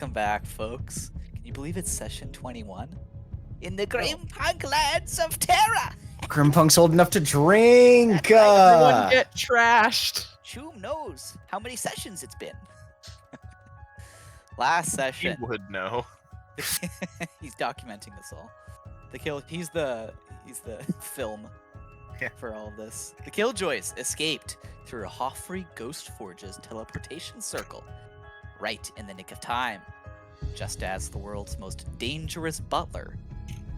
Welcome back, folks. Can you believe it's session 21? In the Grimpunk lands of Terra! Grimpunk's old enough to drink! Everyone get trashed. Who knows how many sessions it's been? Last session. He would know. He's documenting this all. He's the film for all of this. The Killjoys escaped through Hoffrey Ghost Forge's teleportation circle, right in the nick of time, just as the world's most dangerous butler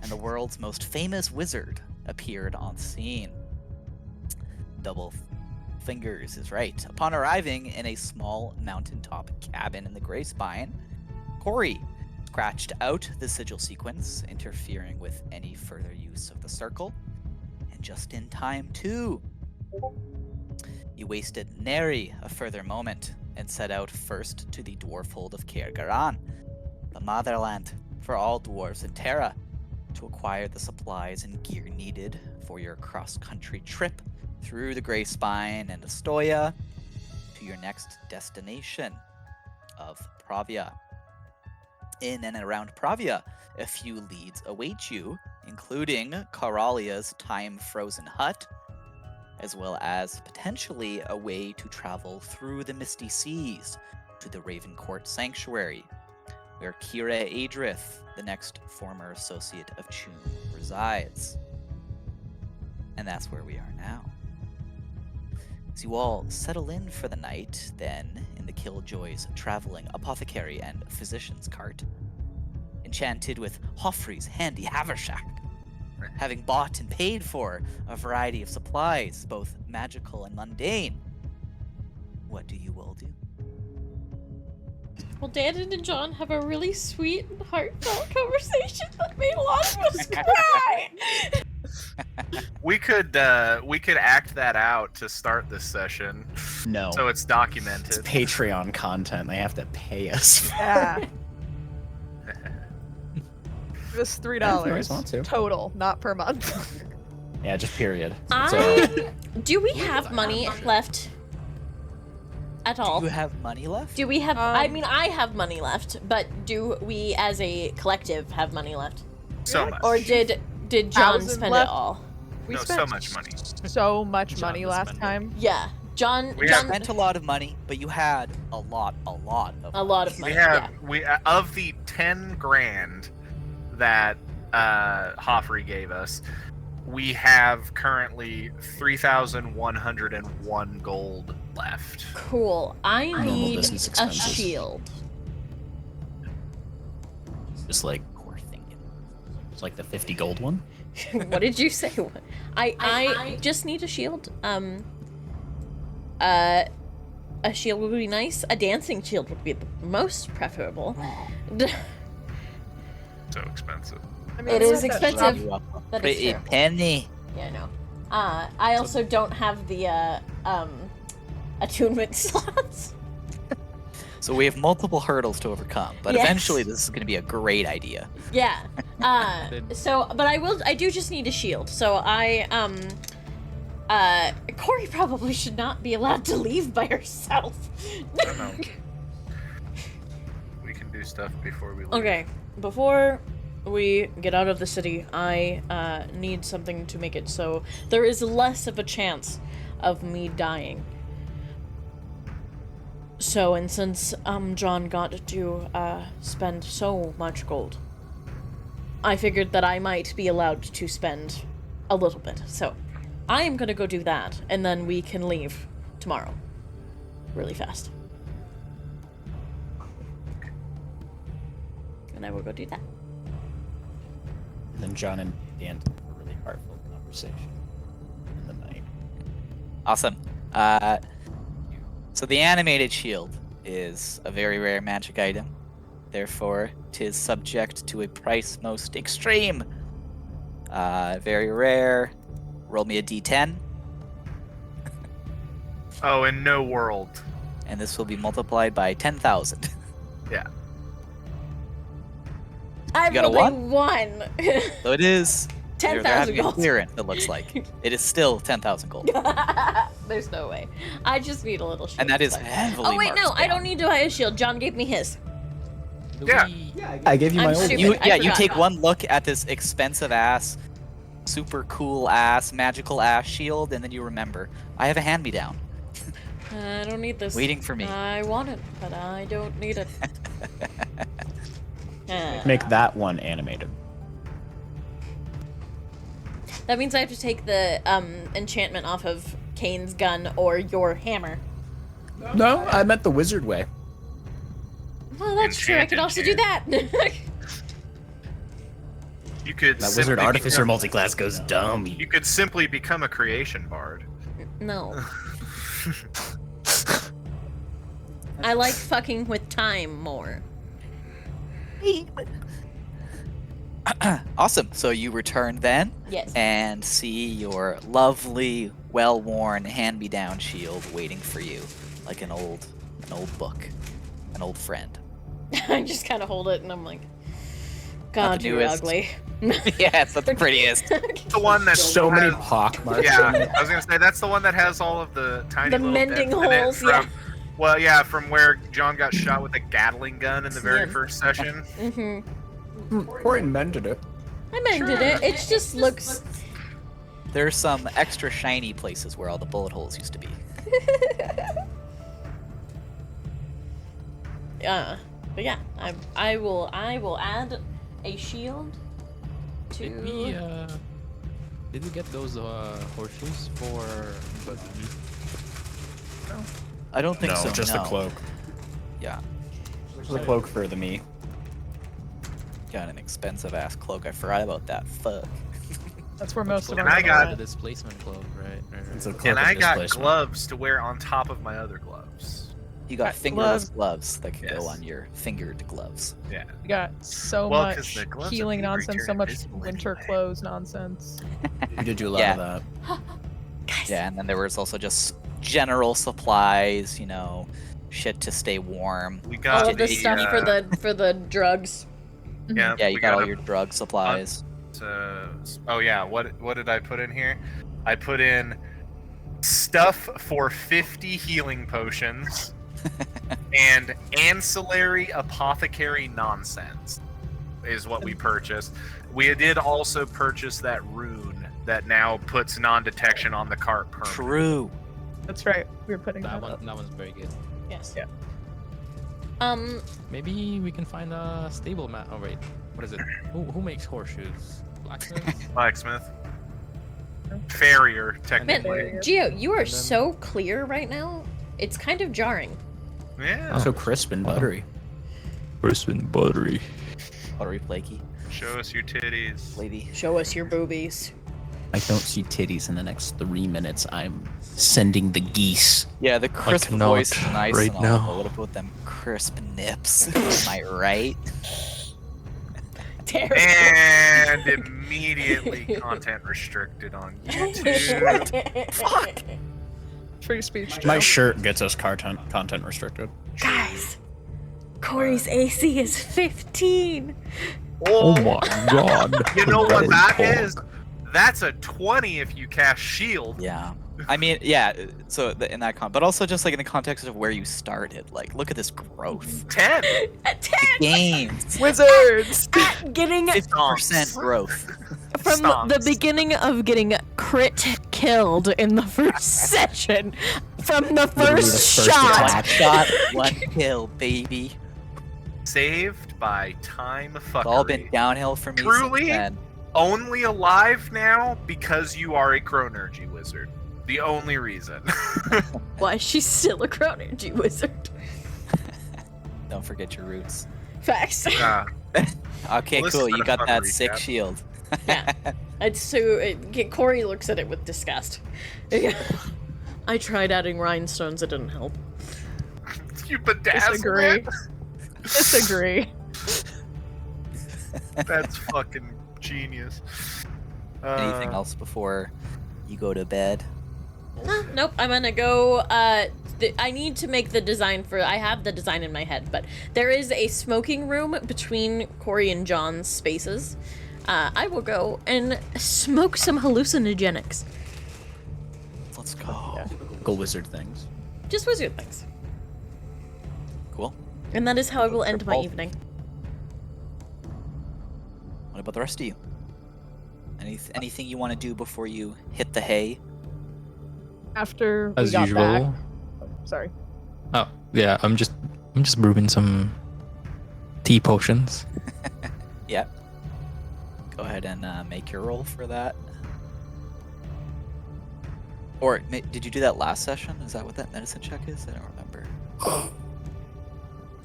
and the world's most famous wizard appeared on scene. Double fingers is right. Upon arriving in a small mountaintop cabin in the Grey Spine, Corey scratched out the sigil sequence, interfering with any further use of the circle, and just in time too. You wasted nary a further moment and set out first to the dwarfhold of Caergaran, the motherland for all dwarves in Terra, to acquire the supplies and gear needed for your cross-country trip through the Grey Spine and Astoya to your next destination of Pravia. In and around Pravia, a few leads await you, including Caralia's time-frozen hut, as well as potentially a way to travel through the Misty Seas to the Ravencourt Sanctuary, where Kira Adrith, the next former associate of Chun, resides. And that's where we are now. As you all settle in for the night, then, in the Killjoy's traveling apothecary and physician's cart, enchanted with Hoffrey's handy haversack, having bought and paid for a variety of supplies, both magical and mundane, what do you all do? Well, Dan and John have a really sweet and heartfelt conversation that made a lot of us cry. We could act that out to start this session. No. So it's documented. It's Patreon content. They have to pay us. Yeah. It was Yeah, if you guys want $3 to. total, not per month. Yeah, just period. Do we have money left at all? Do you have money left? Do we have? I mean, I have money left, but do we, as a collective, have money left? So much. Or did John 1,000 spend left? it all? We No, spent so much money. so much John money was last spending. time. Yeah, John. We John Spent a lot of money, but you had a lot of a lot of money. We have of the 10 grand that Hoffrey gave us, we have currently 3,101 gold left. Cool. I Normal need business a expenses. shield. Just like core thinking. it's like the 50 gold one. What did you say? I just need a shield. A shield would be nice. A dancing shield would be the most preferable. So expensive. I mean, It we is had that expensive. You're welcome. That is Pretty true. penny. Yeah, I know. I also don't have the attunement slots. So we have multiple hurdles to overcome, but Yes. eventually this is going to be a great idea. Yeah. But I do just need a shield. So Corey probably should not be allowed to leave by herself. I don't know. We can do stuff before we leave. Okay, before we get out of the city, I need something to make it so there is less of a chance of me dying. So, and since John got to spend so much gold, I figured that I might be allowed to spend a little bit. So, I am gonna go do that, and then we can leave tomorrow. Really fast. And I will go do that. And then John and Dan have a really heartfelt conversation in the night. Awesome. So the animated shield is a very rare magic item. Therefore, 'tis subject to a price most extreme. Very rare. Roll me a d10, Oh, in no world. and this will be multiplied by 10,000. Yeah. I You got a rolled a 1. So it is. You're 10,000 having a gold. clearance, it looks like. It is still 10,000 gold. There's no way. I just need a little shield. And that is it's fine. heavily Oh wait, no, marked I don't down. need to buy a shield. John gave me his. Yeah. I gave you I'm my old stupid. one. You I you forgot. take one look at this expensive ass, super cool ass, magical ass shield, and then you remember, I have a hand me down I don't need this. waiting for me. I want it, but I don't need it. Make that one animated. That means I have to take the enchantment off of Kane's gun or your hammer. No, I meant the wizard way. Well, that's true. I could also do that. You could That simply wizard artificer become- multiclass goes dumb. You could simply become a creation bard. No. I like fucking with time more. Awesome. So you return then Yes. and see your lovely, well-worn hand-me-down shield waiting for you, like an old book, an old friend. I just kind of hold it and I'm like, God, the you're newest. ugly. Yeah, it's not the prettiest. The one that's So many has- pock marks. Yeah, on it. I was gonna say that's the one that has all of the tiny The little mending dents in it holes, from, yeah. Well, yeah, from where John got shot with a Gatling gun in the very Yeah. first session. Corin mended it. I mended it. It just looks. There's some extra shiny places where all the bullet holes used to be. But yeah, I will add a shield to. Did we get those horseshoes for Buggy? I don't think No, so. just no. the cloak. Yeah, The cloak for the me. got an expensive ass cloak. I forgot about that. Fuck. That's where most of And our I got- the displacement cloak, right? It's a cloak And of I got displacement. gloves to wear on top of my other gloves. You got Got fingerless gloves that can Yes. go on your fingered gloves. Yeah. We got so Well, 'cause much the gloves healing are nonsense, so return much invisible winter anyway. clothes nonsense. You did do a lot Yeah. of that. Guys. Yeah, and then there was also just general supplies, you know, shit to stay warm. We got All of the the, stuff for the drugs. Yeah, Yeah, you we got all a- your drug supplies. Oh yeah, what did I put in here? I put in stuff for 50 healing potions and ancillary apothecary nonsense is what we purchased. We did also purchase that rune that now puts non-detection on the cart permanently. True. That's right. We were putting That that up. one, that one's very good. Yes. Yeah. Maybe we can find a stable mat. Oh wait, what is it? Who makes horseshoes? Blacksmith. Blacksmith. Farrier, Man, technically. Gio, you are And then- so clear right now. It's kind of jarring. Yeah. So crisp and buttery. Crisp and buttery. Buttery flaky. Show us your titties. Lady. Show us your boobies. I don't see titties in the next 3 minutes. I'm sending the geese. Yeah, the crisp cannot voice is nice right and all, now. but what about them crisp nips? Am I right? Terrible. And immediately content restricted on YouTube. Fuck. Free speech. My Joe. shirt gets us content restricted. Guys, Corey's AC is 15. Oh my god. You know what that Grimpunk. is? That's a 20 if you cast shield. Yeah. I mean, yeah. So in that but also just like in the context of where you started. Like, look at this growth. 10. At 10. Gains. Wizards! Getting 50% growth. from the Stomps. beginning of getting crit killed in the first session. From the Literally first, the first shot. attack. Shot, one kill, baby. Saved by time fuckery. It's all been downhill for me. Truly? Since then. Only alive now because you are a Chronergy wizard. The only reason. Why is she still a Chronergy wizard? Don't forget your roots. Facts. Okay, Well, this cool. has been You a got fun that recap. sick shield. Yeah. It's so. Corey looks at it with disgust. I tried adding rhinestones, it didn't help. You bedazzle Disagree. it? Disagree. That's fucking genius. Anything else before you go to bed? Nope, I'm gonna go. I need to make the design for. I have the design in my head, but there is a smoking room between Corey and John's spaces. I will go and smoke some hallucinogenics. Let's go. Go wizard things. Just wizard things. Cool. And that is how I will end my Triple. evening. What about the rest of you? Anything you want to do before you hit the hay? After we As got usual. back. Oh, sorry. Oh yeah, I'm just brewing some tea potions. Yeah. Go ahead and make your roll for that. Or did you do that last session? Is that what that medicine check is? I don't remember.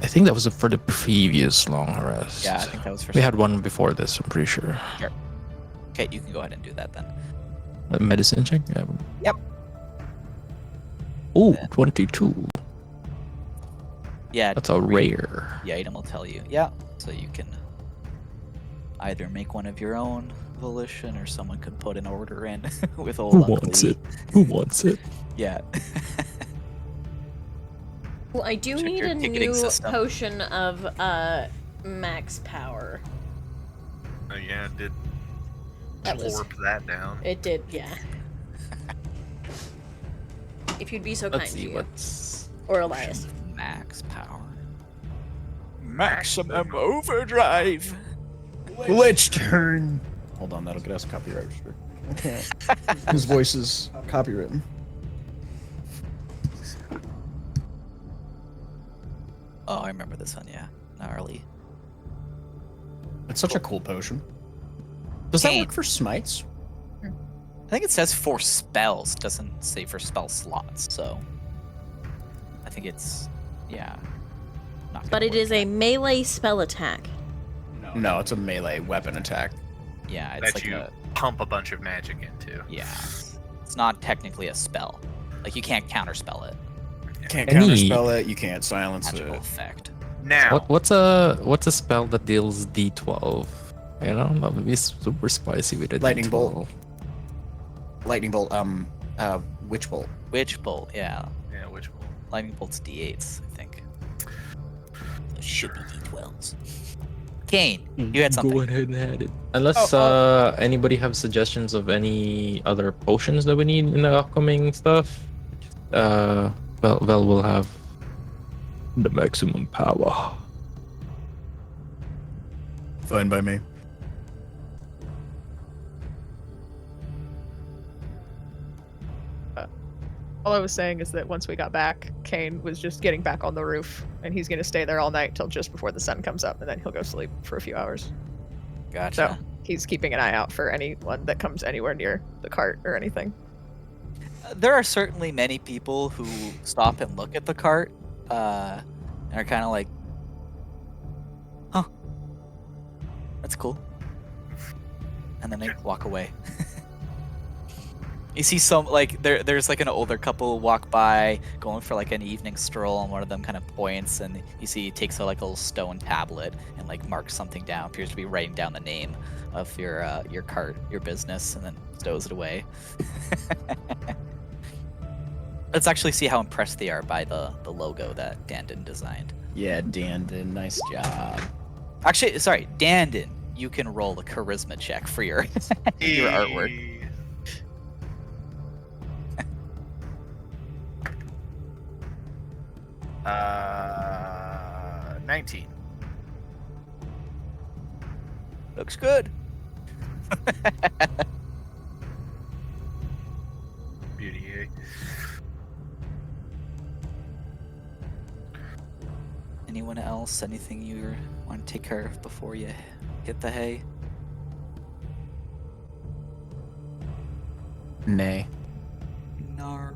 I think that was for the previous long rest. Yeah, I think that was for. We had one before this. I'm pretty sure. Okay, you can go ahead and do that then. A medicine check. Yeah. Yep. Ooh, Then- 22. Yeah. That's a rare. The item will tell you. Yeah. So you can either make one of your own volition, or someone could put an order in with old Who Uncle wants Lee. it? Who wants it? Yeah. Well, I do Check need your a ticketing new system. potion of max power. Oh yeah, it did That was warp that down. it did, yeah. If you'd be so Let's kind, see Gio. what's. Or Elias. Max power. Maximum overdrive. Glitch turn. Hold on, that'll get us copyright restrict. His voice is copywritten. Oh, I remember this one. Yeah, gnarly. It's such a cool potion. Does that work for smites? I think it says for spells, doesn't say for spell slots. So I think it's not gonna But it work is a then. melee spell attack. No, it's a melee weapon attack. Yeah, it's That like you pump a bunch of magic into. yeah. It's not technically a spell. Like you can't counterspell it. Can't Any- counterspell it. You can't silence Magical it. effect. Now, What's a spell that deals D12? You know, that would be super spicy with a Lightning D12. bolt. Lightning bolt. Witch bolt. Witch bolt. Yeah, yeah, which one? lightning bolts D8s. I think. Those should be D12s. Kane, you had something. Go ahead and add it. Unless anybody have suggestions of any other potions that we need in the upcoming stuff. Well, we'll have the maximum power. Fine by me. All I was saying is that once we got back, Kane was just getting back on the roof, and he's going to stay there all night till just before the sun comes up, and then he'll go sleep for a few hours. Gotcha. So he's keeping an eye out for anyone that comes anywhere near the cart or anything. There are certainly many people who stop and look at the cart and are kind of like, huh, that's cool. And then they walk away. You see some, like, there's like an older couple walk by going for like an evening stroll, and one of them kind of points, and you see he takes like a little stone tablet and like marks something down, appears to be writing down the name of your cart, your business, and then stows it away. Let's actually see how impressed they are by the logo that Dandin designed. Yeah, Dandin, nice job. Actually, sorry, Dandin, you can roll a charisma check for your your artwork. 19. Looks good. Beauty, eh? Anyone else? Anything you want to take care of before you hit the hay? Nay. Nar.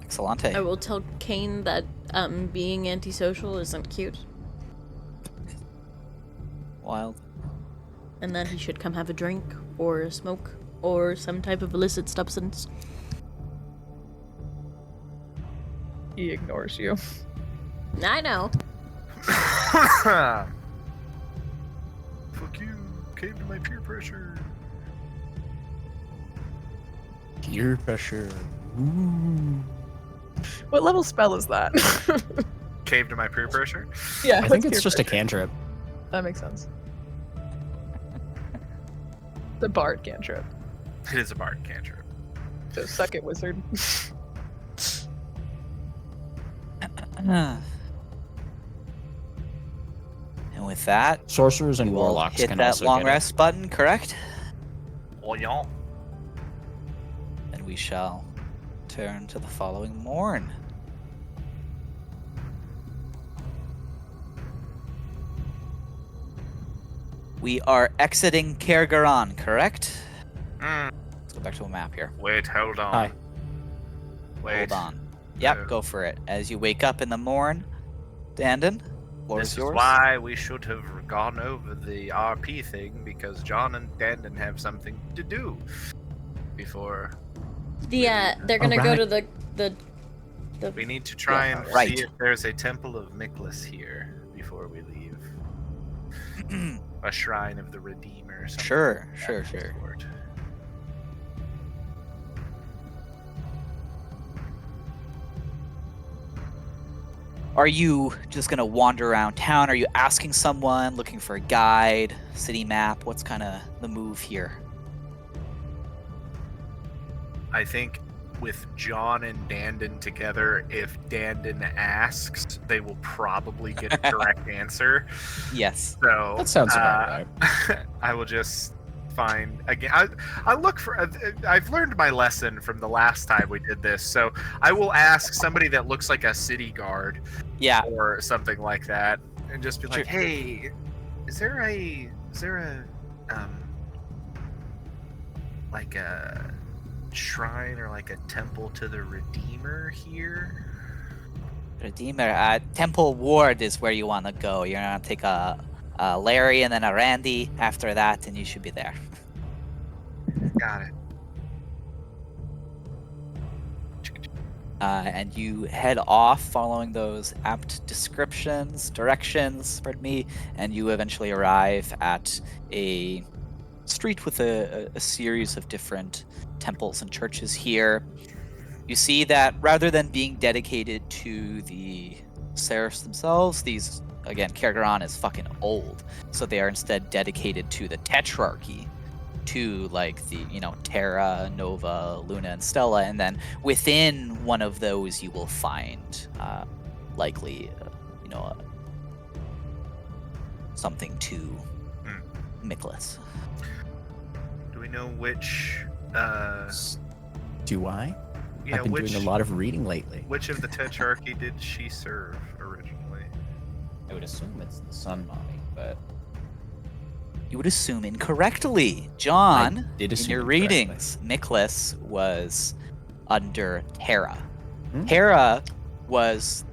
Excellente. I will tell Kane that being antisocial isn't cute, Wild. and that he should come have a drink or a smoke or some type of illicit substance. He ignores you. I know. Fuck you. Cave to my peer pressure. Peer pressure. Ooh. What level spell is that? Cave to my peer pressure? Yeah, I think it's just a cantrip. That makes sense. The bard cantrip. It is a bard cantrip. So suck it, wizard. No And with that, Sorcerers and we will warlocks hit can that also long get it. rest button, correct? Oh, yeah. And we shall turn to the following morn. We are exiting Kergaran, correct? Let's go back to a map here. Wait, hold on. Hi. Wait. Hold on. Yep, No. go for it. As you wake up in the morn, Dandon, floor This is is yours. why we should have gone over the RP thing, because John and Dandon have something to do before. They're gonna go to the We need to try and right. see if there's a Temple of Miklas here before we leave. A Shrine of the Redeemer. Something Sure, like that sure, of the sure. sort. Are you just gonna wander around town? Are you asking someone, looking for a guide, city map? What's kind of the move here? I think with John and Dandon together, if Dandon asks, they will probably get a correct answer. Yes. So That sounds about right. I will just find again. I look for. I've learned my lesson from the last time we did this. So I will ask somebody that looks like a city guard, Yeah. or something like that, and just be like, Sure. "Hey, is there a like a shrine or like a temple to the Redeemer here?" Redeemer, Temple Ward is where you want to go. You're gonna take a Larry and then a Randy after that, and you should be there. Got it. And you head off following those apt directions, pardon me, and you eventually arrive at a street with a series of different temples and churches here. You see that rather than being dedicated to the serifs themselves, these, again, Kergaran is fucking old, so they are instead dedicated to the Tetrarchy, to like the, Terra, Nova, Luna, and Stella, and then within one of those you will find likely, something to Miklas. Do we know which? Do I? Yeah, I've been which doing a lot of reading lately. which of the Tetrarchy did she serve originally? I would assume it's the Sun Mommy, but You would assume incorrectly. John, I did in assume your incorrectly. readings, Miklas was under Terra. Hmm. Terra was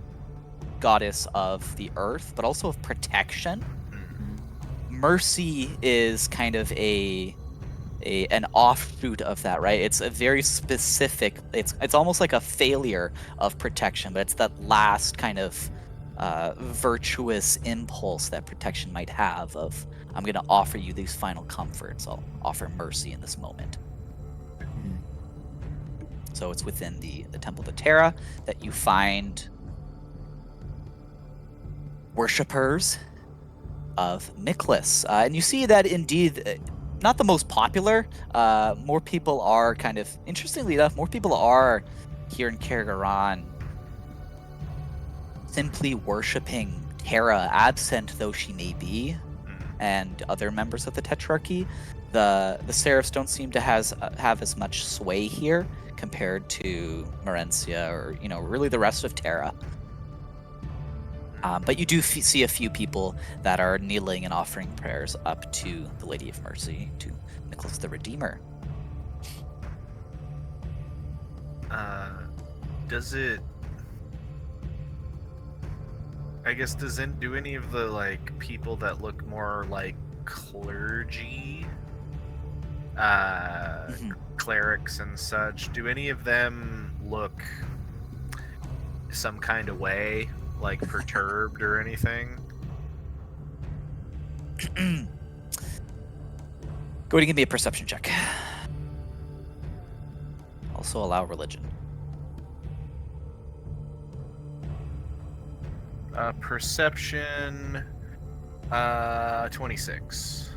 goddess of the earth, but also of protection. Mercy is kind of an offshoot of that, right? It's a very specific. It's almost like a failure of protection, but it's that last kind of virtuous impulse that protection might have of, I'm going to offer you these final comforts. I'll offer mercy in this moment. So it's within the Temple of Terra that you find worshippers of Miklas. And you see that indeed, not the most popular. More people are interestingly enough, more people are here in Kergaran simply worshipping Terra, absent though she may be, and other members of the Tetrarchy. The Seraphs don't seem to have as much sway here compared to Morencia or, really the rest of Terra. But you do see a few people that are kneeling and offering prayers up to the Lady of Mercy, to Miklas the Redeemer. Do any of the people that look more like clergy, clerics and such, do any of them look some kind of way, like perturbed or anything? Go ahead and give me a perception check. Also allow religion. Perception, 26.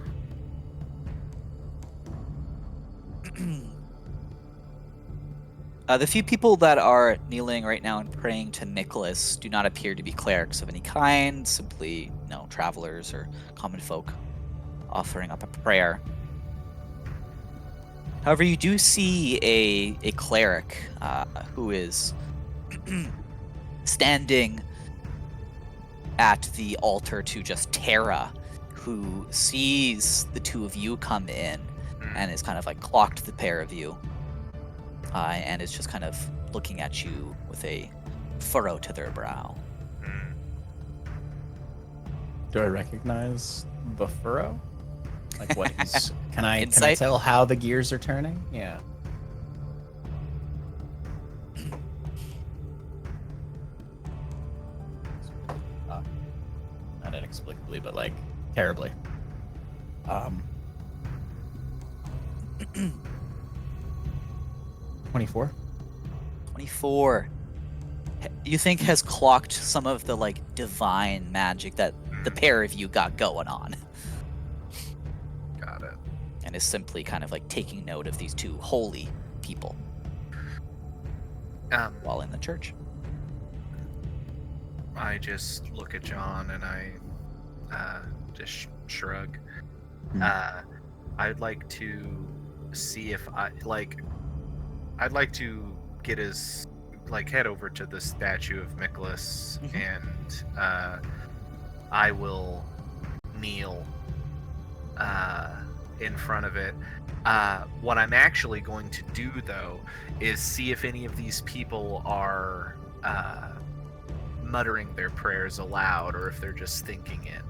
The few people that are kneeling right now and praying to Miklas do not appear to be clerics of any kind, simply, travelers or common folk offering up a prayer. However, you do see a cleric who is standing at the altar to just Terra, who sees the two of you come in and is kind of like clocked the pair of you, and is just kind of looking at you with a furrow to their brow. Do I recognize the furrow? Like what he's... Can I Insight? tell how the gears are turning? Yeah. Not inexplicably, but like terribly. 24. 24. You think has clocked some of the like divine magic that the pair of you got going on, Got it. and is simply kind of like taking note of these two holy people while in the church. I just look at John and I just shrug. I'd like to see if I'd like to get his head over to the statue of Miklas, and I will kneel in front of it. What I'm actually going to do, though, is see if any of these people are muttering their prayers aloud, or if they're just thinking it.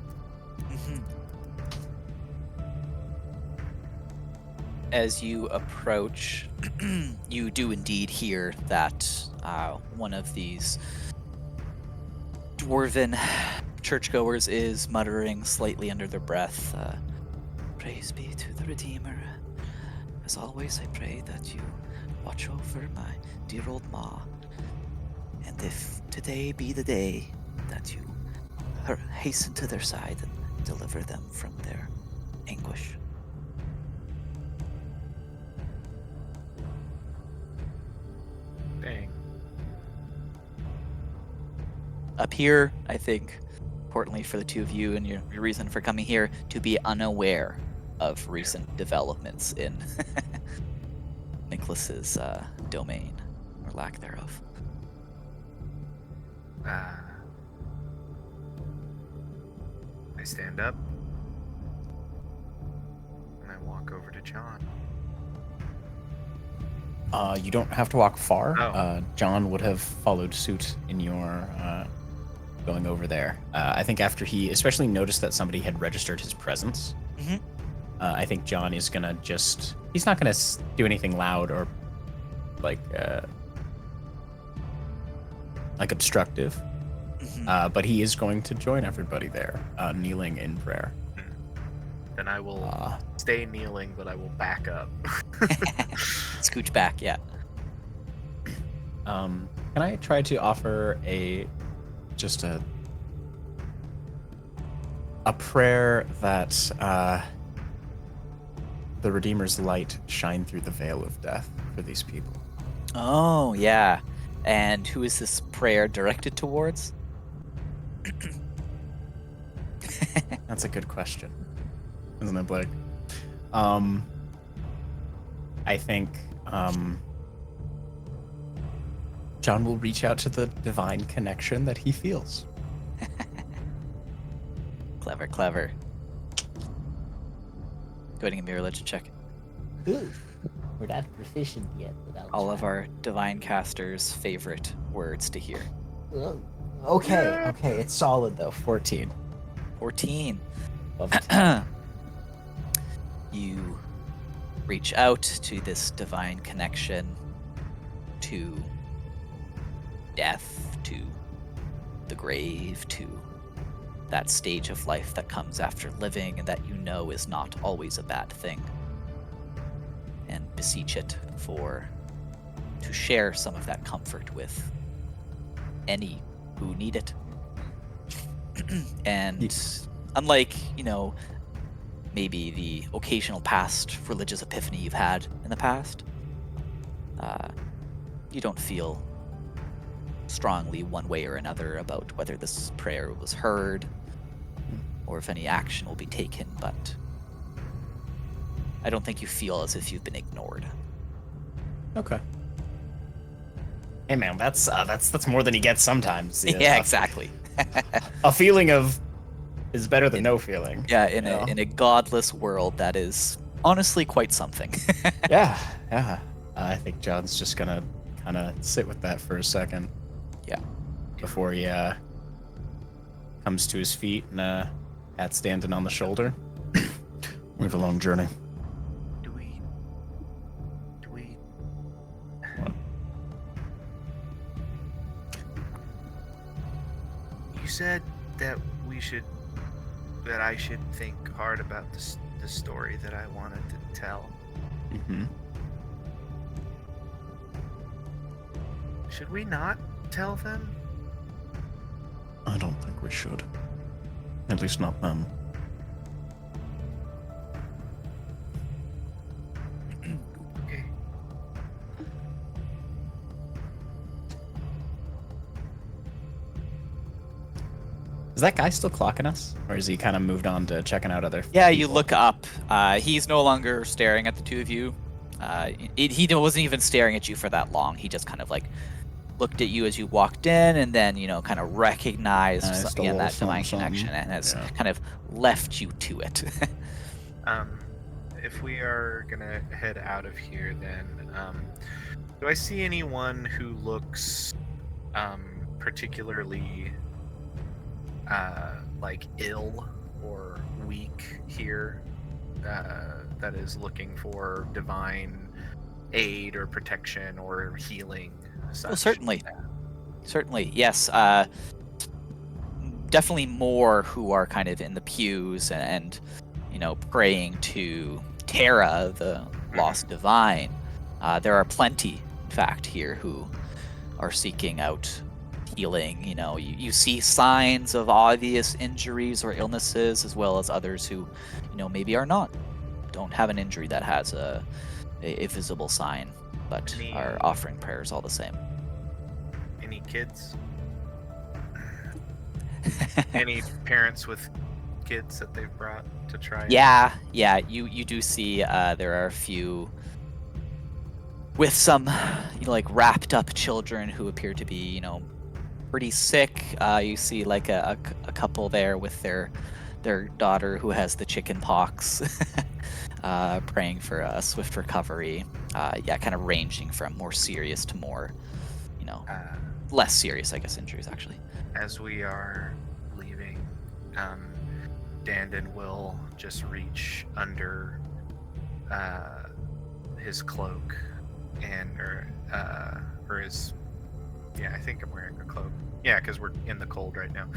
As you approach, you do indeed hear that one of these dwarven churchgoers is muttering slightly under their breath, "Praise be to the Redeemer. As always, I pray that you watch over my dear old ma. And if today be the day that you hasten to their side and deliver them from their anguish." Dang. Up here, I think, importantly for the two of you and your reason for coming here, to be unaware of recent developments in Nicholas's domain, or lack thereof. I stand up and I walk over to John. You don't have to walk far. Oh. John would have followed suit in your going over there. I think after he especially noticed that somebody had registered his presence, I think John is gonna just... He's not gonna do anything loud or like obstructive, but he is going to join everybody there, kneeling in prayer. Then I will stay kneeling, but I will back up. Scooch back, yeah. Can I try to offer a prayer that the Redeemer's light shine through the veil of death for these people? Oh, yeah. And who is this prayer directed towards? That's a good question, isn't it, Blake? I think John will reach out to the divine connection that he feels. Clever, clever. Go ahead and give me a religion check. Ooh, we're not proficient yet. But I'll All try. of our divine casters' favorite words to hear. Oh, Okay, it's solid though. 14. 14. above 10. You reach out to this divine connection, to death, to the grave, to that stage of life that comes after living and that you know is not always a bad thing, and beseech it to share some of that comfort with any who need it. And unlike, maybe the occasional past religious epiphany you've had in the past, you don't feel strongly one way or another about whether this prayer was heard. or if any action will be taken, but I don't think you feel as if you've been ignored. Okay. Hey man, that's more than he gets sometimes. Yeah, exactly. A feeling of is better than no feeling. Yeah, in a godless world, that is honestly quite something. Yeah. I think John's just gonna kind of sit with that for a second. Yeah. Before he comes to his feet and hat standing on the shoulder. We have a long journey. Do we? What? You said that I should think hard about the story that I wanted to tell. Mm-hmm. Should we not tell them? I don't think we should. At least not them. Okay. Is that guy still clocking us? Or has he kind of moved on to checking out other Yeah, you people? look up. He's no longer staring at the two of you. He wasn't even staring at you for that long. He just kind of like looked at you as you walked in, and then kind of recognized again that divine connection, and has kind of left you to it. If we are gonna head out of here, then do I see anyone who looks particularly like ill or weak here that is looking for divine aid or protection or healing? Well, certainly, yes. Definitely more who are kind of in the pews and praying to Terra, the lost divine. There are plenty, in fact, here who are seeking out healing. You see signs of obvious injuries or illnesses, as well as others who, maybe don't have an injury that has a visible sign, but are offering prayers all the same. Any kids? Any parents with kids that they've brought to try? Yeah, you do see there are a few with some like wrapped up children who appear to be pretty sick. You see like a couple there with their daughter who has the chicken pox, praying for a swift recovery. Kind of ranging from more serious to more less serious, I guess, injuries actually. As we are leaving, Dandon will just reach under his cloak or his. Yeah, I think I'm wearing a cloak. Yeah, because we're in the cold right now.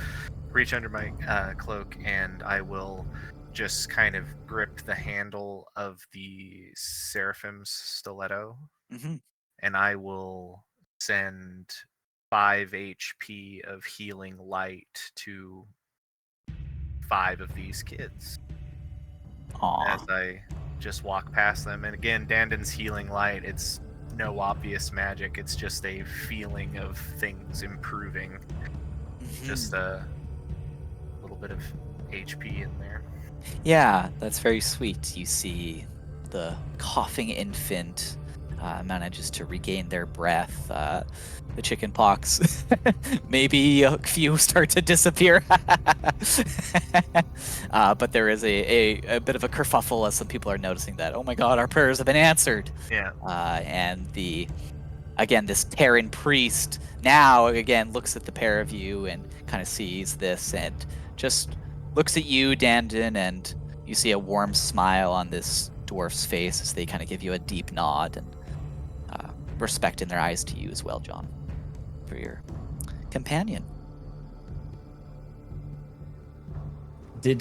Reach under my cloak, and I will just kind of grip the handle of the Seraphim's stiletto, and I will send 5 HP of healing light to 5 of these kids. Aww. As I just walk past them. And again, Dandon's healing light, it's no obvious magic. It's just a feeling of things improving. Just a little bit of HP in there. Yeah, that's very sweet. You see the coughing infant manages to regain their breath. The chicken pox, maybe a few start to disappear. But there is a bit of a kerfuffle as some people are noticing that, oh my god, our prayers have been answered. Yeah. And this Terran priest now again looks at the pair of you and kind of sees this and just looks at you, Dandon, and you see a warm smile on this dwarf's face as they kind of give you a deep nod and respect in their eyes to you as well, John, for your companion. Did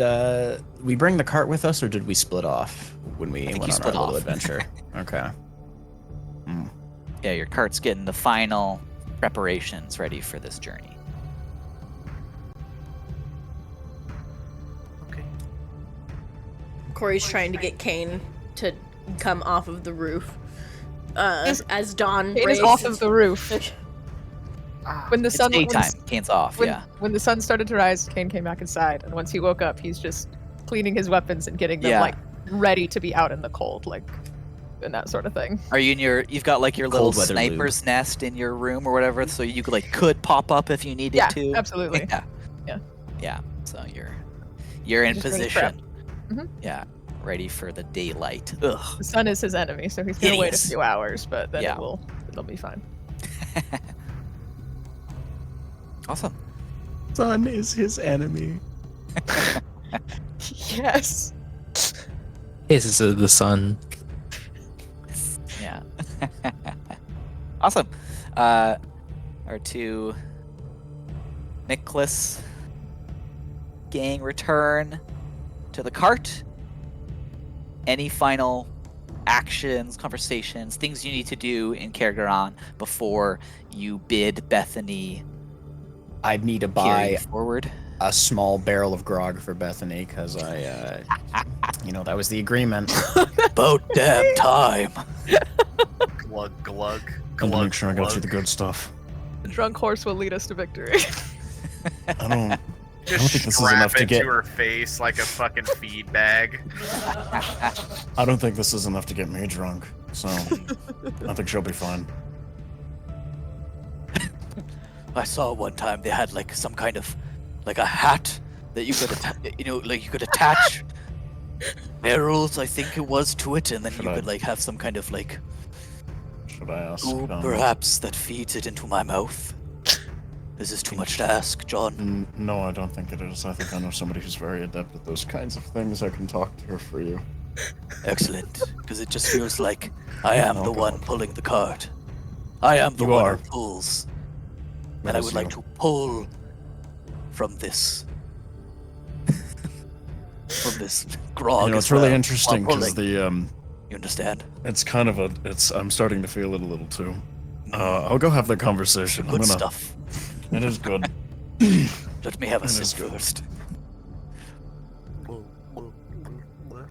we bring the cart with us, or did we split off when we went on our little adventure? Okay. Yeah, your cart's getting the final preparations ready for this journey. Okay. Corey's trying to get Kane to come off of the roof. As Dawn It is raised... off of the roof. When the It's sun daytime. Kane's off. when, Yeah. when the sun started to rise, Kane came back inside, and once he woke up, he's just cleaning his weapons and getting them Yeah. like ready to be out in the cold, like and that sort of thing. Are you in your? You've got like your little Cold weather sniper's nest in your room or whatever, so you could pop up if you needed Yeah, to. absolutely. Yeah. Yeah. Yeah. So you're in Just ready to position. Mhm. Yeah. Ready for the daylight. Ugh. The sun is his enemy, so he's gonna wait a Hideous. few hours, but then Yeah. it'll be fine. Awesome. Sun is his enemy. Yes. This is the sun. Yeah. Awesome. Our two Nicholas gang return to the cart. Any final actions, conversations, things you need to do in Kergaron before you bid Bethany I'd need to carry buy forward? a small barrel of grog for Bethany because I, that was the agreement. About damn time. Glug glug. And to Glug, make sure I got you the glug. good stuff. The drunk horse will lead us to victory. I don't Just think this is strap enough to it get- to her face like a fucking feed bag. I don't think this is enough to get me drunk. So I think she'll be fine. I saw one time they had like some kind of like a hat that you could you could attach barrels, I think it was, to it, and then Should you I- could like have some kind of like Should I ask? goo perhaps that feeds it into my mouth. Is this too much to ask, John? No, I don't think it is. I think I know somebody who's very adept at those kinds of things. I can talk to her for you. Excellent, because it just feels like I am Oh, the one God. pulling the cart. I am the You one are. who pulls, That and I is would like you. to pull from this. From this grog. You know, as it's really well, interesting while because pulling. the You understand? it's kind of I'm starting to feel it a little too. I'll go have the conversation. Good stuff. It is good. Let me have a It sip is good. first.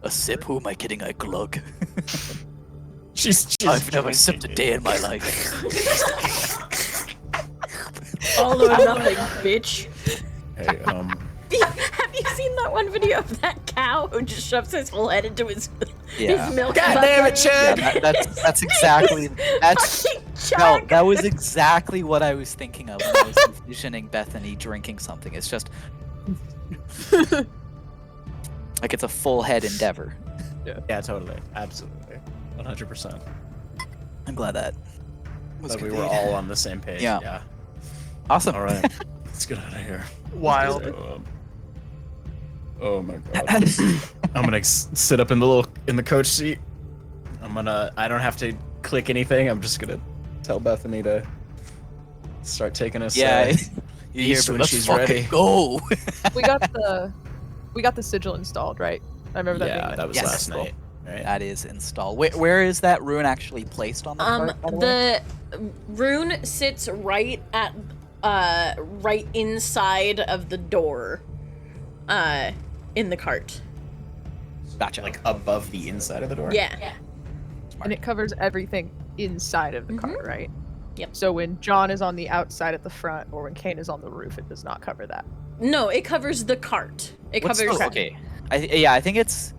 A sip? Who am I kidding? I glug. She's I've never sipped a day in my life. All or nothing, bitch. Hey, Have you seen that one video of that cow who just shoves his whole head into his Yeah. milk? God damn it, Yeah, Chad! that's exactly that's no, Chug. that was exactly what I was thinking of when I was envisioning Bethany drinking something. It's just like it's a full head endeavor. Yeah, totally, absolutely, 100%. I'm glad that was That we were conveyed. all on the same page. Yeah. Yeah. Awesome. all right, let's get out of here. Wild. So, oh my god. I'm gonna sit up in the coach seat. I don't have to click anything. I'm just gonna tell Bethany to start taking us. Yeah, you hear, east but when let's she's fucking ready. go. we got the sigil installed, right? I remember that being Yeah, that was Yes. last night. Right. That is installed. Where is that rune actually placed on the cart? By the way? The rune sits right at right inside of the door in the cart. Gotcha. Like above the inside of the door. Yeah. and it covers everything inside of the Mhm. cart, right? Yep. So when John is on the outside at the front, or when Kane is on the roof, it does not cover that. No, it covers the cart. It What's covers okay. I think it's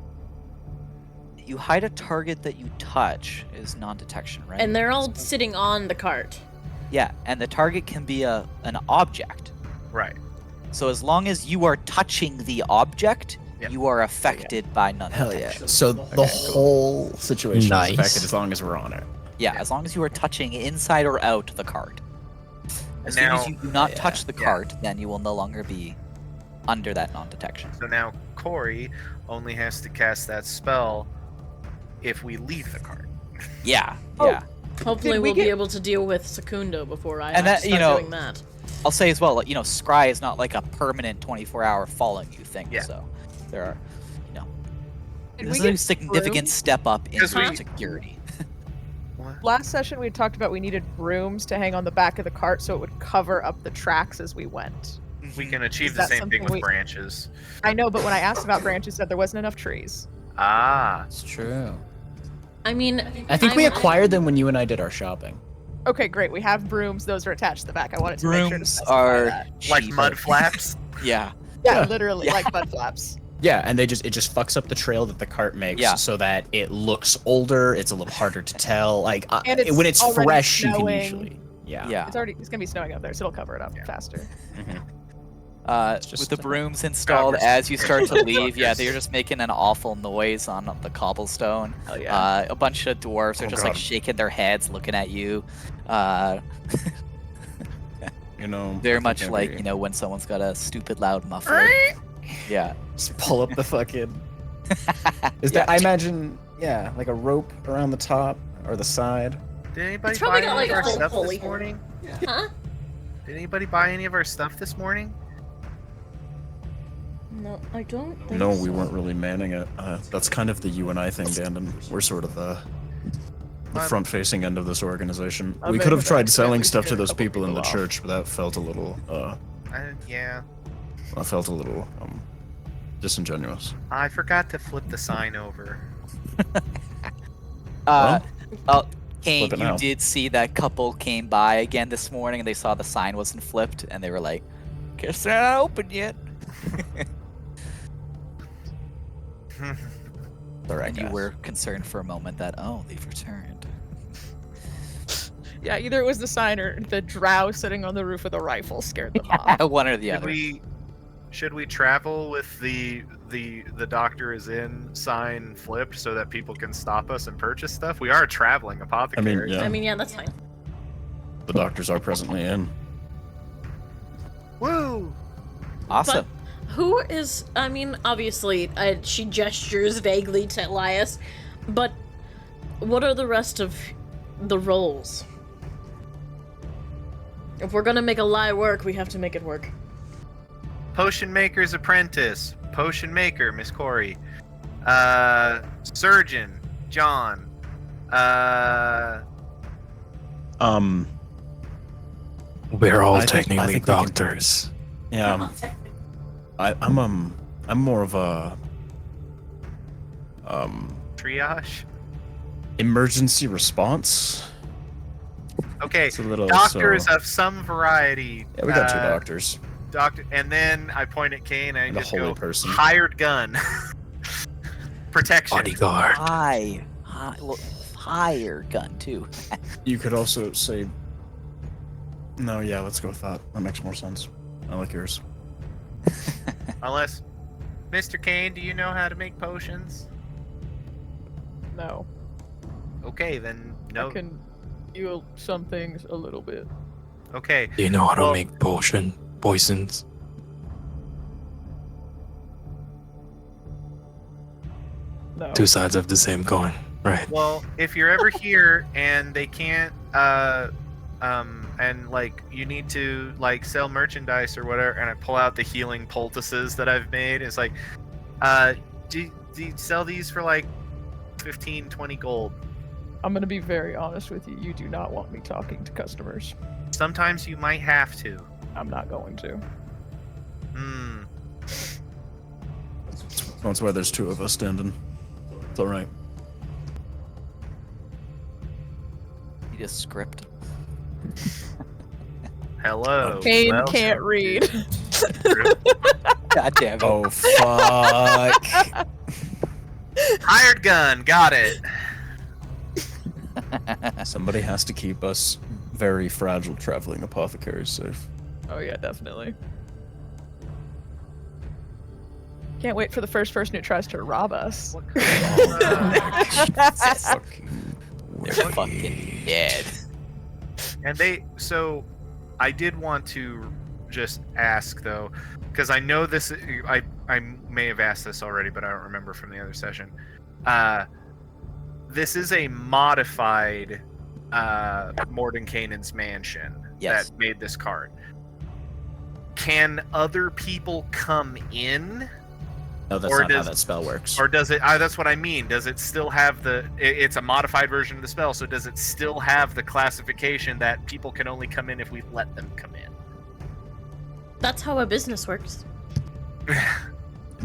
you hide a target that you touch is non-detection, right? and they're all sitting on the cart. Yeah, and the target can be an object. Right. So as long as you are touching the object, Yep. you are affected by non-detection. Hell yeah. So the whole situation Nice. is affected as long as we're on it. Yeah, as long as you are touching inside or out the cart. As soon Now- as you do not Yeah. touch the Yeah. cart, then you will no longer be under that non-detection. So now Corey only has to cast that spell if we leave the cart. Yeah, Oh. yeah. Hopefully Did we we'll be get- able to deal with Secundo before I And have to that, you start know, doing that. I'll say as well, Scry is not like a permanent 24-hour following you thing. Yeah. So there are, Did this we is a get significant brooms? step up in Because we- security. What? Last session we talked about we needed brooms to hang on the back of the cart so it would cover up the tracks as we went. We can achieve Is the that same thing something with we- branches. I know, but when I asked about branches, said there wasn't enough trees. Ah. It's true. I mean, I think we I'm- acquired them when you and I did our shopping. Okay, great. We have brooms. Those are attached to the back. I wanted to make sure to Brooms specify are that. Like cheap. mud flaps. Yeah. Yeah, Yeah. literally Yeah. like mud flaps. Yeah, and it just fucks up the trail that the cart makes, Yeah. so that it looks older. It's a little harder to tell. Like And it's when it's already fresh, you can snowing. usually. Yeah. Yeah. It's gonna be snowing up there, so it'll cover it up faster. It's With just, the brooms installed, Progress. as you start to leave, yeah, Progress. they're just making an awful noise on the cobblestone. Hell yeah. A bunch of dwarves are Oh, just like God. shaking their heads, looking at you. You know, Very I think much maybe- like, you know, when someone's got a stupid loud muffler. Yeah. Just pull up the fucking. Is that? I imagine, yeah, like a rope around the top or the side. Did anybody It's probably buy got, any like, of a our full stuff pulley. this morning? Huh? Did anybody buy any of our stuff this morning? No, I don't think No, so. we weren't really manning it. That's kind of the you and I thing, Dandon. We're sort of the What? front-facing end of this organization. I We bet could have that tried at selling least stuff to get a those couple people in the people off. church, but that felt a little, Yeah. disingenuous. I forgot to flip the sign over. Kane, Flip it you now. did see that couple came by again this morning and they saw the sign wasn't flipped and they were like, guess they're not open yet. All right, And you guys. were concerned for a moment that, oh, they've returned. Yeah, either it was the sign or the drow sitting on the roof with a rifle scared them off. One or the Should other. should we travel with the doctor is in sign flipped so that people can stop us and purchase stuff? We are a traveling apothecary. yeah. I mean, yeah, that's fine. The doctors are presently in. Woo! Awesome. Who is? I mean, obviously, she gestures vaguely to Elias, but what are the rest of the roles? If we're gonna make a lie work, we have to make it work. Potion maker's apprentice. Potion maker, Miss Corey. Surgeon, John. We're all I think- I technically think we can- doctors. Yeah. I'm more of a Triage. emergency response. Okay. It's a little Doctors so- of some variety. Yeah, we got two doctors. Doctor, and then I point at Kane and I And a just holy go, person. hired gun. Protection. Bodyguard. Higher gun, too. You could also say. No, yeah, let's go with that. That makes more sense. I like yours. Unless, Mr. Kane, do you know how to make potions? No. Okay, then no. I can heal some things a little bit. Okay. Do you know how to Well- make poisons? No. Two sides of the same coin, right? Well, if you're ever here and they can't, and like you need to like sell merchandise or whatever, and I pull out the healing poultices that I've made, it's like, do you sell these for like 15, 20 gold? I'm gonna be very honest with you. You do not want me talking to customers. Sometimes you might have to. I'm not going to. Hmm. That's why there's two of us standing. It's all right. You just script. Hello. Kane Welcome can't to read. God damn it. Oh fuck! Hired gun. Got it. Somebody has to keep us very fragile traveling apothecaries safe. Oh yeah, definitely. Can't wait for the first person who tries to rob us. What kind of, Fucking They're fucking dead. and so I did want to just ask though, because I know this. I may have asked this already, but I don't remember from the other session. This is a modified Mordenkainen's mansion Yes. that made this card. Can other people come in, No, that's Or not how does- that spell works. or does it? That's what I mean. Does it still have the? It's a modified version of the spell, so does it still have the classification that people can only come in if we let them come in? That's how a business works.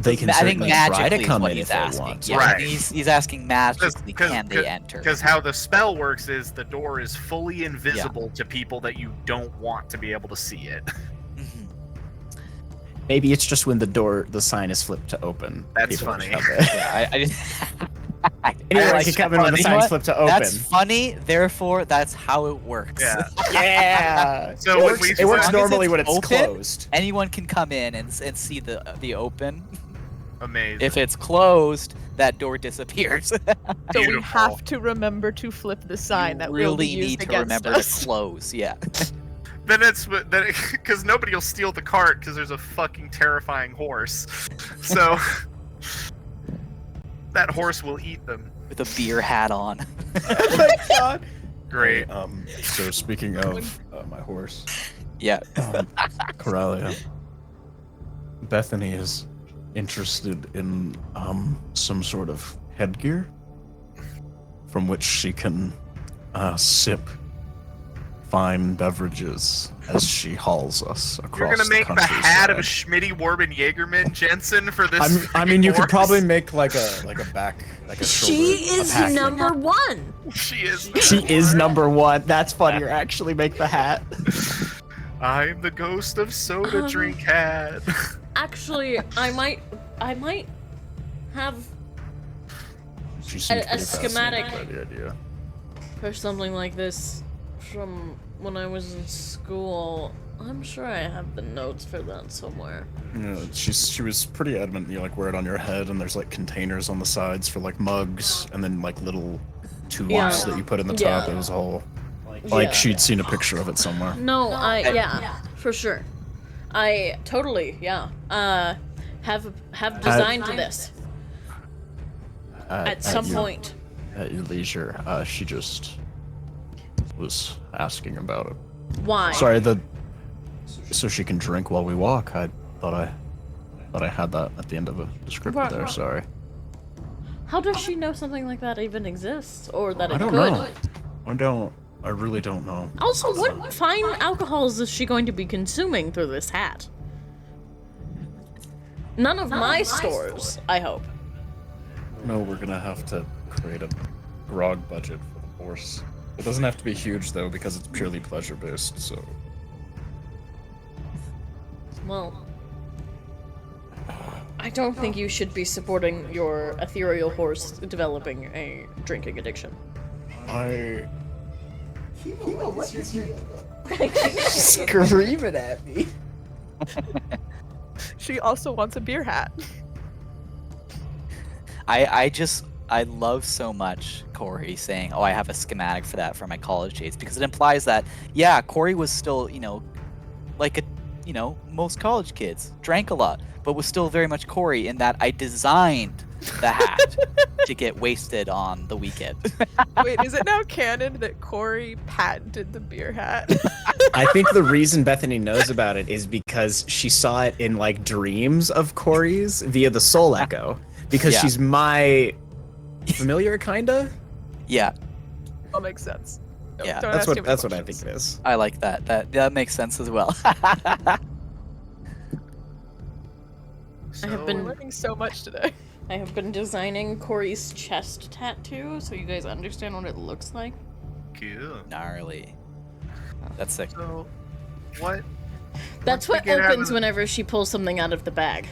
they can I think certainly try to magically is come what in he's if they asking. want. Yeah, Right. he's asking magically, can they enter? Because how the spell works is the door is fully invisible to people that you don't want to be able to see it. Mhm. Maybe it's just when the sign is flipped to open. That's people funny. shove it. Yeah, I just. Anyone like can that. come in when the You know sign's what? flipped to open. That's funny. Therefore, that's how it works. Yeah. Yeah. So it when works, we- it works as long as normally it's when it's open, closed. Anyone can come in and see the open. Amazing. If it's closed, that door disappears. So we Beautiful. have to remember to flip the sign you that will be really used need to against remember us. to close. Yeah. Then it's because nobody will steal the cart because there's a fucking terrifying horse. So that horse will eat them. With a beer hat on. Oh my god. Great. So speaking of my horse, Yeah. Coralia, Bethany is interested in some sort of headgear from which she can sip fine beverages as she hauls us across You're gonna make the hat of a countryside. Schmitty Warben Jaegerman Jensen for this. I mean, you could horse? probably make like a back, like a shoulder. She a is pack. number one. She is. She is number one. That's funnier. Actually, make the hat. I'm the ghost of soda drink hat. Actually, I might have She seems a pretty schematic. fascinated by the idea. for something like this from when I was in school. I'm sure I have the notes for that somewhere. Yeah, she was pretty adamant you like wear it on your head, and there's like containers on the sides for like mugs, and then like little tubes Yeah. that you put in the top. Yeah. It was all like Yeah. she'd seen a picture of it somewhere. No, yeah, for sure. I totally, yeah. Have designed this at some point. At your leisure, she just was asking about it. Why? Sorry, so she can drink while we walk. I thought I had that at the end of a descriptor Right. there. Sorry. How does she know something like that even exists, or that it I don't could? know. I really don't know. Also, what fine alcohols is she going to be consuming through this hat? None of my stores, I hope. No, we're gonna have to create a grog budget for the horse. It doesn't have to be huge though, because it's purely pleasure based. So Well, I don't think you should be supporting your ethereal horse developing a drinking addiction. I Screaming at me. She also wants a beer hat. I love so much Corey saying, "Oh, I have a schematic for that from my college days," because it implies that yeah, Corey was still, like a, most college kids, drank a lot, but was still very much Corey in that I designed the hat to get wasted on the weekend. Wait, is it now canon that Corey patented the beer hat? I think the reason Bethany knows about it is because she saw it in like dreams of Corey's via the Soul Echo. Because Yeah. she's my familiar, kinda. Yeah, That makes sense. No, Yeah, don't That's ask what too many that's what I questions. think it is. I like that. That makes sense as well. I have been- We're learning so much today. I have been designing Corey's chest tattoo, so you guys understand what it looks like. Cool. Gnarly. That's sick. So, what That's Once we what get out opens of- whenever she pulls something out of the bag.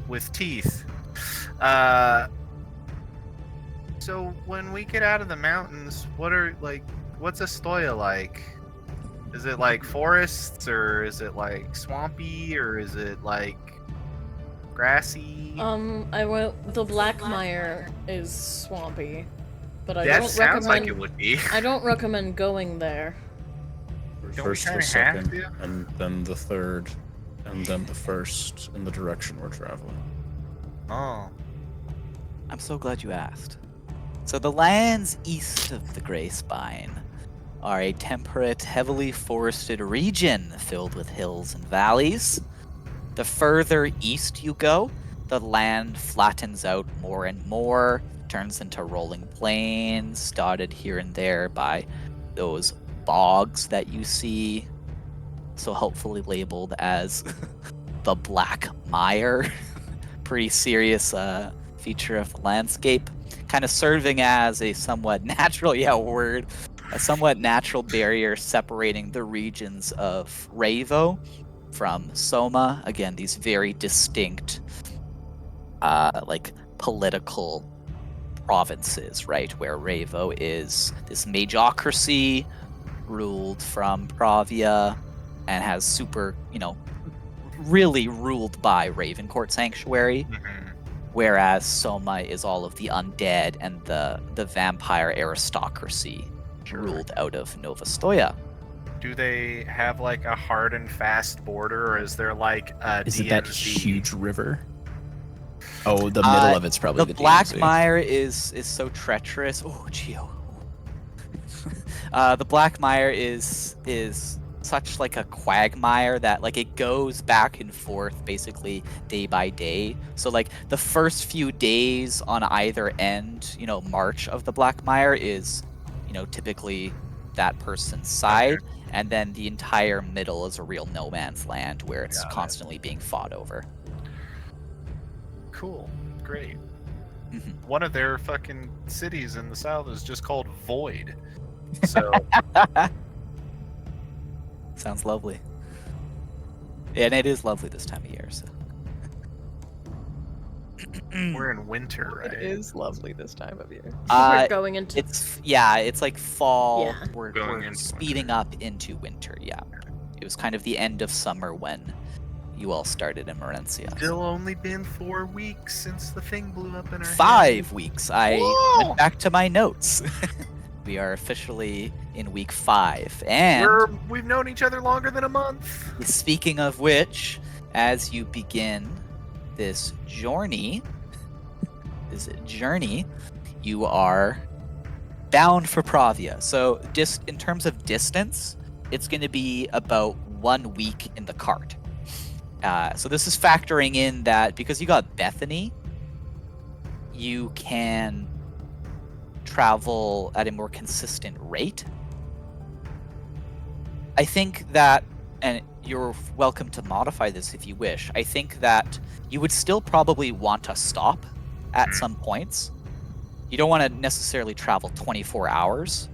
with teeth? So when we get out of the mountains, what's Astoya like? Is it like forests, or is it like swampy, or is it like grassy? The Black Mire is swampy, but I that don't sounds recommend. like it would be. I don't recommend going there. Don't we first, the kinda have second, to? and then the third, and then the first in the direction we're traveling. Oh. I'm so glad you asked. So the lands east of the Grey Spine are a temperate, heavily forested region filled with hills and valleys. The further east you go, the land flattens out more and more, turns into rolling plains, dotted here and there by those bogs that you see, so helpfully labeled as the Black Mire. pretty serious feature of the landscape, kind of serving as a somewhat natural, a somewhat natural barrier separating the regions of Ravo from Soma. Again, these very distinct, like political provinces, right? Where Ravo is this majocracy ruled from Pravia and has super, really ruled by Ravencourt Sanctuary. Whereas Soma is all of the undead and the vampire aristocracy ruled out of Nova Stoya. Do they have like a hard and fast border, or is there like a Is DMZ? it that huge river? Oh, the middle of it's probably the Black DMZ. Mire is so treacherous. Oh, Geo. The Black Mire is such like a quagmire that like it goes back and forth basically day by day. So like the first few days on either end, march of the Black Mire is, typically that person's side, and then the entire middle is a real no man's land where it's constantly being fought over. Cool. Great. Mhm. One of their fucking cities in the south is just called Void. So Sounds lovely. And it is lovely this time of year, so. we're in winter, right? It is lovely this time of year. We're going into. It's like fall. Yeah. We're Going into speeding up into winter, yeah. It was kind of the end of summer when you all started in Morencia. Still only been 4 weeks since the thing blew up in our 5 weeks. I Whoa! went back to my notes. We are officially in week 5. And We've known each other longer than a month. speaking of which, as you begin this journey, you are bound for Pravia. So just in terms of distance, it's going to be about 1 week in the cart. So this is factoring in that because you got Bethany, you can travel at a more consistent rate. I think that, and you're welcome to modify this if you wish, I think that you would still probably want to stop at some points. You don't want to necessarily travel 24 hours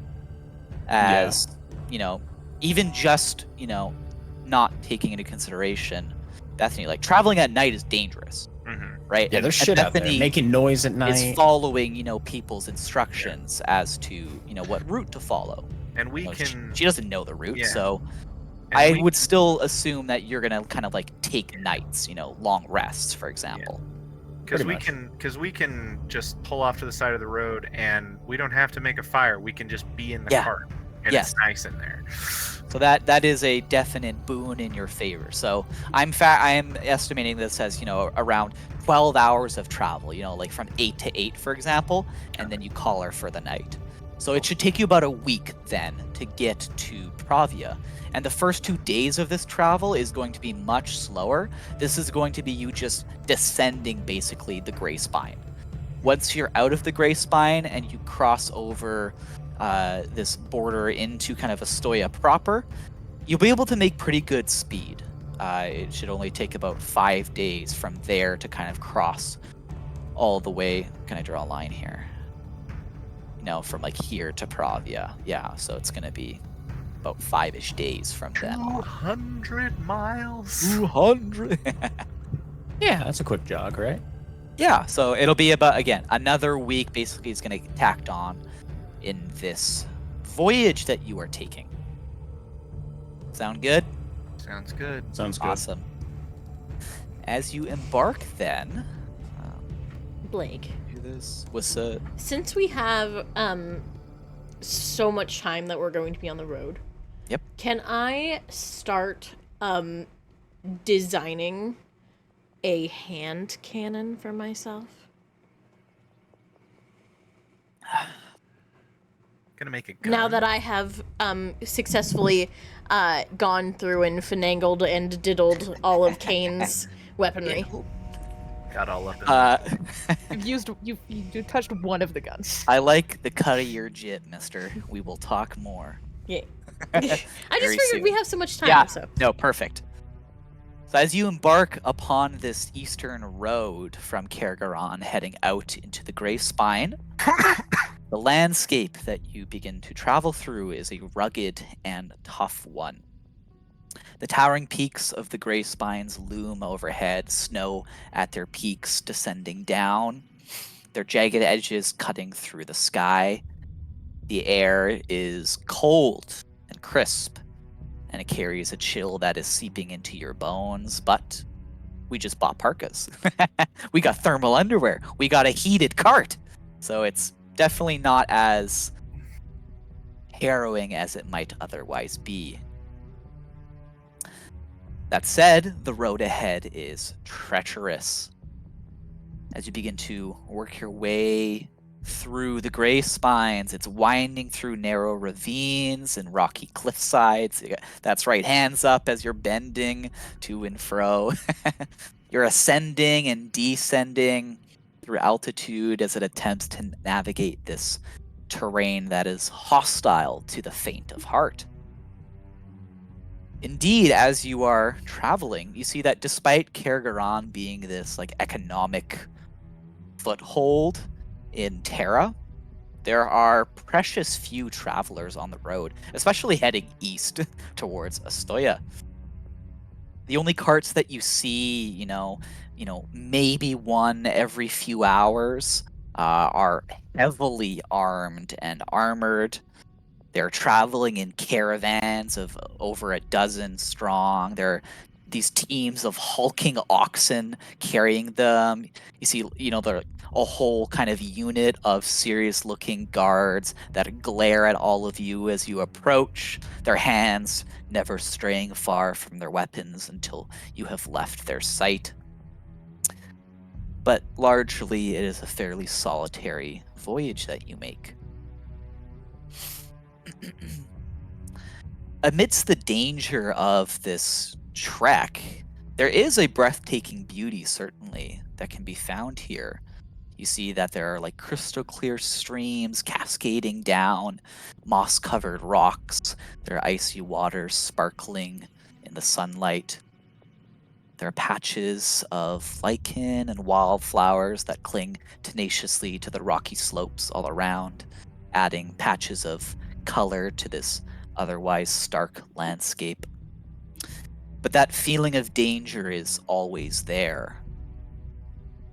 as, even just, not taking into consideration Bethany. Like, traveling at night is dangerous, right? Yeah, there's shit out there Bethany making noise at is night. following, people's instructions as to, what route to follow. And we She can doesn't know the route, Yeah. so and I we- would still assume that you're gonna kind of like take nights, long rests, for example. Because Pretty we can just pull off to the side of the road, and we don't have to make a fire. We can just be in the Yeah. cart, and Yes. it's nice in there. So that is a definite boon in your favor. So I am estimating this as around 12 hours of travel. Like from 8 to 8, for example, and then you call her for the night. So it should take you about a week then to get to Pravia. And the first 2 days of this travel is going to be much slower. This is going to be you just descending basically the Grey Spine. Once you're out of the Grey Spine and you cross over this border into kind of Astoya proper, you'll be able to make pretty good speed. It should only take about 5 days from there to kind of cross all the way. Can I draw a line here? From like here to Pravia. Yeah, so it's going to be about 5-ish days from then. 200 miles. 200. Yeah, that's a quick jog, right? Yeah, so it'll be about, again, another week basically is going to get tacked on in this voyage that you are taking. Sound good? Sounds good. Sounds good. Awesome. As you embark then, Blake, do this. What's up? since we have so much time that we're going to be on the road. Yep. Can I start designing a hand cannon for myself? Gonna make a gun. Now that I have successfously gone through and finagled and diddled all of Kane's weaponry. got all up in You touched one of the guns. I like the cut of your jib, mister. We will talk more. Yeah. I just Very figured soon. we have so much time, Yeah. so. No, perfect. So as you embark upon this eastern road from Kergaron heading out into the Grey Spine, the landscape that you begin to travel through is a rugged and tough one. The towering peaks of the Grey Spines loom overhead, snow at their peaks descending down, their jagged edges cutting through the sky. The air is cold and crisp, and it carries a chill that is seeping into your bones, but we just bought parkas. We got thermal underwear. We got a heated cart. So it's definitely not as harrowing as it might otherwise be. That said, the road ahead is treacherous. As you begin to work your way through the Grey Spines, it's winding through narrow ravines and rocky cliff sides. That's right, hands up as you're bending to and fro. You're ascending and descending through altitude as it attempts to navigate this terrain that is hostile to the faint of heart. Indeed, as you are traveling, you see that despite Kergaron being this economic foothold in Terra, there are precious few travelers on the road, especially heading east towards Astoya. The only carts that you see, maybe one every few hours, are heavily armed and armored. They're traveling in caravans of over a dozen strong. There are these teams of hulking oxen carrying them. You see, they're a whole kind of unit of serious-looking guards that glare at all of you as you approach, their hands never straying far from their weapons until you have left their sight. But largely, it is a fairly solitary voyage that you make. Amidst the danger of this trek, there is a breathtaking beauty, certainly, that can be found here. You see that there are crystal clear streams cascading down, moss-covered rocks. There are icy waters sparkling in the sunlight. There are patches of lichen and wildflowers that cling tenaciously to the rocky slopes all around, adding patches of color to this otherwise stark landscape. But that feeling of danger is always there.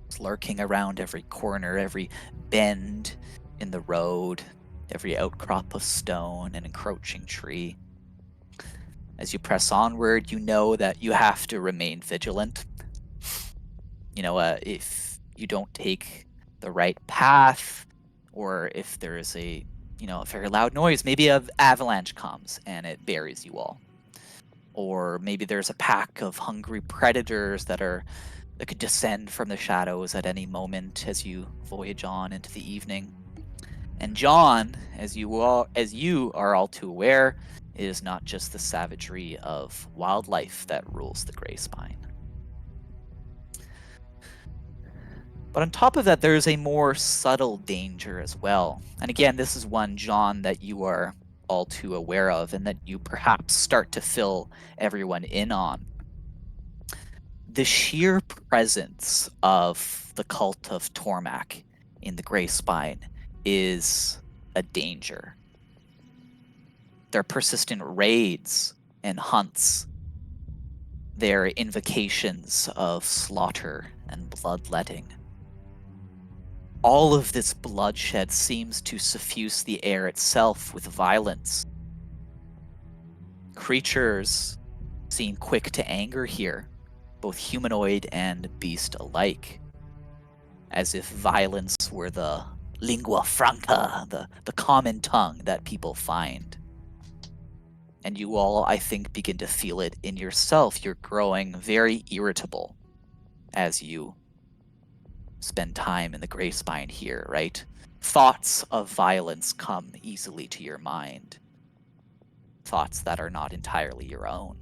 It's lurking around every corner, every bend in the road, every outcrop of stone and encroaching tree. As you press onward, you know that you have to remain vigilant. If you don't take the right path, or if there is a very loud noise, maybe an avalanche comes and it buries you all. Or maybe there's a pack of hungry predators that could descend from the shadows at any moment as you voyage on into the evening. And John, as you are all too aware, it is not just the savagery of wildlife that rules the Grey Spine. But on top of that, there is a more subtle danger as well. And again, this is one, John, that you are all too aware of and that you perhaps start to fill everyone in on. The sheer presence of the cult of Tormak in the Grey Spine is a danger. Their persistent raids and hunts, their invocations of slaughter and bloodletting. All of this bloodshed seems to suffuse the air itself with violence. Creatures seem quick to anger here, both humanoid and beast alike, as if violence were the lingua franca, the common tongue that people find. And you all, I think, begin to feel it in yourself. You're growing very irritable as you spend time in the Grey Spine here, right? Thoughts of violence come easily to your mind. Thoughts that are not entirely your own.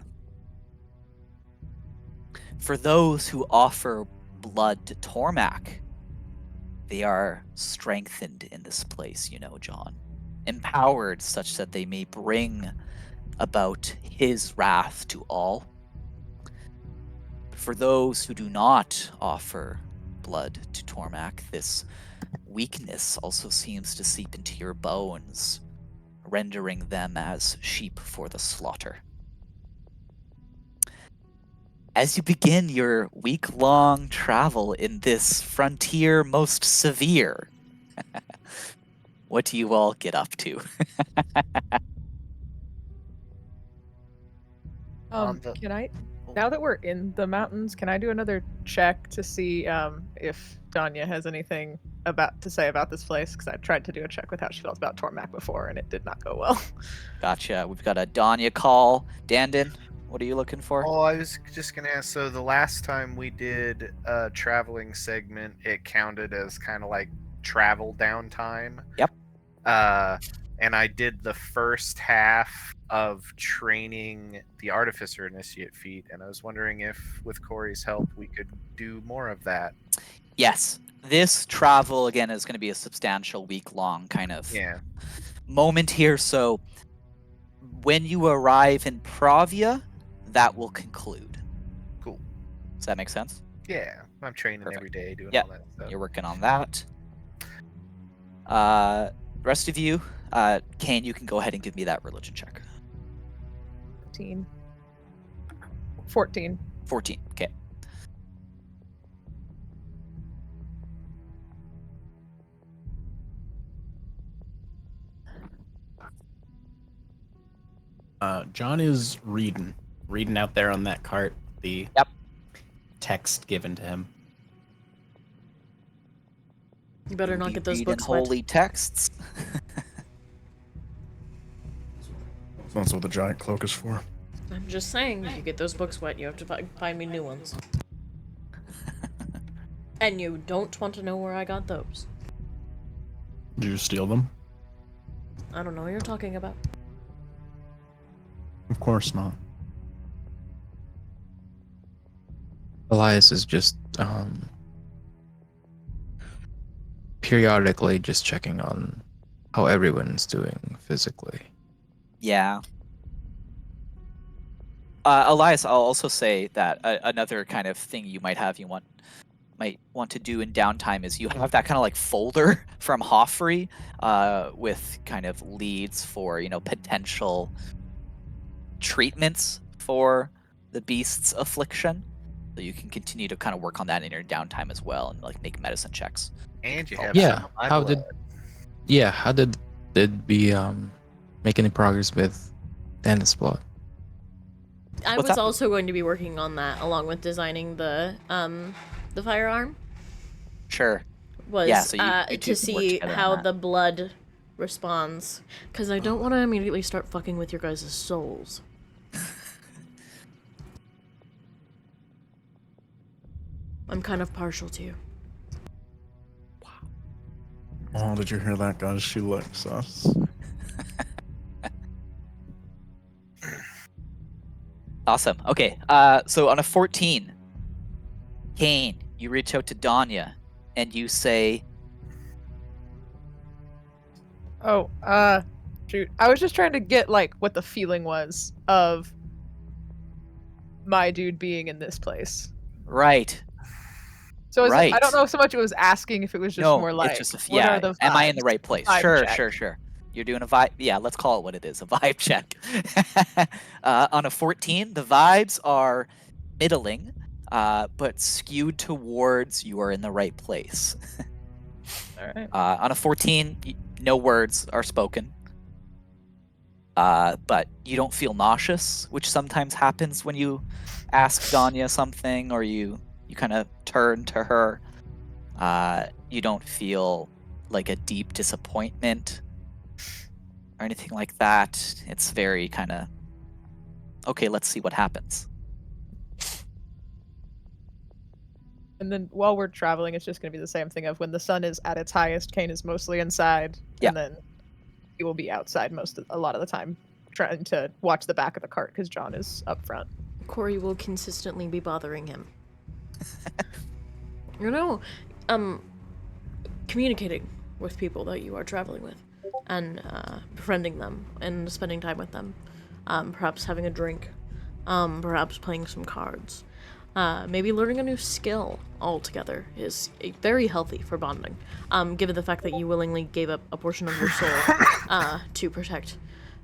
For those who offer blood to Tormak, they are strengthened in this place, John. Empowered such that they may bring about his wrath to all. for those who do not offer blood to Tormak, this weakness also seems to seep into your bones, rendering them as sheep for the slaughter. As you begin your week-long travel in this frontier most severe, what do you all get up to? Can I, now that we're in the mountains, can I do another check to see if Danya has anything to say about this place? Because I tried to do a check with how she felt about Tormak before, and it did not go well. Gotcha. We've got a Danya call. Dandon, what are you looking for? Oh, I was just gonna ask. So the last time we did a traveling segment, it counted as kind of like travel downtime. Yep. And I did the first half of training the Artificer Initiate feat, and I was wondering if, with Corey's help, we could do more of that. Yes. This travel, again, is going to be a substantial week-long kind of moment here. So when you arrive in Pravia, that will conclude. Cool. Does that make sense? Yeah. I'm training Perfect. every day, doing Yep. all that stuff. You're working on that. Rest of you, Kane, you can go ahead and give me that religion check. 14. 14. Okay. John is reading out there on that cart. The text given to him. You better not get those Reading books wet. holy texts. That's what the giant cloak is for. I'm just saying, if you get those books wet, you have to find me new ones. And you don't want to know where I got those. Did you steal them? I don't know what you're talking about. Of course not. Elias is just periodically just checking on how everyone's doing physically. Yeah. Elias, I'll also say that another kind of thing you might want to do in downtime is you have that kind of like folder from Hoffrey with kind of leads for, potential treatments for the beast's affliction. So you can continue to kind of work on that in your downtime as well and like make medicine checks. And you have how did we make any progress with Dennis plot? I What's was that? also going to be working on that along with designing the firearm. Sure. Was Yeah, so you two to can work see together on how that. the blood responds, because I don't want to immediately start fucking with your guys' souls. I'm kind of partial to you. Oh, did you hear that, guys? She likes us. Awesome. Okay. So on a 14, Kane, you reach out to Danya and you say, Shoot. I was just trying to get, like, what the feeling was of my dude being in this place. right. So Right. I don't know so much it was asking if it was just No, more like, it's just what are the am I in vibes? the right place? Vibe Sure, check. sure. You're doing a vibe. Yeah, let's call it what it is, a vibe check. On a 14, the vibes are middling, but skewed towards you are in the right place. Alright. On a 14, no words are spoken. But you don't feel nauseous, which sometimes happens when you ask Danya something or you kind of turn to her. You don't feel like a deep disappointment or anything like that. It's very kind of, okay, let's see what happens. And then while we're traveling, it's just going to be the same thing of when the sun is at its highest, Kane is mostly inside, Yeah. and then he will be outside a lot of the time, trying to watch the back of the cart because John is up front. Corey will consistently be bothering him. Communicating with people that you are traveling with and befriending them and spending time with them. Perhaps having a drink. Perhaps playing some cards. maybe learning a new skill altogether is very healthy for bonding. Given the fact that you willingly gave up a portion of your soul to protect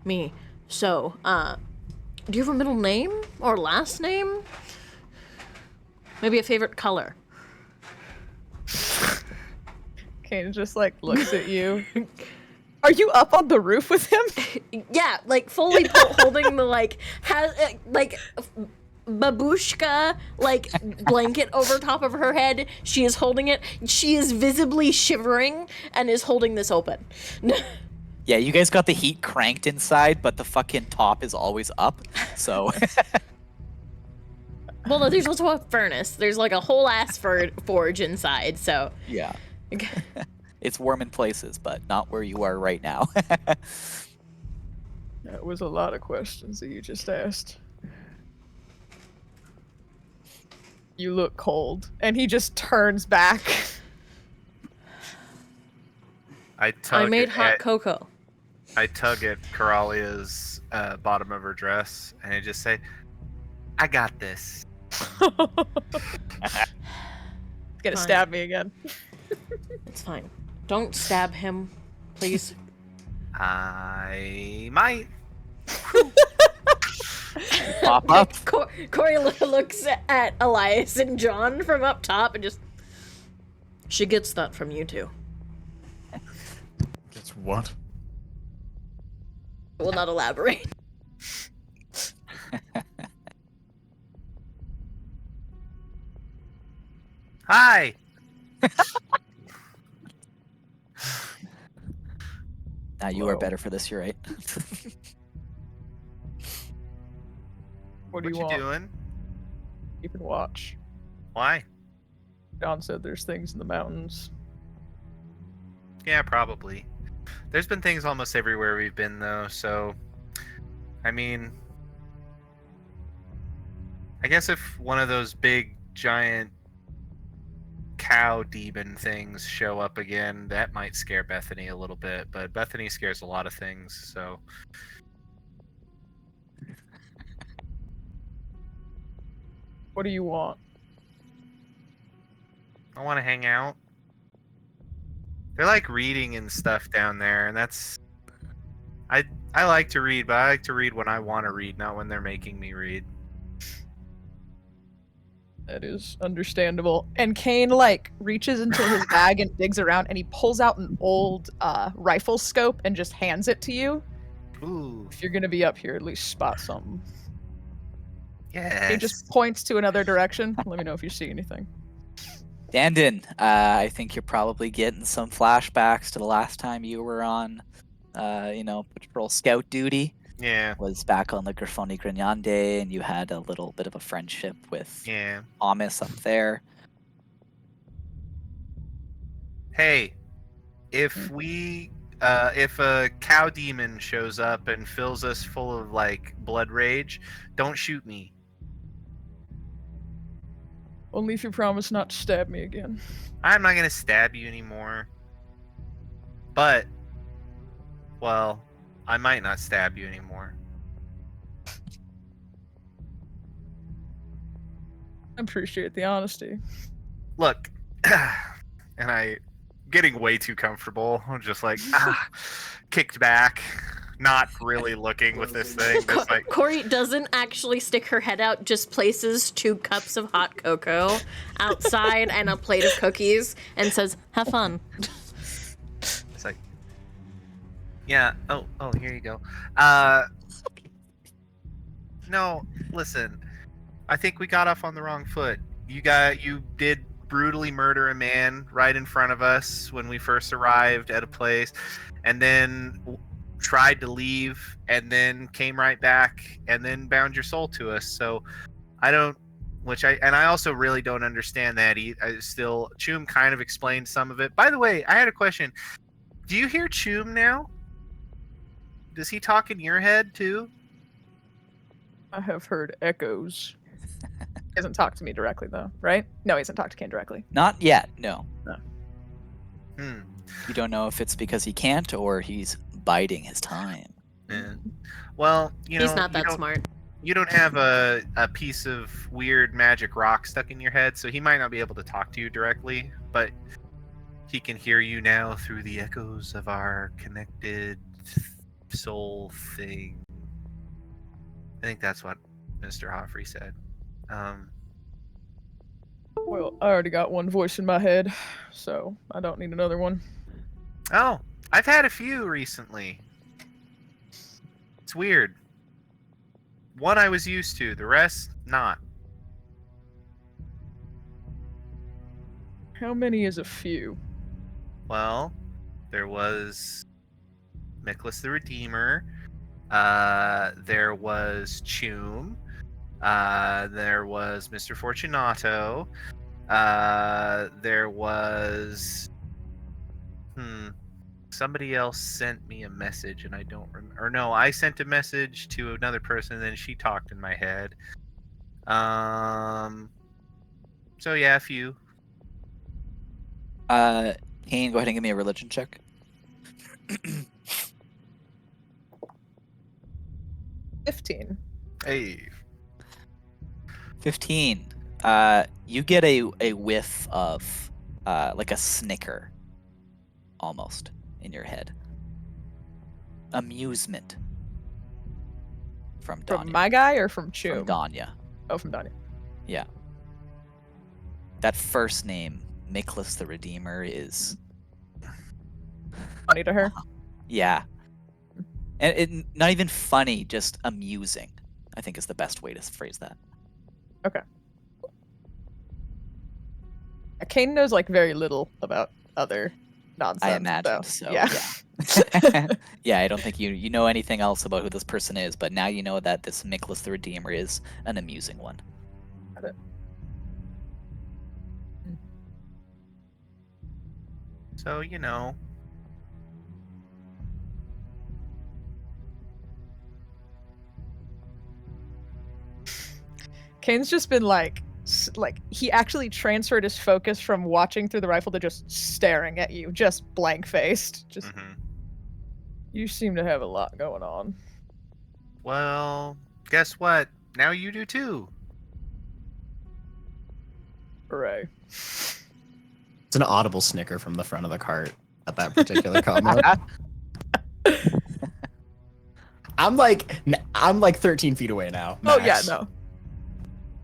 me. So, do you have a middle name or last name? Maybe a favorite color? Kane just like looks at you. Are you up on the roof with him? Yeah, like fully holding the like babushka like blanket over top of her head. She is holding it. She is visibly shivering and is holding this open. Yeah, you guys got the heat cranked inside, but the fucking top is always up. So. Well, no, there's also a furnace. There's like a whole ass forge inside. So. Yeah. It's warm in places, but not where you are right now. That was a lot of questions that you just asked. You look cold. And he just turns back. I made hot cocoa. I tug at Coralia's bottom of her dress, and I just say, I got this. Gonna stab me again. It's fine. Don't stab him, please. I might. Pop up. Corey looks at Elias and John from up top and just... She gets that from you two. It's what? I will not elaborate. Hi! You are better for this, you're right. What do you What want? you doing? Keep and watch. Why? John said there's things in the mountains. Yeah, probably. There's been things almost everywhere we've been, though, so... I mean... I guess if one of those big, giant cow demon things show up again, that might scare Bethany a little bit, but Bethany scares a lot of things, so... What do you want? I want to hang out. They're like reading and stuff down there, and that's... I like to read, but I like to read when I want to read, not when they're making me read. That is understandable. And Kane, like, reaches into his bag and digs around, and he pulls out an old rifle scope and just hands it to you. Ooh, If you're gonna be up here, at least spot something. yes. He just points to another direction. Let me know if you see anything. Dandon, I think you're probably getting some flashbacks to the last time you were on, patrol scout duty. Yeah, Was back on the Grifoni Grignande, and you had a little bit of a friendship with yeah. Thomas up there. Hey, if if a cow demon shows up and fills us full of, like, blood rage, don't shoot me. Only if you promise not to stab me again. I'm not gonna stab you anymore. But, well, I might not stab you anymore. I appreciate the honesty. Look, and I getting way too comfortable. I'm just like, kicked back, not really looking with this thing. Just like, Corey doesn't actually stick her head out, just places 2 cups of hot cocoa outside and a plate of cookies and says, have fun. it's like, yeah, oh, here you go. No, listen, I think we got off on the wrong foot. You did brutally murder a man right in front of us when we first arrived at a place, and then tried to leave, and then came right back, and then bound your soul to us. So I also really don't understand that. Choom kind of explained some of it. By the way, I had a question. Do you hear Choom now? Does he talk in your head too? I have heard echoes. He hasn't talked to me directly, though, right? No, he hasn't talked to Kane directly. Not yet, no. Hmm. You don't know if it's because he can't or he's biding his time. Yeah. Well, He's not that smart. you don't have a piece of weird magic rock stuck in your head, so he might not be able to talk to you directly, but he can hear you now through the echoes of our connected soul thing. I think that's what Mr. Hoffrey said. Well, I already got one voice in my head, so I don't need another one. Oh, I've had a few recently. It's weird. One I was used to, the rest not. How many is a few? Well, there was Nicholas the Redeemer. There was Choom. There was Mr. Fortunato. There was somebody else sent me a message and I don't remember. Or no, I sent a message to another person and then she talked in my head. So yeah, a few. Kane, go ahead and give me a religion check. 15. Hey. 15. You get a whiff of like a snicker, almost, in your head. Amusement. From Danya. From my guy or from Chu? From Danya. Oh, from Danya. Yeah. That first name, Nicholas the Redeemer, is Funny to her. yeah. And it not even funny, just amusing, I think is the best way to phrase that. Okay. Kane knows like very little about other nonsense. I imagine so. so. Yeah. Yeah. Yeah, I don't think you know anything else about who this person is, but now you know that this Nicholas the Redeemer is an amusing one. Got it. So, you know. Kane's just been like he actually transferred his focus from watching through the rifle to just staring at you, just blank faced. Just You seem to have a lot going on. Well, guess what? Now you do too. Hooray. It's an audible snicker from the front of the cart at that particular comment. I'm like 13 feet away now. Oh yeah, max. no.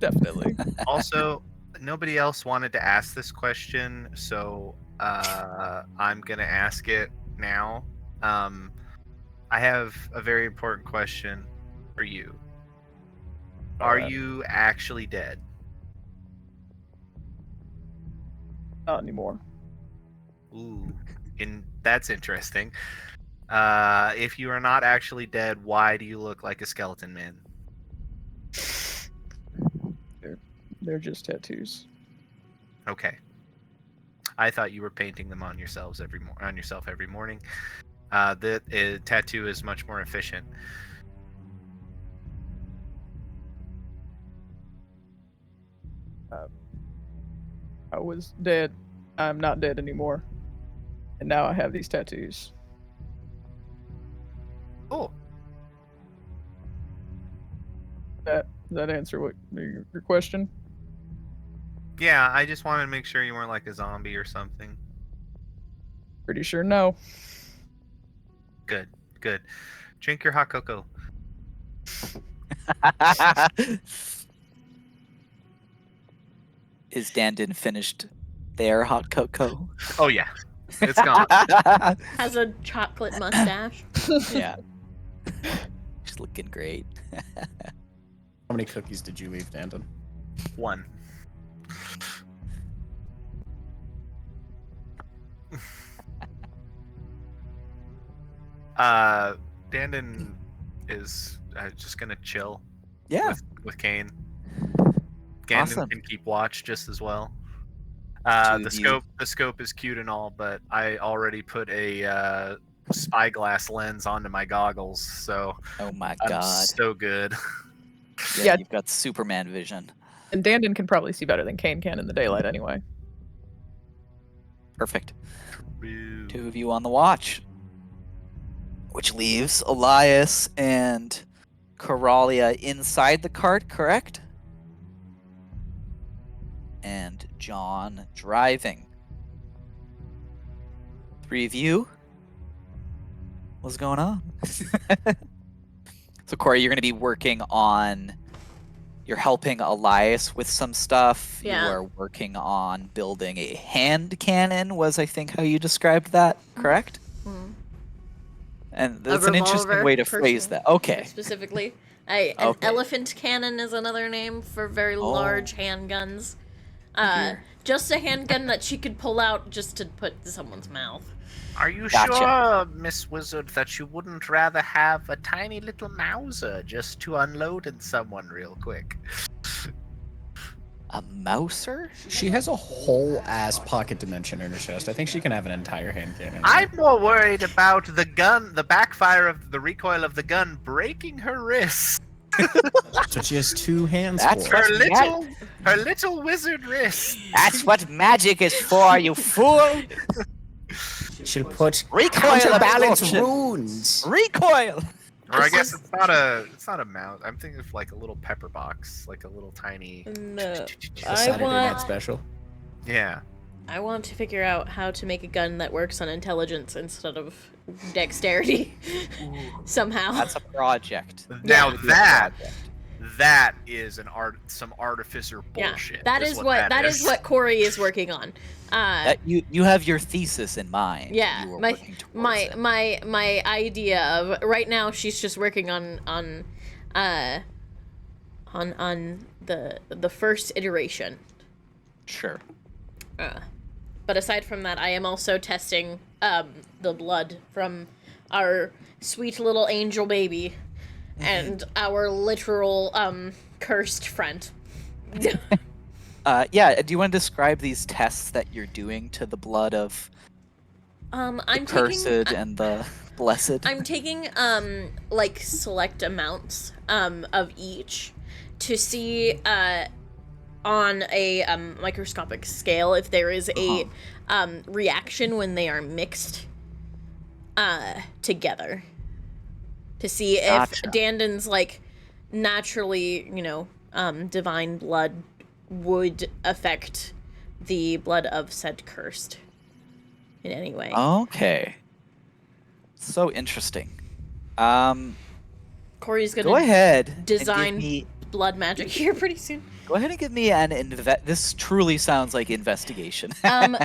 Definitely. Also, nobody else wanted to ask this question, so I'm gonna ask it now. I have a very important question for you. Are you actually dead? Not anymore. Ooh, and that's interesting. If you are not actually dead, why do you look like a skeleton man? They're just tattoos. Okay. I thought you were painting them on yourself every morning. The tattoo is much more efficient. I was dead. I'm not dead anymore. And now I have these tattoos. Oh. Does that answer what your question? Yeah, I just wanted to make sure you weren't like a zombie or something. Pretty sure no. Good, good. Drink your hot cocoa. Is Dandin finished their hot cocoa? Oh yeah, it's gone. Has a chocolate mustache. Yeah. She's looking great. How many cookies did you leave, Dandon? One. Dandon is just gonna chill. Yeah. With Kane. Gandon Awesome. can keep watch just as well. Two The of you. scope is cute and all, but I already put a spyglass lens onto my goggles, so Oh my I'm god. so good. Yeah. You've got Superman vision. And Dandon can probably see better than Kane can in the daylight anyway. Perfect. Woo. Two of you on the watch. Which leaves Elias and Coralia inside the cart, correct? And John driving. 3 of you. What's going on? So Corey, you're going to be working on. You're helping Elias with some stuff. Yeah. You are working on building a hand cannon. Was I think how you described that? Correct. Mm. And that's an interesting way to phrase that. Okay. Specifically, an elephant cannon is another name for very large handguns. Just a handgun that she could pull out just to put in someone's mouth. Are you Gotcha. sure, Miss Wizard, that you wouldn't rather have a tiny little Mauser just to unload in someone real quick? A mouser? She has a whole ass pocket dimension in her chest. I think she can have an entire hand cannon. I'm more worried about the gun, the backfire of the recoil of the gun breaking her wrist. So she has 2 hands That's for it. Her little wizard wrist. That's what magic is for, you fool! She'll put Recoil counterbalance absorption. runes. Recoil! Or I guess it's not a mouse. I'm thinking of like a little pepper box, like a little tiny. No, The I Saturday Night want. Special. Yeah. I want to figure out how to make a gun that works on intelligence instead of dexterity. Somehow. That's a project. Now That would be a that project. that is some artificer bullshit. Yeah, that is what Corey is working on. That you have your thesis in mind. Yeah, You are my working towards my it. my idea of right now she's just working on the first iteration. Sure. But aside from that, I am also testing the blood from our sweet little angel baby and our literal cursed friend. Yeah. Do you want to describe these tests that you're doing to the blood of I'm the cursed taking and the blessed? I'm taking like select amounts of each to see on a microscopic scale if there is a reaction when they are mixed together, to see Gotcha. if Dandon's like naturally, divine blood would affect the blood of said cursed in any way. Okay. So interesting. Corey's gonna Go ahead. and give design me- blood magic here pretty soon. Go ahead and give me an This truly sounds like investigation.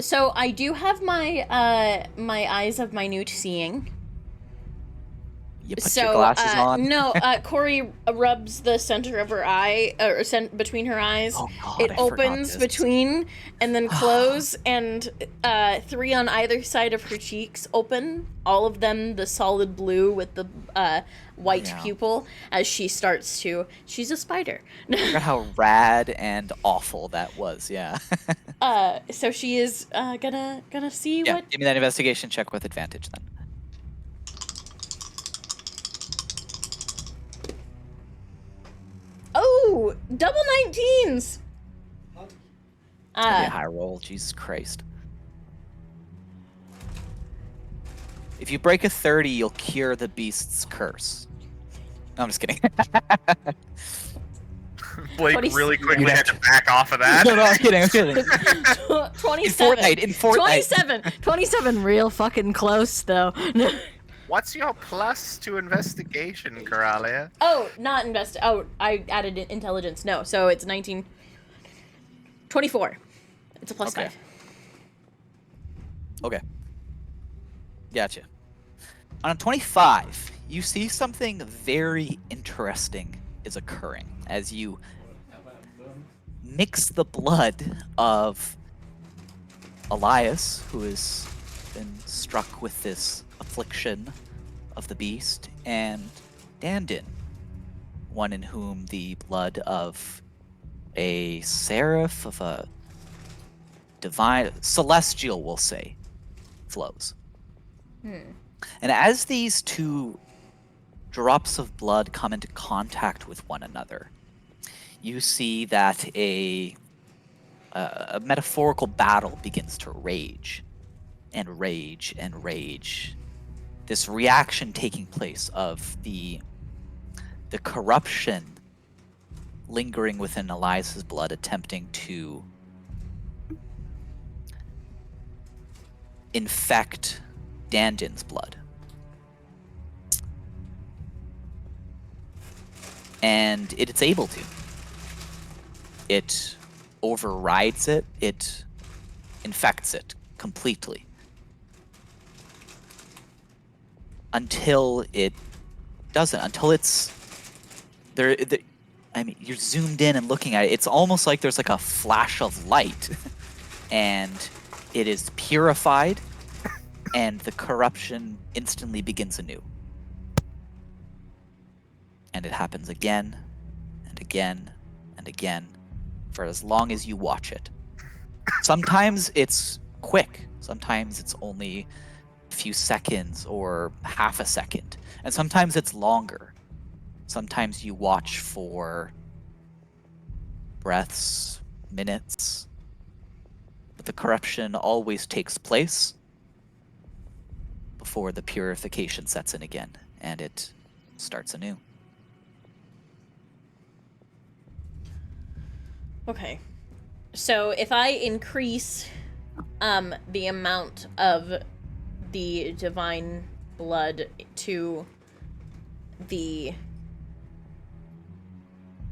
So I do have my my eyes of minute seeing. You put So your glasses on. no, Corey rubs the center of her eye, or between her eyes. Oh God, It I forgot opens this. between and then close, and 3 on either side of her cheeks open. All of them the solid blue with the white Yeah. pupil as she starts to. She's a spider. Forgot how rad and awful that was. Yeah. So she is gonna see Yeah. what. Give me that investigation check with advantage then. Oh, double 19s. That'd be a Uh, high roll. Jesus Christ. If you break a 30, you'll cure the beast's curse. No, I'm just kidding. Blake 20 really quickly had to back off of that. no, I'm kidding. I'm kidding. 27. In Fortnite. 27 real fucking close though. What's your plus to investigation, Coralia? Oh, not Oh, I added intelligence. No, so it's 19. 24. It's a plus Okay. 5. Okay. Gotcha. On a 25, you see something very interesting is occurring as you mix the blood of Elias, who has been struck with this affliction of the beast, and Dandin, one in whom the blood of a seraph, of a divine, celestial, we'll say, flows. And as these two drops of blood come into contact with one another, you see that a metaphorical battle begins to rage and rage and rage. This reaction taking place of the the corruption lingering within Elias's blood, attempting to infect Dandin's blood. And it's able to. It overrides it. It infects it completely. Until it doesn't. Until it's... I mean, you're zoomed in and looking at it. It's almost like there's like a flash of light. And it is purified. And the corruption instantly begins anew. And it happens again and again and again for as long as you watch it. Sometimes it's quick. Sometimes it's only a few seconds or half a second. And sometimes it's longer. Sometimes you watch for breaths, minutes. But the corruption always takes place before the purification sets in again, and it starts anew. Okay. So if I increase the amount of the divine blood to the...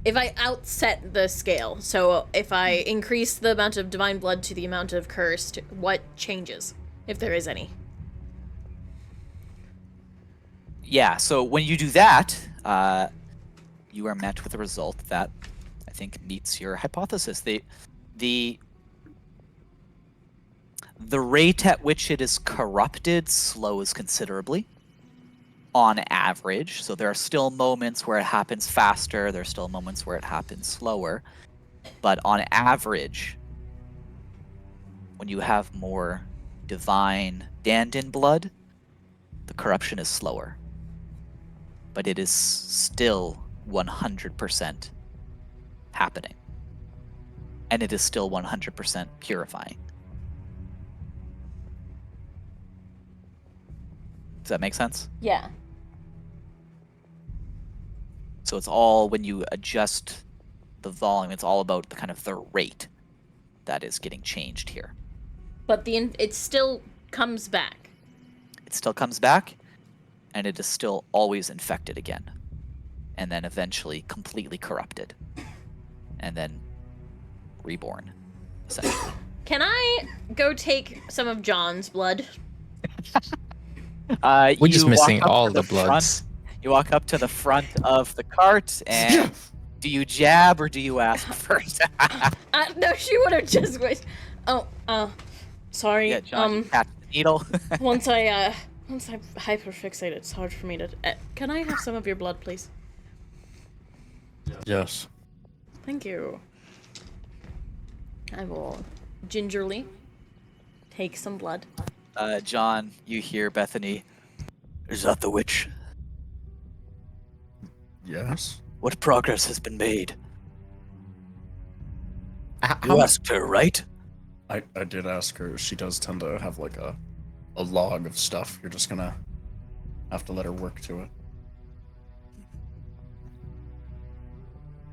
If I outset the scale, so if I increase the amount of divine blood to the amount of cursed, what changes, if there is any? Yeah, so when you do that, you are met with a result that I think meets your hypothesis. The rate at which it is corrupted slows considerably on average. So there are still moments where it happens faster, there are still moments where it happens slower. But on average, when you have more divine Dandin blood, the corruption is slower. But it is still 100% happening. And it is still 100% purifying. Does that make sense? Yeah. So it's all, when you adjust the volume, it's all about the kind of the rate that is getting changed here. But it still comes back. It still comes back, and it is still always infected again. And then eventually completely corrupted. And then reborn, essentially. Can I go take some of John's blood? We're just You missing walk up all to the front- bloods. You walk up to the front of the cart, and do you jab or do you ask first? No, she would have just wait. Oh, sorry. Yeah, John, you catch the needle. Once I'm hyperfixated, it's hard for me to. Can I have some of your blood, please? Yes. Thank you. I will gingerly take some blood. John, you hear Bethany. Is that the witch? Yes. What progress has been made? How You asked her, right? I did ask her. She does tend to have like a log of stuff. You're just gonna have to let her work to it.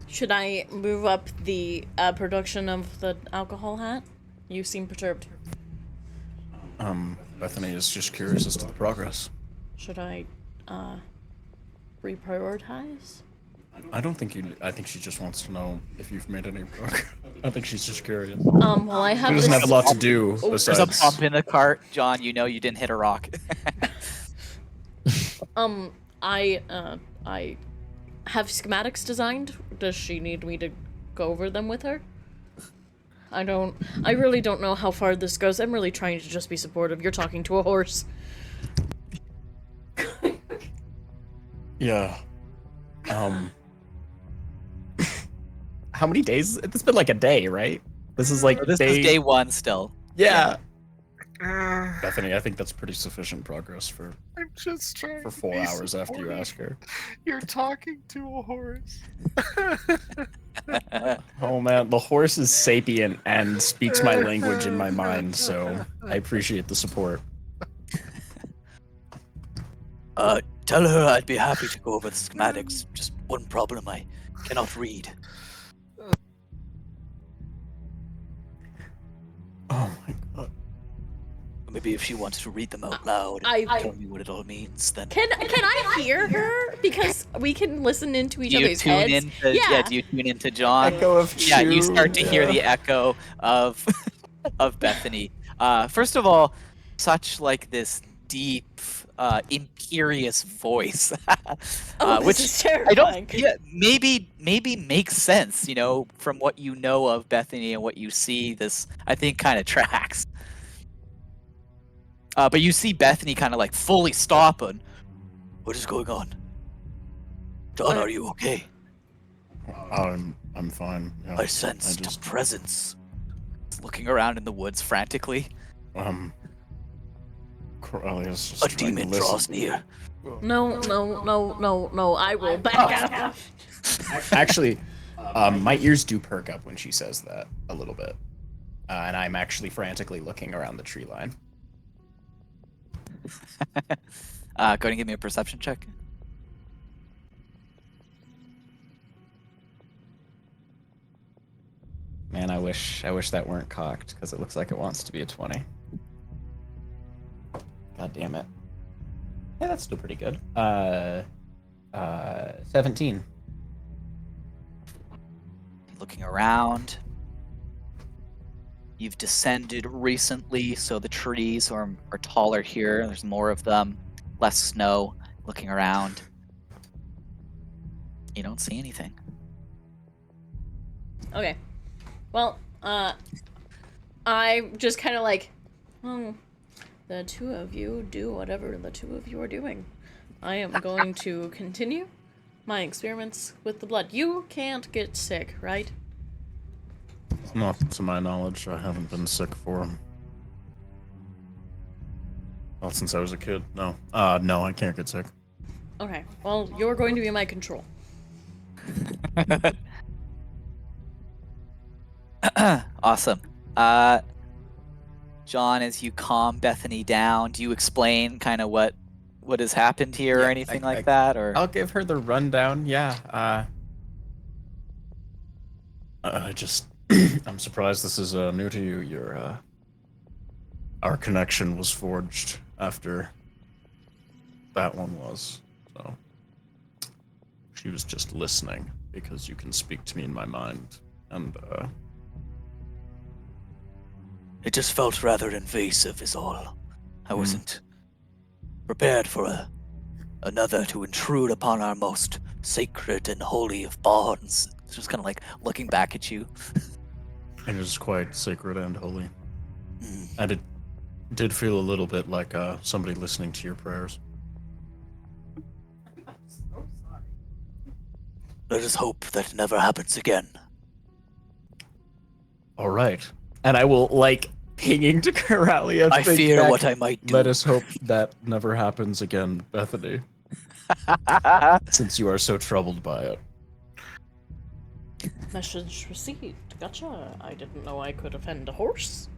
Should I move up the production of the alcohol hat? You seem perturbed. Bethany is just curious as to the progress. Should I reprioritize? I don't think you. I think she just wants to know if you've made any progress. I think she's just curious. Well, I She have doesn't this. have a lot to do There's a besides. bump in the cart, John. You know you didn't hit a rock. I have schematics designed. Does she need me to go over them with her? I really don't know how far this goes. I'm really trying to just be supportive. You're talking to a horse. Yeah. How many days? It's been like a day, right? This is like This is day one still. Yeah. Bethany, I think that's pretty sufficient progress for I'm just trying. 4 hours after you ask her. You're talking to a horse. Oh man, the horse is sapient and speaks my language in my mind, so I appreciate the support. Tell her I'd be happy to go over the schematics just one problem, I cannot read. Oh my god. Maybe if she wants to read them out loud and tell me what it all means, then... Can I hear her? Because we can listen into each Do you other's tune heads. into, Yeah. do you tune into John? Echo of Yeah, you Chew, start to hear yeah. the echo of of Bethany. First of all, such like this deep, imperious voice, which This is I terrifying. don't. Yeah, maybe makes sense. You know, from what you know of Bethany and what you see, this I think kind of tracks. But you see Bethany kind of like fully stop and, what is going on? John, are you okay? I'm fine. Yeah. I sensed a presence. Looking around in the woods frantically. Corellia's just A trying to demon listen. draws near. No, I will back up. Actually, my ears do perk up when she says that a little bit. And I'm actually frantically looking around the tree line. Go ahead and give me a perception check. Man, I wish that weren't cocked, because it looks like it wants to be a 20. God damn it. Yeah, that's still pretty good. 17. Looking around. You've descended recently, so the trees are taller here. There's more of them. Less snow. Looking around. You don't see anything. Okay. Well, I just kind of like, the two of you do whatever the two of you are doing. I am going to continue my experiments with the blood. You can't get sick, right? Not to my knowledge, I haven't been sick for him. Not since I was a kid. No. No, I can't get sick. Okay. Well, you're going to be my control. Awesome. John, as you calm Bethany down, do you explain kind of what has happened here or anything like that? Or I'll give her the rundown, yeah. I'm surprised this is new to you. Our connection was forged after that one was. So she was just listening because you can speak to me in my mind, and it just felt rather invasive is all. I wasn't prepared for another to intrude upon our most sacred and holy of bonds. It's just kind of like looking back at you. it is quite sacred and holy. And it did feel a little bit like somebody listening to your prayers. Let us hope that never happens again. All right. And I will, like, pinging to Coralia. I fear what I might do. Let us hope that never happens again, Bethany. Since you are so troubled by it. Message received. Gotcha. I didn't know I could offend a horse.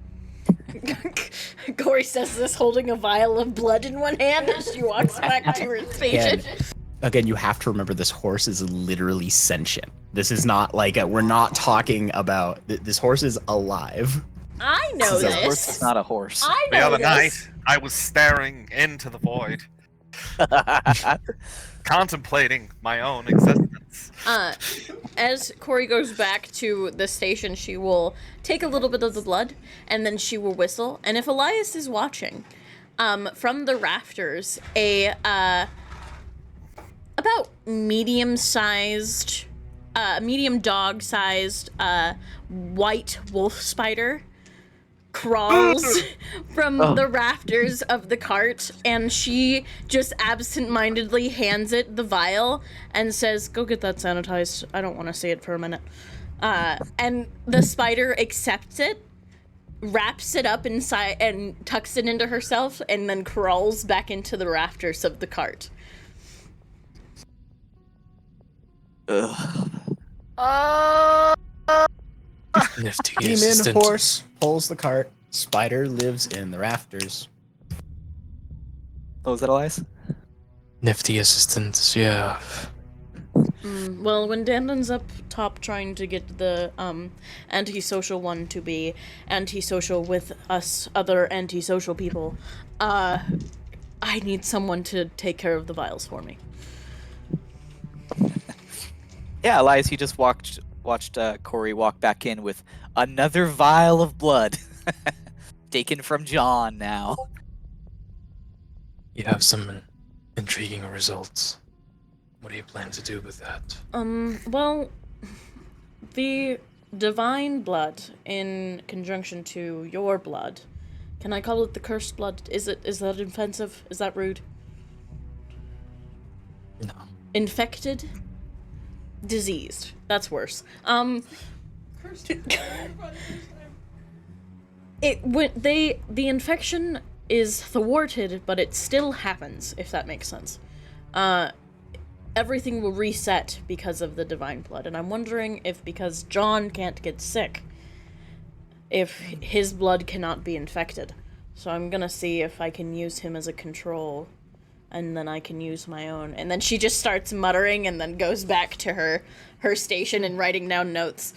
Corey says this holding a vial of blood in one hand as she walks back to her station. Again, you have to remember this horse is literally sentient. This is not like we're not talking about this horse is alive. I know This is a horse, this. it's not a horse. I The know other this. night, I was staring into the void, contemplating my own existence. As Corey goes back to the station, she will take a little bit of the blood, and then she will whistle. And if Elias is watching, from the rafters, about medium dog-sized, white wolf spider crawls from the rafters of the cart, and she just absent-mindedly hands it the vial and says, "Go get that sanitized. I don't want to see it for a minute." And the spider accepts it, wraps it up inside, and tucks it into herself, and then crawls back into the rafters of the cart. Nifty Demon assistant. horse pulls the cart. Spider lives in the rafters. What was that, Elias? Nifty assistants, yeah. Well, when Danden's up top trying to get the antisocial one to be antisocial with us other antisocial people, I need someone to take care of the vials for me. Yeah, Elias, you just watched Corey walk back in with another vial of blood, taken from John now. You have some intriguing results. What do you plan to do with that? Well, the divine blood in conjunction to your blood. Can I call it the cursed blood? Is that offensive? Is that rude? No. Infected? Diseased. That's worse. The infection is thwarted, but it still happens, if that makes sense. Everything will reset because of the divine blood, and I'm wondering if because John can't get sick, if his blood cannot be infected. So I'm gonna see if I can use him as a control, and then I can use my own. And then she just starts muttering and then goes back to her station and writing down notes.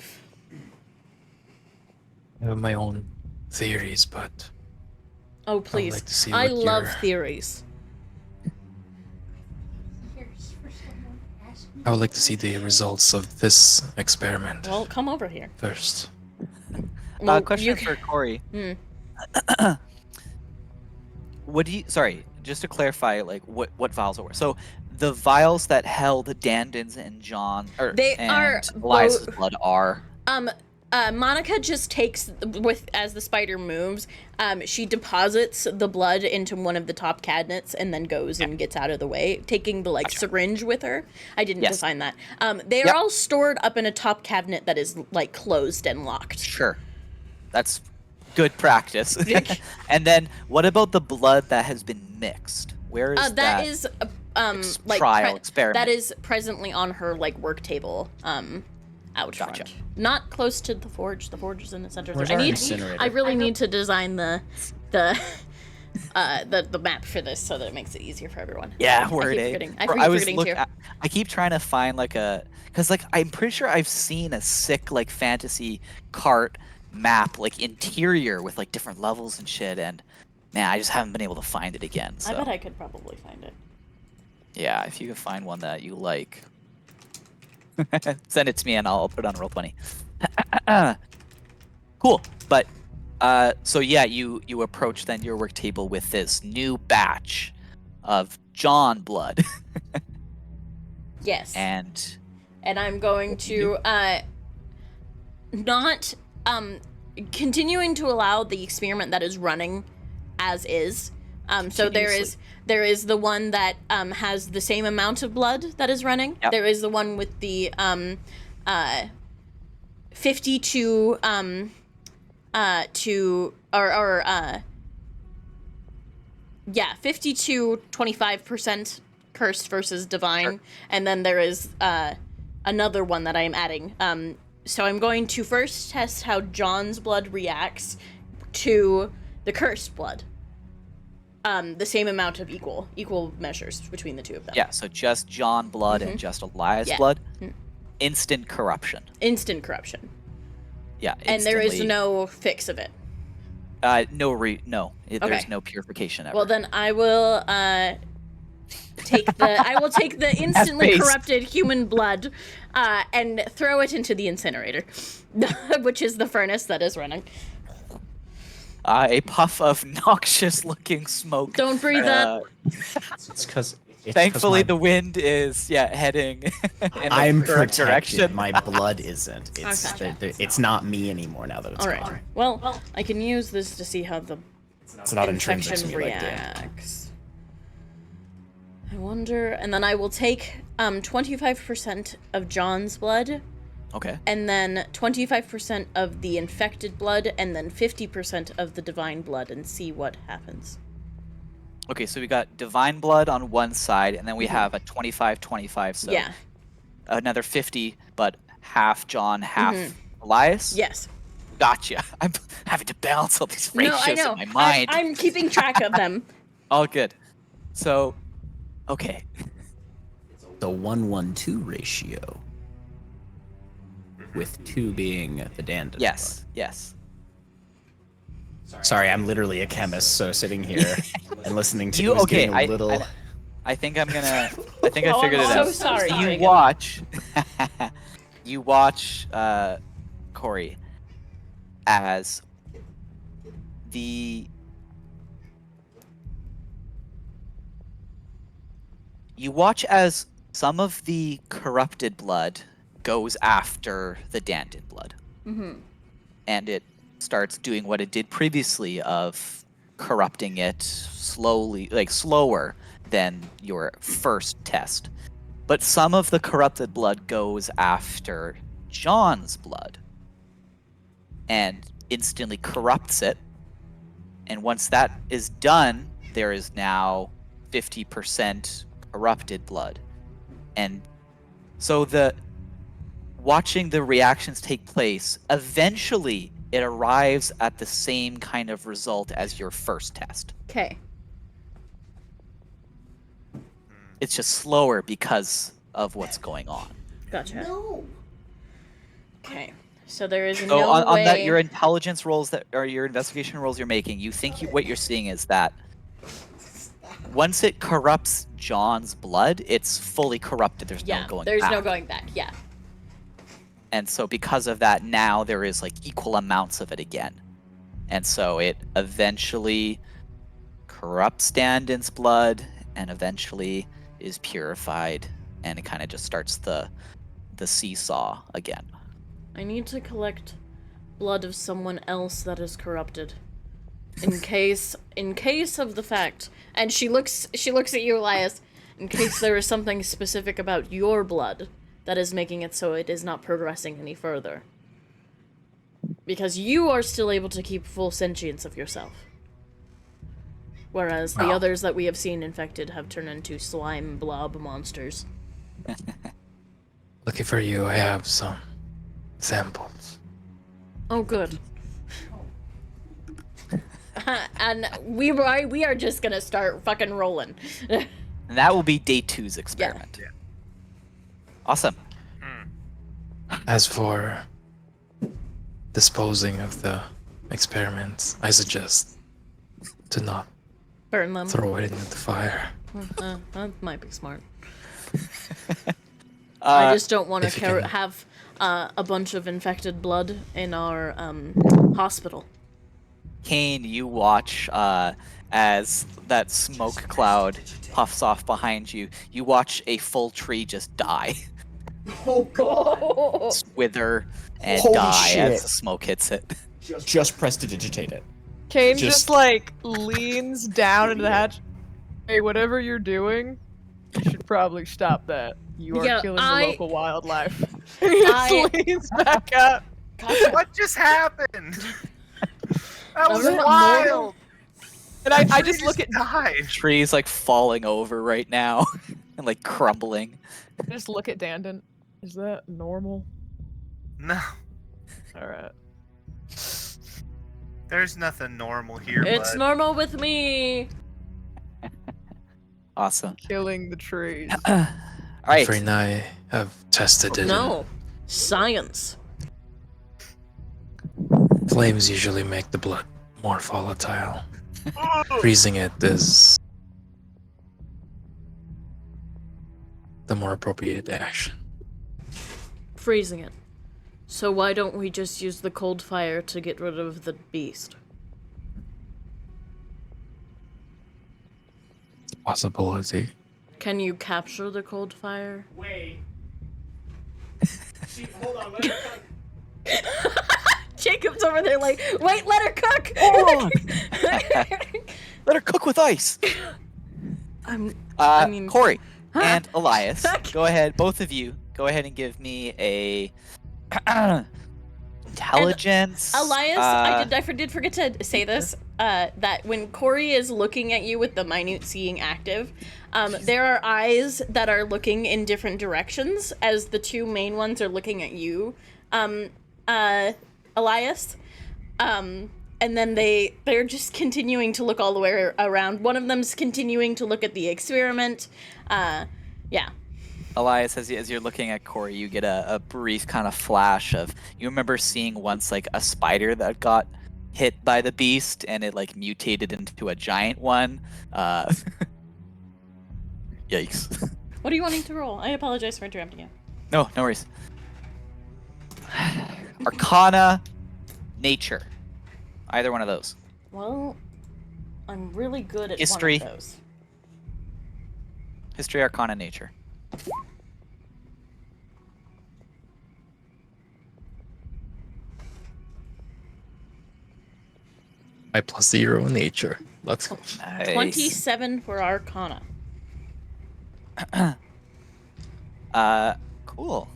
I have my own theories, but Oh, please. like to see I what love your- theories. I would like to see the results of this experiment Well, come over here. first. Well, Question you for Corey. Hmm. What do you? Sorry, just to clarify, like what vials are. So the vials that held Danden's and John, or They and are Elias's blood are. Monica just takes as the spider moves. She deposits the blood into one of the top cabinets and then goes and gets out of the way, taking the syringe with her. I didn't Yes. define that. They are all stored up in a top cabinet that is like closed and locked. Sure, that's good practice. And then what about the blood that has been mixed? Where is that? That is trial experiment? That is presently on her work table. Out Gotcha. front, not close to the forge. The forge is in the center. Where's I our need. incinerator? I really need to design the map for this so that it makes it easier for everyone. Yeah, I word keep A. forgetting. I Bro, keep was forgetting too. I keep trying to find because I'm pretty sure I've seen a sick fantasy cart map interior with different levels and shit, and man, I just haven't been able to find it again. So I bet I could probably find it. yeah, if you can find one that you like, send it to me and I'll put it on Roll20. Cool, but so yeah, you approach then your work table with this new batch of John blood. Yes. And I'm going to not continuing to allow the experiment that is running as is. So there is the one that has the same amount of blood that is running. Yep. There is the one with the 52 52 25% cursed versus divine, Sure. and then there is another one that I am adding. So I'm going to first test how John's blood reacts to the cursed blood. The same amount of equal measures between the two of them. yeah, so just John blood and just Elias Yeah. blood. Mhm. Instant corruption. Instant corruption. Yeah, And there is instantly- no fix of it. there's Okay. no purification ever. Well, then I will take the instantly F-based. corrupted human blood and throw it into the incinerator, which is the furnace that is running. A puff of noxious-looking smoke. Don't breathe that. It's because. Thankfully, the wind is heading in the I'm correct protected. direction. My blood isn't. It's Okay. it's not me anymore now that it's All right. gone. Well, I can use this to see how the It's not intrinsic to infection me like that. reacts. I wonder, and then I will take 25% of John's blood, Okay. and then 25% of the infected blood, and then 50% of the divine blood, and see what happens. Okay, so we got divine blood on one side, and then we have a 25-25, so Yeah. another 50, but half John, half Elias? Yes. Gotcha. I'm having to balance all these No, ratios I know. in my mind. I'm keeping track of them. All good. So, okay. the 1-1-2 ratio, with 2 being the Dandan. Yes, yes. Sorry, I'm literally a chemist, so sitting here and listening to You you was okay? getting a little. I think I'm gonna. I think I Oh, figured it I'm out. so sorry, You Jacob. watch. You watch Corey as the. You watch as some of the corrupted blood goes after the Dandan blood. Mm-hmm. And it starts doing what it did previously of corrupting it slowly, like slower than your first test. But some of the corrupted blood goes after John's blood and instantly corrupts it. And once that is done, there is now 50% corrupted blood. And so watching the reactions take place, eventually it arrives at the same kind of result as your first test. Okay. It's just slower because of what's going on. Gotcha. No. Okay. So there is So no on way. that, your intelligence rolls that or your investigation rolls you're making, you think what you're seeing is that once it corrupts John's blood, it's fully corrupted. There's no going there's back. no going back. Yeah. And so because of that, now there is like equal amounts of it again. And so it eventually corrupts Dandan's blood and eventually is purified, and it kind of just starts the seesaw again. I need to collect blood of someone else that is corrupted. In case of the fact, and she looks at you, Elias, in case there is something specific about your blood that is making it so it is not progressing any further. Because you are still able to keep full sentience of yourself. Whereas the others that we have seen infected have turned into slime blob monsters. Lucky for you, I have some samples. Oh, good. And we are just gonna start fucking rolling. And that will be day 2's experiment. Yeah. Awesome. As for disposing of the experiments, I suggest to not Burn them. throw it into the fire. That might be smart. I just don't want if to you can- have a bunch of infected blood in our hospital. Kane, you watch as that smoke cloud puffs off behind you. You watch a full tree just die. Oh god. Wither and Holy die shit. as the smoke hits it. Just press to digitate it. Kane Just- just like leans down into the hatch. Hey, whatever you're doing, you should probably stop that. You are Yeah, killing I- the local wildlife. He just leans back up. What just happened? That was Wasn't it wild. And I Tree just look at died. Tree's like falling over right now and like crumbling. Dandan. Is that normal? No, Alright. there's nothing normal here. It's bud. normal with me. Awesome. Killing the trees. All right. Jeffrey and I have tested it. No. Science. Flames usually make the blood more volatile. Freezing it is the more appropriate action. Freezing it. So why don't we just use the cold fire to get rid of the beast? Possibility. Can you capture the cold fire? Wait. Hold on, let me Jacob's over there like, wait, let her cook! Hold on. Let her cook with ice. I mean- Corey Huh? and Elias, go ahead. Both of you, go ahead and give me a intelligence. Elias, I did forget to say this, that when Corey is looking at you with the minute seeing active, there are eyes that are looking in different directions as the two main ones are looking at you, Elias. And then they're just continuing to look all the way around. One of them's continuing to look at the experiment. Yeah. Elias, as you're looking at Corey, you get a brief kind of flash of, you remember seeing once like a spider that got hit by the beast and it like mutated into a giant one. Yikes. What are you wanting to roll? I apologize for interrupting you. No worries. Arcana, nature. Either one of those. Well, I'm really good at History. one of those. History, Arcana, nature. I +0 nature. Let's go. Nice. 27 for Arcana. Cool.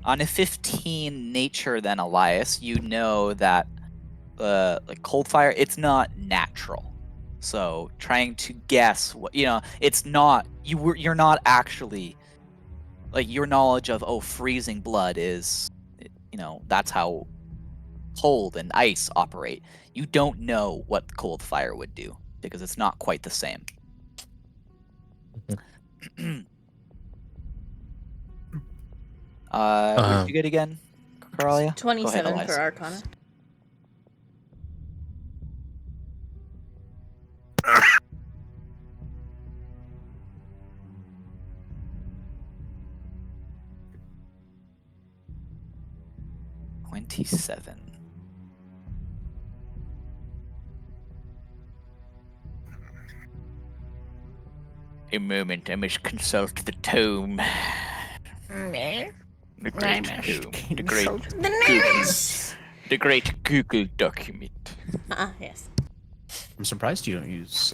On a 15 nature, then, Elias, you know that like cold fire, it's not natural. So trying to guess what, it's not, you're not actually, like, your knowledge of, freezing blood is, that's how cold and ice operate. You don't know what cold fire would do because it's not quite the same. What did you get again, Coralia? 27 Elias. for Arcana. $27. A moment, I must consult the tome. The great tome. The great Google document. Yes. I'm surprised you don't use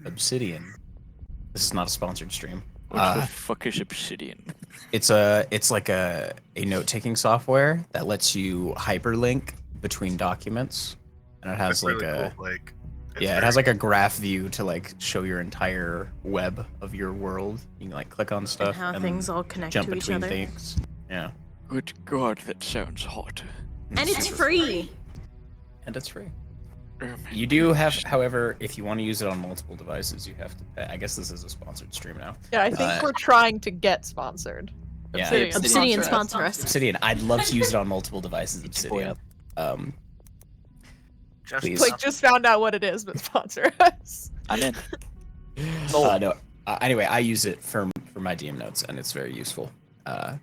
Obsidian. This is not a sponsored stream. What the fuck is Obsidian? It's like a note-taking software that lets you hyperlink between documents, and it has That's like really a cool. Like, it has like a graph view to like show your entire web of your world. You can like click on stuff And how and things all connect jump to each between other. things. Yeah, Good God, that sounds hot. And it's free. and it's free. You do have, however, if you want to use it on multiple devices, you have to pay. I guess this is a sponsored stream now. Yeah, I think we're trying to get sponsored. Yeah. Obsidian sponsor us. Obsidian, I'd love to use it on multiple devices. Eat your boy Obsidian. just Please. Like, just found out what it is, but sponsor us. I'm in. No. Anyway, I use it for my DM notes, and it's very useful.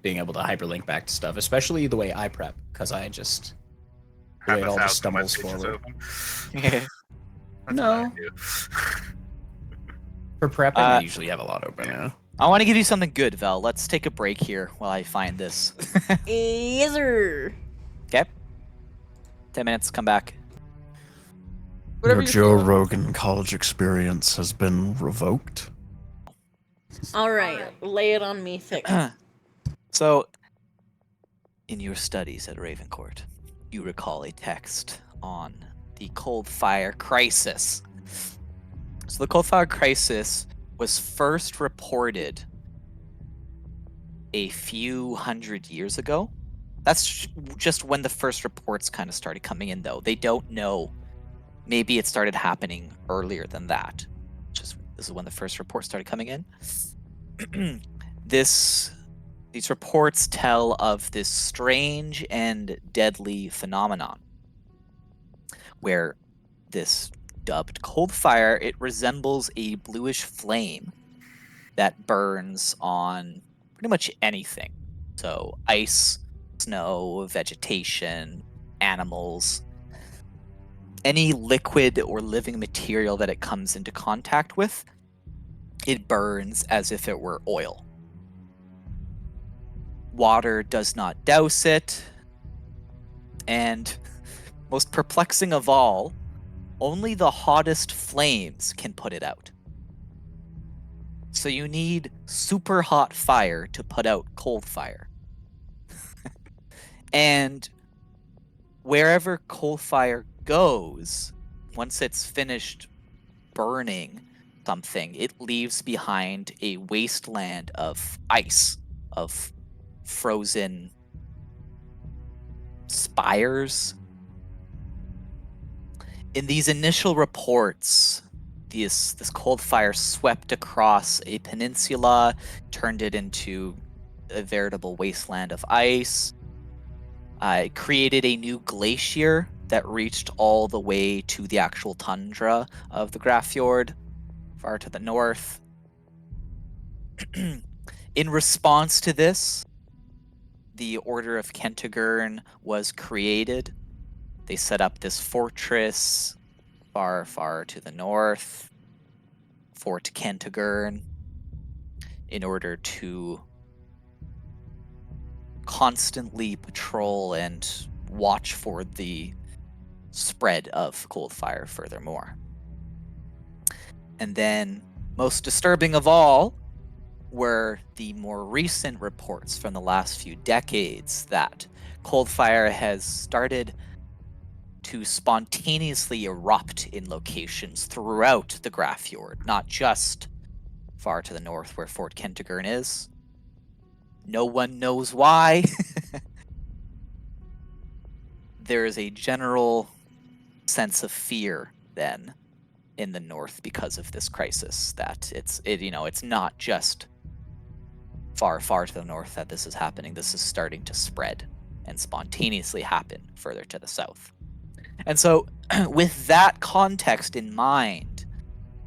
Being able to hyperlink back to stuff, especially the way I prep, because I just the way it all just stumbles forward. That's No. what I do. For prepping, I usually have a lot open. Yeah. I want to give you something good, Vel. Let's take a break here while I find this. Yes, sir. Okay. 10 minutes, come back. Whatever Your you Joe feel. Rogan college experience has been revoked. All right, lay it on me thick. So, in your studies at Ravencourt, you recall a text on the Cold Fire Crisis. So the Cold Fire Crisis was first reported a few hundred years ago. That's just when the first reports kind of started coming in, though. They don't know. Maybe it started happening earlier than that. This is when the first reports started coming in. These reports tell of this strange and deadly phenomenon where this dubbed cold fire, it resembles a bluish flame that burns on pretty much anything. So ice, snow, vegetation, animals, any liquid or living material that it comes into contact with, it burns as if it were oil. Water does not douse it, and most perplexing of all, only the hottest flames can put it out. So you need super hot fire to put out cold fire. And wherever cold fire goes, once it's finished burning something, it leaves behind a wasteland of ice, of frozen spires. In these initial reports, this cold fire swept across a peninsula, turned it into a veritable wasteland of ice. It created a new glacier that reached all the way to the actual tundra of the Grafjord, far to the north. In response to this, the Order of Kentigern was created. They set up this fortress far, far to the north, Fort Kentigern, in order to constantly patrol and watch for the spread of cold fire furthermore. And then, most disturbing of all, were the more recent reports from the last few decades that cold fire has started to spontaneously erupt in locations throughout the Grafjord, not just far to the north where Fort Kentigern is. No one knows why. There is a general sense of fear then in the north because of this crisis, that it's not just far, far to the north that this is happening. This is starting to spread and spontaneously happen further to the south. And so with that context in mind,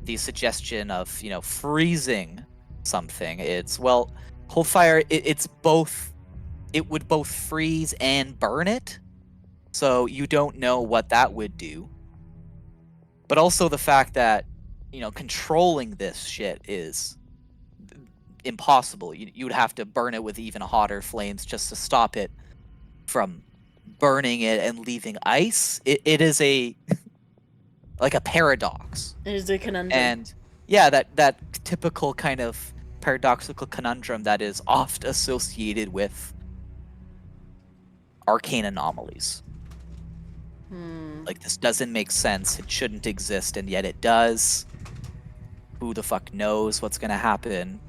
the suggestion of, freezing something, it's, well, cold fire, it would both freeze and burn it. So you don't know what that would do. But also the fact that, controlling this shit is impossible. You would have to burn it with even hotter flames just to stop it from burning it and leaving ice. It is like a paradox. It is a conundrum. And yeah, that typical kind of paradoxical conundrum that is oft associated with arcane anomalies. Like, this doesn't make sense. It shouldn't exist, and yet it does. Who the fuck knows what's gonna happen?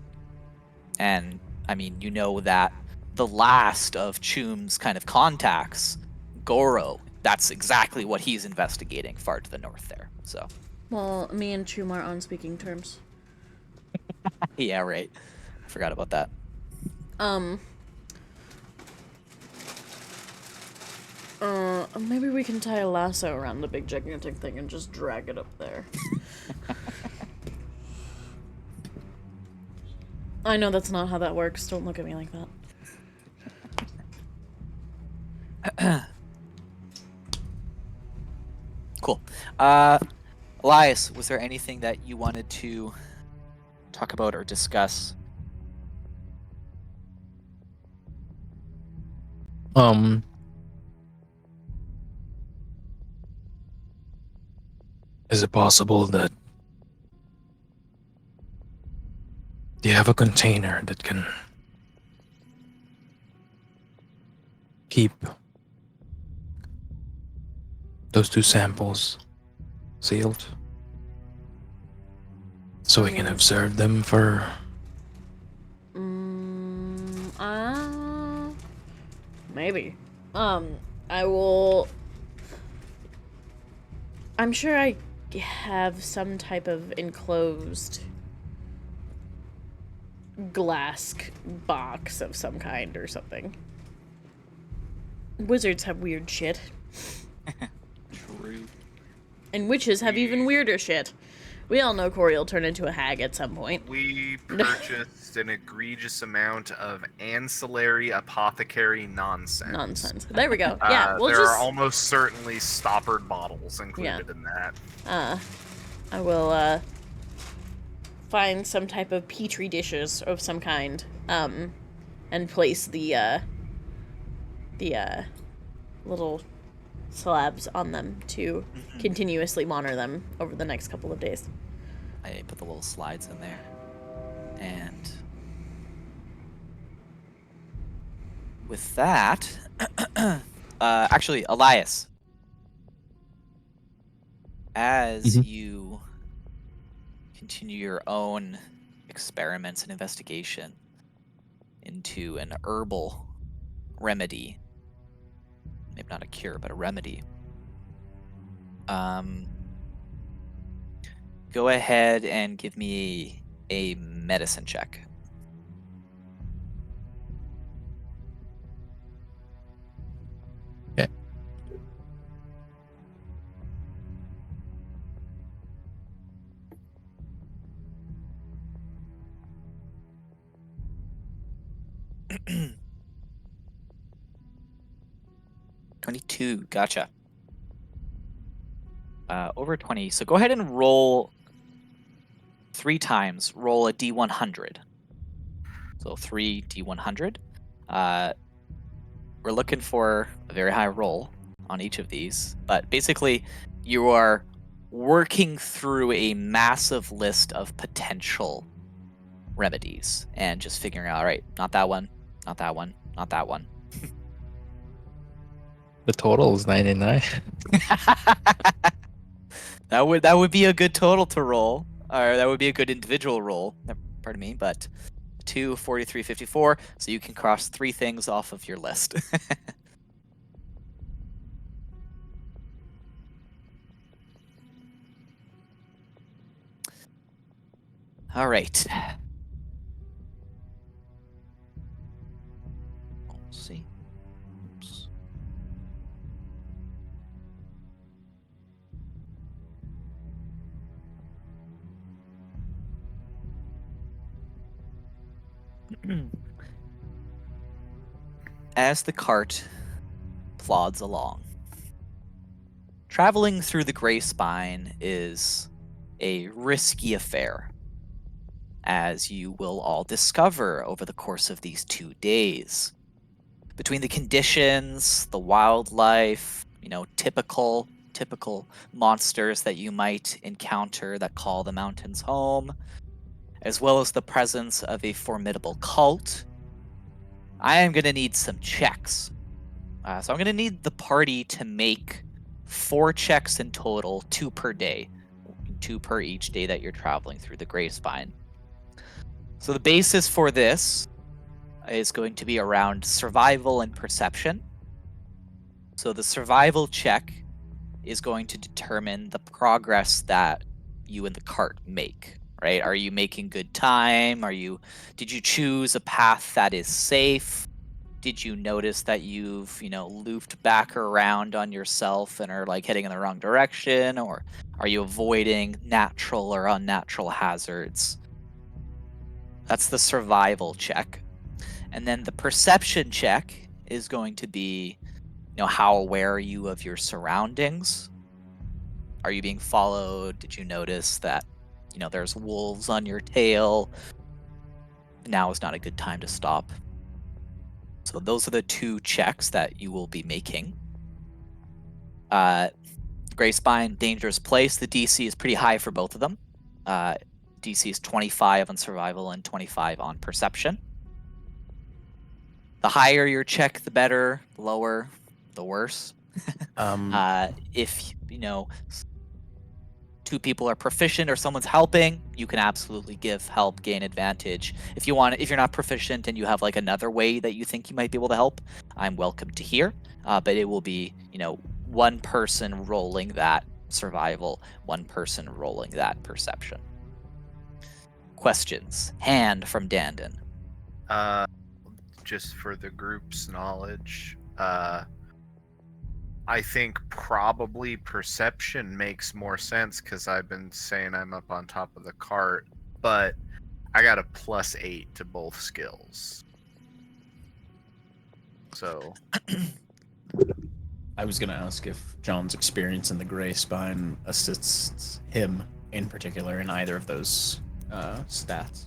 And I mean, that the last of Choom's kind of contacts, Goro, that's exactly what he's investigating far to the north there. So, well, me and Choom are on speaking terms. yeah, right. I forgot about that. Maybe we can tie a lasso around the big gigantic thing and just drag it up there. I know that's not how that works. Don't look at me like that. Cool. Elias, was there anything that you wanted to talk about or discuss? Is it possible that you have a container that can keep those 2 samples sealed so we can observe them for maybe. I will. I'm sure I have some type of enclosed glass box of some kind or something. Wizards have weird shit. True. And witches have even weirder shit. We all know Corey will turn into a hag at some point. We purchased an egregious amount of ancillary apothecary nonsense. There we go. Yeah, we'll there are almost certainly stoppered bottles included in that. I will find some type of petri dishes of some kind, and place the little slabs on them to continuously monitor them over the next couple of days. I put the little slides in there. And with that, actually, Elias, as you continue your own experiments and investigation into an herbal remedy, maybe not a cure, but a remedy, go ahead and give me a medicine check. Okay. $22. Gotcha. Over 20. So go ahead and roll 3 times. Roll a D100. So 3 D100. We're looking for a very high roll on each of these. But basically, you are working through a massive list of potential remedies and just figuring out, all right, not that one, not that one, not that one. The total is 99. That would be a good total to roll, or that would be a good individual roll. Pardon me, but 2, 43, 54. So you can cross 3 things off of your list. All right. Let's see. Oops. As the cart plods along, traveling through the Gray Spine is a risky affair, as you will all discover over the course of these 2 days. Between the conditions, the wildlife, typical monsters that you might encounter that call the mountains home, as well as the presence of a formidable cult, I am going to need some checks. So I'm going to need the party to make 4 checks in total, 2 per day, 2 per each day that you're traveling through the Gray Spine. So the basis for this is going to be around survival and perception. So the survival check is going to determine the progress that you and the cart make, right? Are you making good time? Did you choose a path that is safe? Did you notice that you've, looped back around on yourself and are like heading in the wrong direction? Or are you avoiding natural or unnatural hazards? That's the survival check. And then the perception check is going to be, how aware are you of your surroundings? Are you being followed? Did you notice that, there's wolves on your tail? Now is not a good time to stop. So those are the 2 checks that you will be making. Gray Spine, dangerous place. The DC is pretty high for both of them. DC is 25 on survival and 25 on perception. The higher your check, the better. The lower, the worse. If 2 people are proficient or someone's helping, you can absolutely give help, gain advantage. If you're not proficient and you have like another way that you think you might be able to help, I'm welcome to hear. But it will be, 1 person rolling that survival, 1 person rolling that perception. Questions? Hand from Dandon. Just for the group's knowledge, I think probably perception makes more sense because I've been saying I'm up on top of the cart, but I got a +8 to both skills. So I was going to ask if John's experience in the Gray Spine assists him in particular in either of those stats.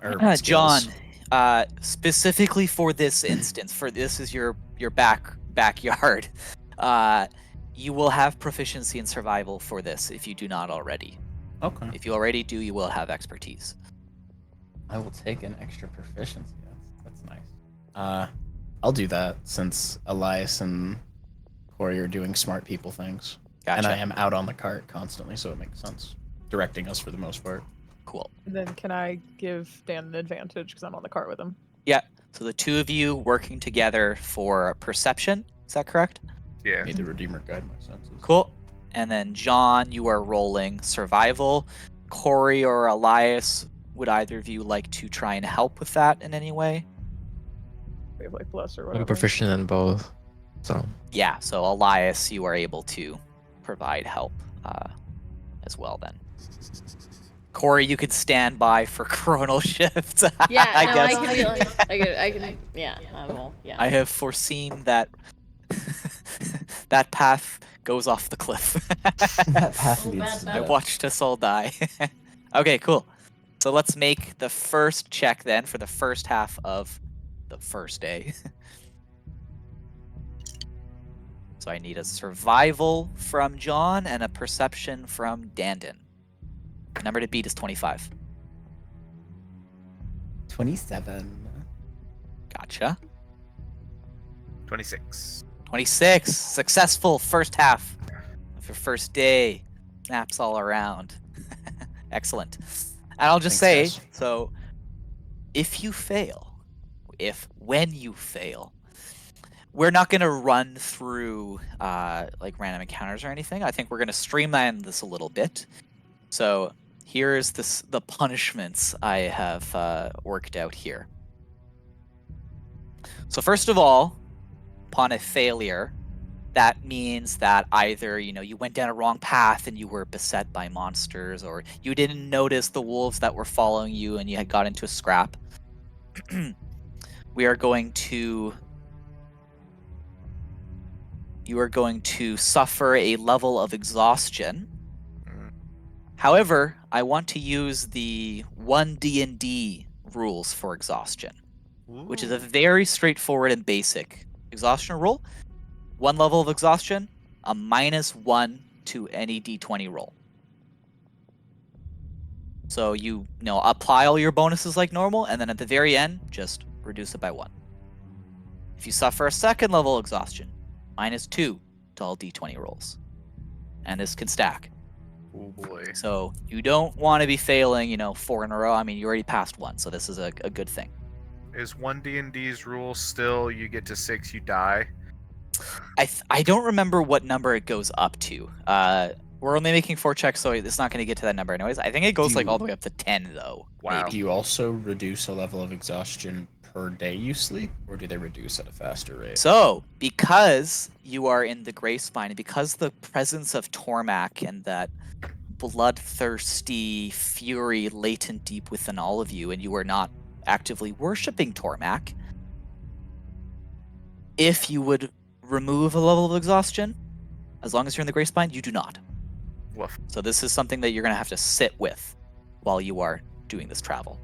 Or John, skills. specifically for this instance, for this is your backyard, you will have proficiency in survival for this if you do not already. Okay. If you already do, you will have expertise. I will take an extra proficiency. That's nice. I'll do that since Elias and Corey are doing smart people things. Gotcha. And I am out on the cart constantly, so it makes sense. Directing us for the most part. Cool. And then can I give Dan an advantage because I'm on the cart with him? Yeah. So the 2 of you working together for perception. Is that correct? yeah. May the Redeemer guide my senses. Cool. And then John, you are rolling survival. Corey or Elias, would either of you like to try and help with that in any way? We have like plus or whatever. I'm proficient in both, so Yeah, so Elias, you are able to provide help as well then. Corey, you could stand by for coronal shifts. Yeah, I no, guess. I can, yeah, I will, yeah. I have foreseen that that path goes off the cliff. That path Oh, leads bad, to I bad. watched us all die. Okay, cool. So let's make the first check then for the first half of the first day. So I need a survival from John and a perception from Dandon. The number to beat is 25. 27. Gotcha. 26. 26. Successful first half of your first day. Snaps all around. Excellent. And I'll just Thanks, say, guys. so if you fail, when you fail, we're not going to run through like random encounters or anything. I think we're going to streamline this a little bit. So here's the punishments I have worked out here. So first of all, upon a failure, that means that either you went down a wrong path and you were beset by monsters, or you didn't notice the wolves that were following you and you had got into a scrap. You are going to suffer a level of exhaustion. However, I want to use the 1D&D rules for exhaustion, which is a very straightforward and basic exhaustion roll. 1 level of exhaustion, a -1 to any d20 roll. So you apply all your bonuses like normal, and then at the very end, just reduce it by 1. If you suffer a 2nd level exhaustion, -2 to all d20 rolls. And this can stack. Oh boy. So you don't want to be failing, 4 in a row. I mean, you already passed 1, so this is a good thing. Is 1D&D's rule still you get to 6, you die? I don't remember what number it goes up to. We're only making 4 checks, so it's not going to get to that number anyways. I think it goes all the way up to 10, though. Wow. Maybe. Do you also reduce a level of exhaustion per day you sleep, or do they reduce at a faster rate? So, because you are in the Gray Spine, and because the presence of Tormak and that bloodthirsty fury latent deep within all of you, and you are not actively worshipping Tormak, if you would remove a level of exhaustion, as long as you're in the Gray Spine, you do not. Woof. So this is something that you're going to have to sit with while you are doing this travel.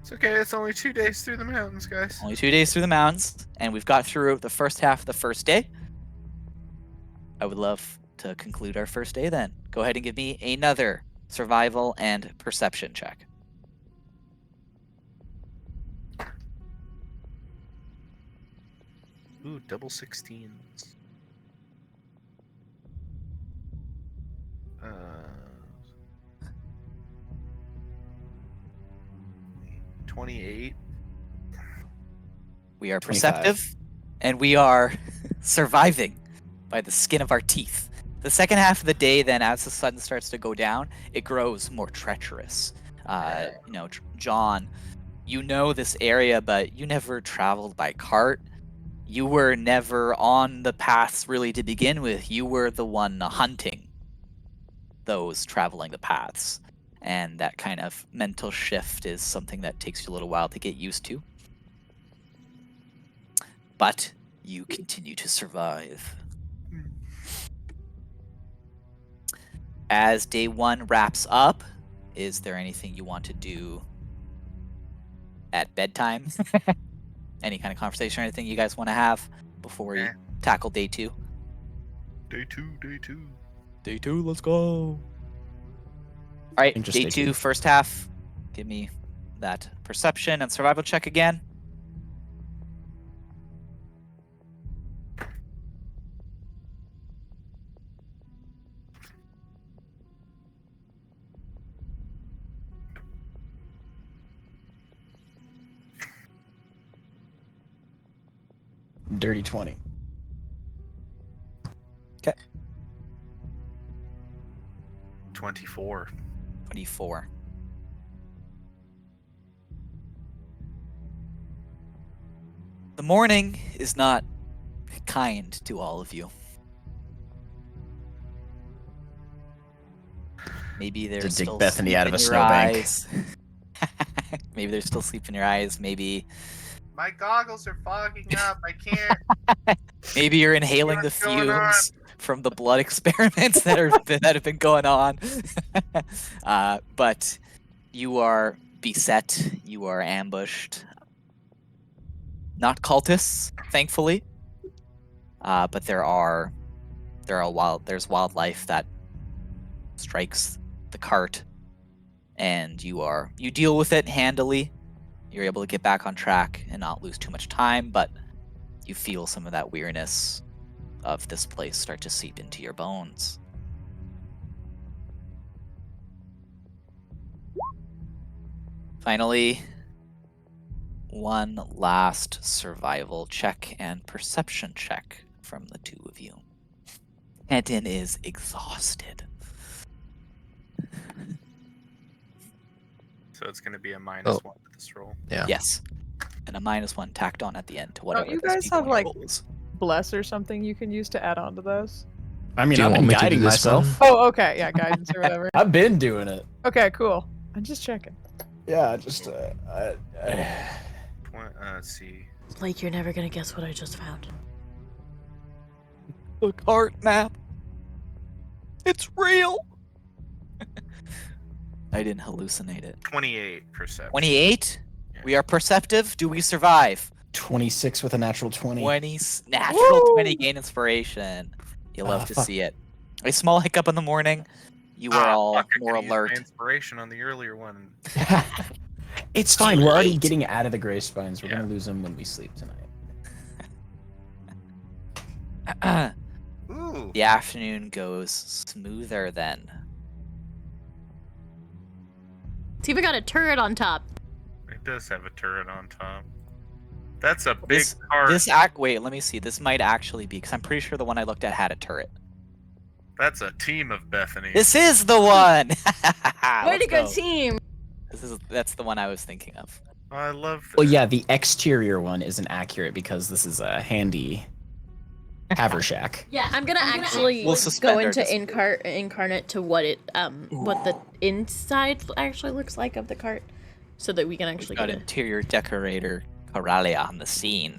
It's okay, it's only 2 days through the mountains, guys. Only 2 days through the mountains, and we've got through the first half of the first day. I would love to conclude our first day then. Go ahead and give me another survival and perception check. Ooh, double 16s. 28. We are 25. perceptive, and we are surviving by the skin of our teeth. The second half of the day, then, as the sun starts to go down, it grows more treacherous. John, you know this area, but you never traveled by cart. You were never on the paths really to begin with. You were the one hunting those traveling the paths. And that kind of mental shift is something that takes you a little while to get used to. But you continue to survive. As day 1 wraps up, is there anything you want to do at bedtime? Any kind of conversation or anything you guys want to have before you tackle day 2? Day 2, day 2. Day 2, let's go. All right, Just day day 2, two. first half. Give me that perception and survival check again. Dirty 20. Okay. 24. 24. The morning is not kind to all of you. Maybe they're To dig still Bethany out of sleep a in your snowbank. eyes. Maybe they're still sleep in your eyes. Maybe My goggles are fogging up. I can't. maybe you're inhaling the What's going on? fumes from the blood experiments that have been going on. But you are beset. You are ambushed. Not cultists, thankfully. But there's wildlife that strikes the cart, and you deal with it handily. You're able to get back on track and not lose too much time, but you feel some of that weariness of this place start to seep into your bones. Finally, one last survival check and perception check from the two of you. Anton is exhausted. So it's going to be a -1 to this roll. Yeah. Yes. And a -1 tacked on at the end to whatever. you this guys people have, like- rolls. Bless or something you can use to add on to those. I mean, Do you I've want been me to do guiding this myself. Oh, okay. Yeah, guidance or whatever. I've been doing it. Okay, cool. I'm just checking. Yeah, just Let's see. Like, you're never gonna guess what I just found. The cart map. It's real. I didn't hallucinate it. 28 perception. 28. We are perceptive. Do we survive? 26 with a natural 20. 20 natural Woo! 20 gain inspiration. You love to fuck. see it. A small hiccup in the morning. You are all Fuck, I more could've used my alert. inspiration on the earlier one. It's fine. We're already getting out of the gray spines. We're Yeah. gonna lose them when we sleep tonight. Ooh. The afternoon goes smoother then. It's even got a turret on top. It does have a turret on top. That's a big This- cart. Wait, let me see. This might actually be, because I'm pretty sure the one I looked at had a turret. That's a team of Bethany. This is the one. Way to go, Let's team! That's the one I was thinking of. I love that. Well, yeah, the exterior one isn't accurate because this is a handy havershack. Yeah, I'm gonna actually We'll suspend go our into disbelief. incarnate to what the inside actually looks like of the cart, so that we can actually Got get it. interior decorator Coralia on the scene.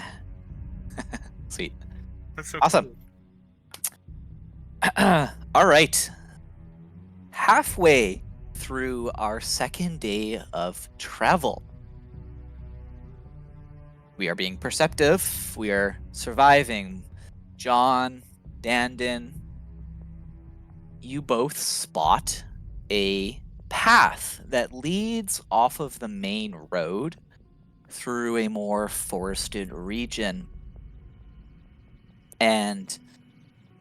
Sweet. That's so Awesome. cool. All right. Halfway through our second day of travel. We are being perceptive. We are surviving. John, Dandin, you both spot a path that leads off of the main road through a more forested region. And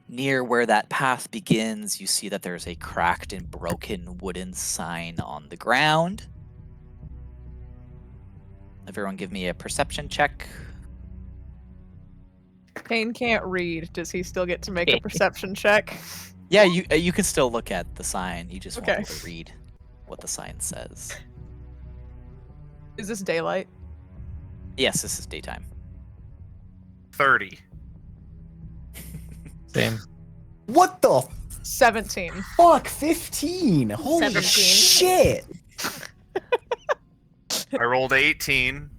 near where that path begins, you see that there's a cracked and broken wooden sign on the ground. Everyone give me a perception check. Kane can't read. Does he still get to make a perception check? Yeah, you can still look at the sign. You just Okay. won't be able to read what the sign says. Is this daylight? Yes, this is daytime. 30. Same. What the 17. fuck? 15. Holy 17. shit. I rolled 18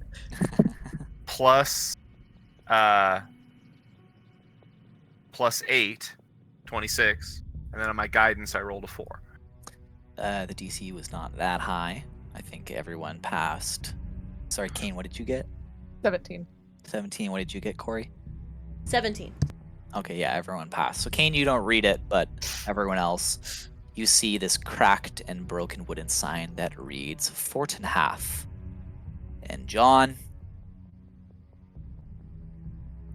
plus plus 8, 26, and then on my guidance I rolled a 4. The DC was not that high. I think everyone passed. Sorry, Kane, what did you get? 17. 17. What did you get, Corey? 17. Okay, yeah, everyone passed. So Kane, you don't read it, but everyone else, you see this cracked and broken wooden sign that reads Fort and Half. And John,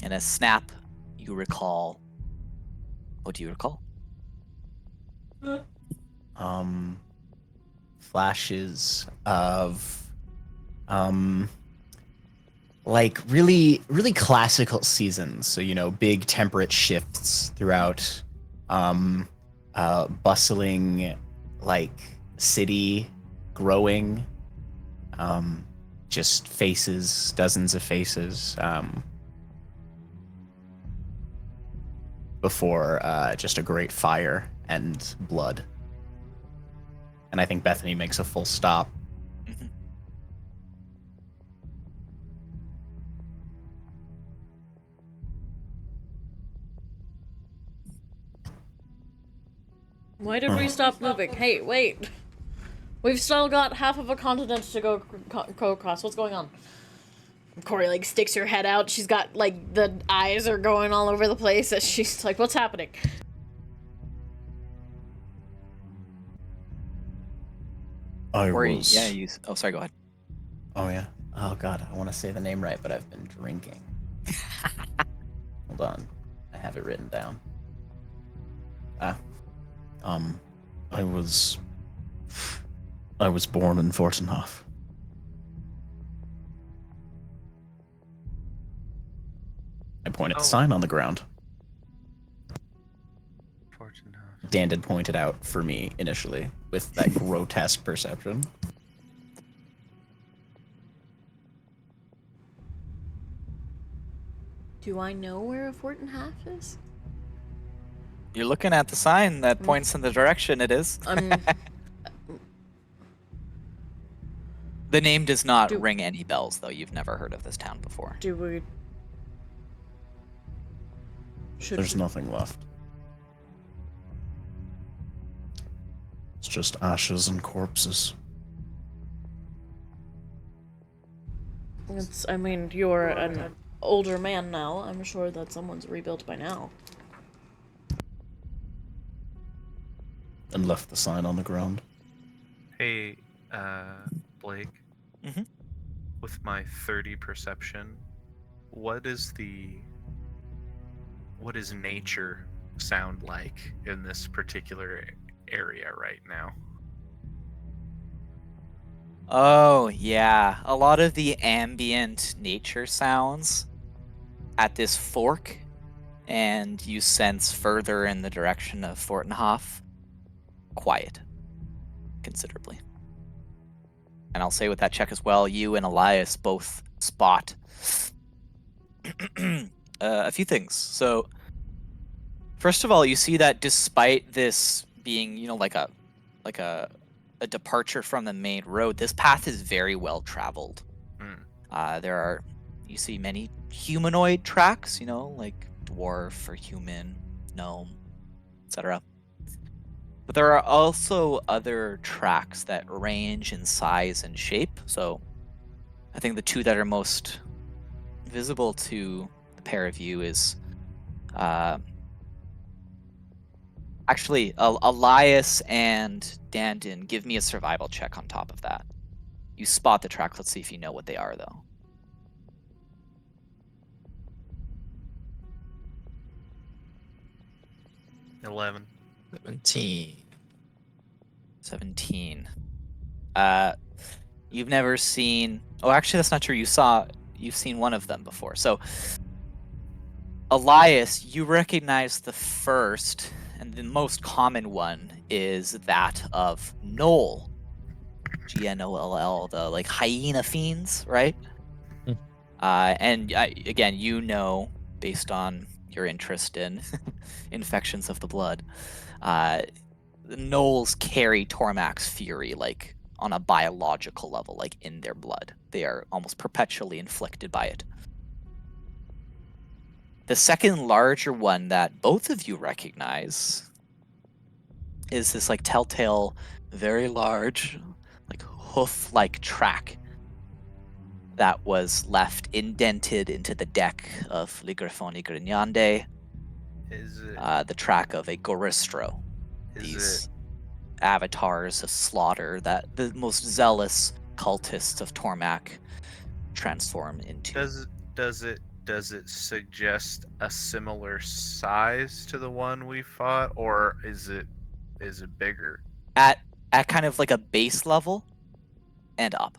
in a snap, you recall. What do you recall? Flashes of like really classical seasons, so big temperate shifts throughout bustling like city growing, just faces, dozens of faces, before just a great fire and blood. And I think Bethany makes a full stop. Mhm. Why did we stop moving? Hey, wait. We've still got half of a continent to go across. What's going on? Corey, like, sticks her head out. She's got, like, the eyes are going all over the place as she's like, what's happening? Oh sorry, go ahead. Oh yeah. Oh god, I want to say the name right, but I've been drinking. Hold on, I have it written down. I was born in Fortenhof. I point at the sign on the ground. Dan did point it out for me initially with that grotesque perception. Do I know where a fort and half is? You're looking at the sign that points in the direction it is. The name does not ring any bells, though. You've never heard of this town before. Do we... There's nothing left. It's just ashes and corpses. It's, I mean, you're an older man now. I'm sure that someone's rebuilt by now. And left the sign on the ground. Hey, Blake. Mm-hmm. With my 30 perception, what does nature sound like in this particular area right now? Oh, yeah. A lot of the ambient nature sounds at this fork, and you sense further in the direction of Fortenhof, quiet. Considerably. And I'll say with that check as well, you and Elias both spot a few things. So, first of all, you see that despite this being, like a departure from the main road, this path is very well traveled. You see many humanoid tracks, like dwarf or human, gnome, etc. But there are also other tracks that range in size and shape. So I think the two that are most visible to the pair of you is actually Elias and Dandin. Give me a survival check on top of that. You spot the track. Let's see if you know what they are, though. 11. 17. You've never seen... Oh, actually, that's not true. You've seen one of them before. So, Elias, you recognize the first and the most common one is that of Gnoll. Gnoll, the hyena fiends, right? And again, based on your interest in infections of the blood, the gnolls carry Tormach's fury on a biological level, in their blood. They are almost perpetually inflicted by it. The second larger one that both of you recognize is this telltale, very large, hoof-like track that was left indented into the deck of Ligrafoni Grignande. Is it... the track of a Goristro. These avatars of slaughter that the most zealous cultists of Tormach transform into. Does it suggest a similar size to the one we fought, or is it bigger? At kind of a base level and up.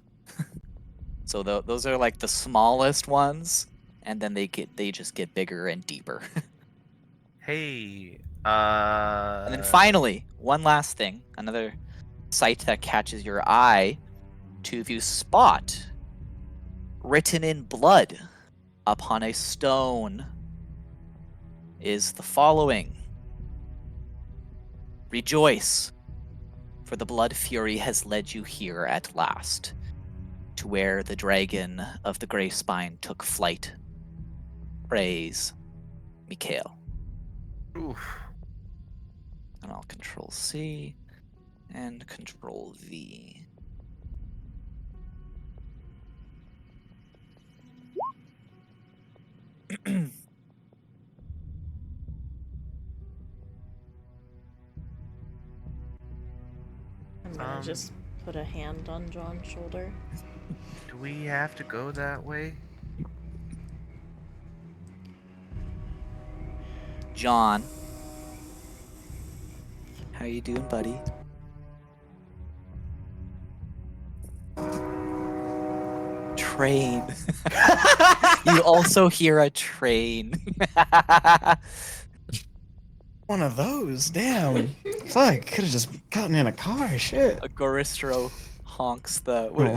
So those are the smallest ones, and then they just get bigger and deeper. Hey, and then finally, one last thing, another sight that catches your eye, two of you spot, written in blood upon a stone, is the following: Rejoice, for the blood fury has led you here at last, to where the dragon of the Grey Spine took flight. Praise Mikhail. Oof. And I'll Control C and Control V. I'm gonna just put a hand on John's shoulder. Do we have to go that way? John, how you doing, buddy? Train. You also hear a train. One of those, damn. Fuck, could have just gotten in a car, shit. A Goristro honks the Oh.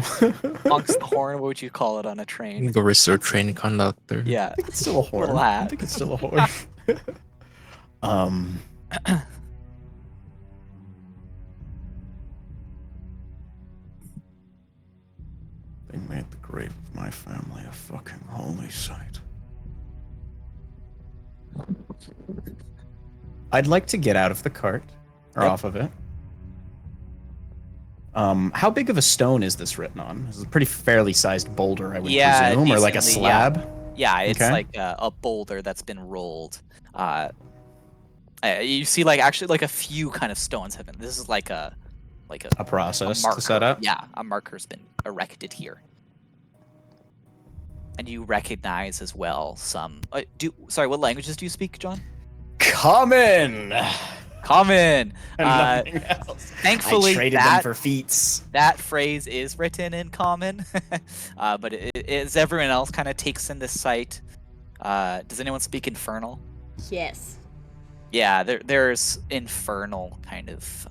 honks the horn. What would you call it on a train? Gorister train conductor. Yeah. I think it's still a horn. Little hat. I think it's still a horn. They made the grave of my family a fucking holy site. I'd like to get out of the cart, or Yep. off of it. How big of a stone is this written on? This is a pretty fairly sized boulder, I would presume, or like a decently, yeah. slab. Yeah, it's Okay. like a boulder that's been rolled. You see, like actually, like a few kind of stones have been. This is like a A process marker. to set up. Yeah, a marker's been erected here, and you recognize as well some. Sorry, what languages do you speak, John? Common. Common. And nothing else. Thankfully, I traded them for feats. that phrase is written in common, but as everyone else kind of takes in this sight, does anyone speak Infernal? Yes. Yeah, there's Infernal kind of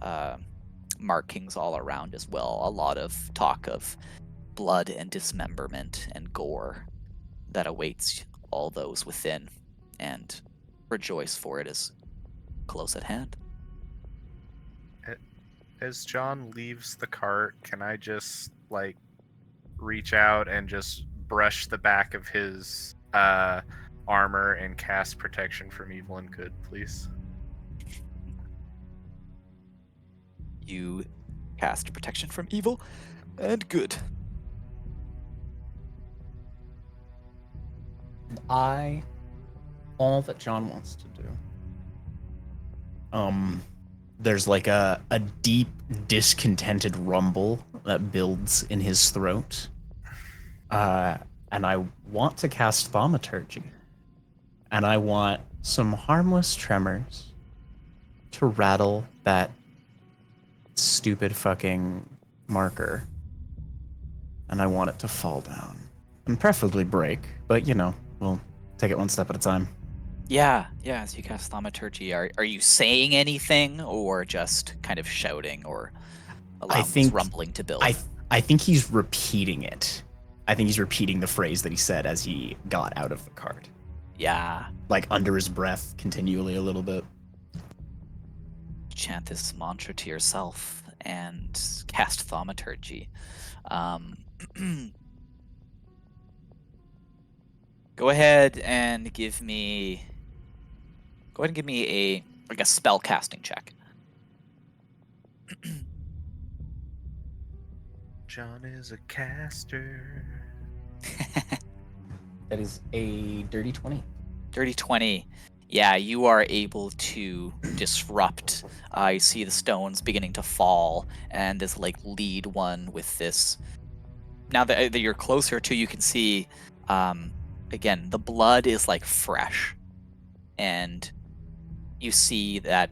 markings all around as well. A lot of talk of blood and dismemberment and gore that awaits all those within, and rejoice, for it is close at hand. As John leaves the cart, can I just like reach out and just brush the back of his armor and cast protection from evil and good, please? You cast protection from evil and good. All that John wants to do. There's like a deep discontented rumble that builds in his throat. And I want to cast Thaumaturgy. And I want some harmless tremors to rattle that stupid fucking marker. And I want it to fall down. And preferably break, but you know, we'll take it one step at a time. Yeah, as you cast Thaumaturgy, are you saying anything or just kind of shouting or allowing this rumbling to build? I think he's repeating it. I think he's repeating the phrase that he said as he got out of the cart. Yeah. Like under his breath continually a little bit. Chant this mantra to yourself and cast Thaumaturgy. Go ahead and give me a spell casting check. John is a caster. That is a dirty 20. Dirty 20. Yeah, you are able to disrupt. You see the stones beginning to fall, and this like lead one with this. Now that you're closer to, you can see, again, the blood is like fresh, and you see that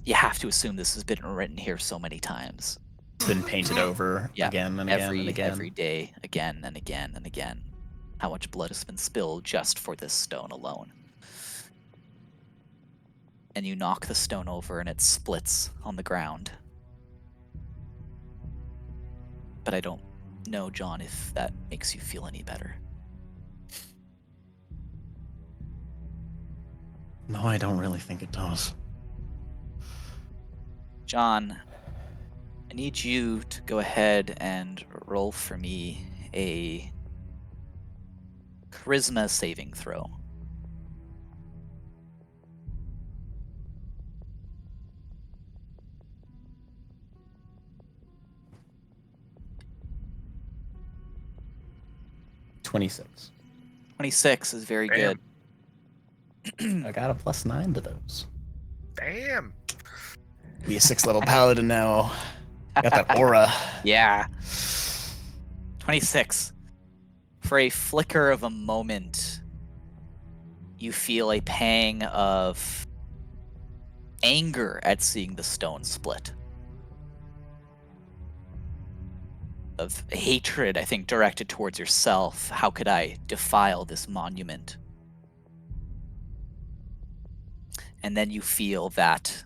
you have to assume this has been written here so many times. It's been painted over again and again and again. Every day, again and again and again. How much blood has been spilled just for this stone alone. And you knock the stone over and it splits on the ground. But I don't know, John, if that makes you feel any better. No, I don't really think it does. John, I need you to go ahead and roll for me a charisma saving throw. $26. 26 is very Damn. good. I got a +9 to those. Damn. Be a 6th level paladin now. Got that aura. Yeah. 26. For a flicker of a moment, you feel a pang of anger at seeing the stone split. Of hatred, I think, directed towards yourself. How could I defile this monument? And then you feel that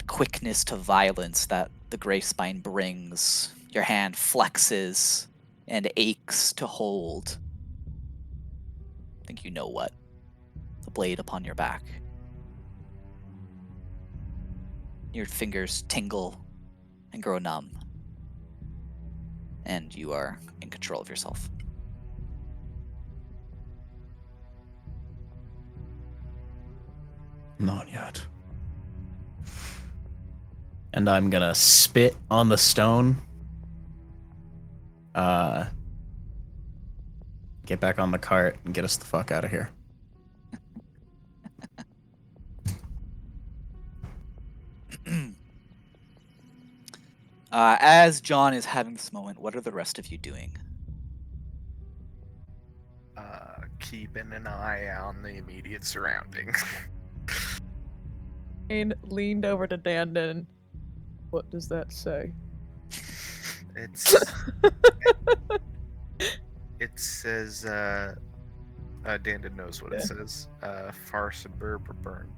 quickness to violence that the gray spine brings. Your hand flexes and aches to hold. I think you know what. The blade upon your back. Your fingers tingle and grow numb. And you are in control of yourself. Not yet. And I'm gonna spit on the stone. Get back on the cart and get us the fuck out of here. As John is having this moment, what are the rest of you doing? Keeping an eye on the immediate surroundings. Kane leaned over to Dandon. What does that say? It's it says Dandon knows what it says. Far suburb or burn.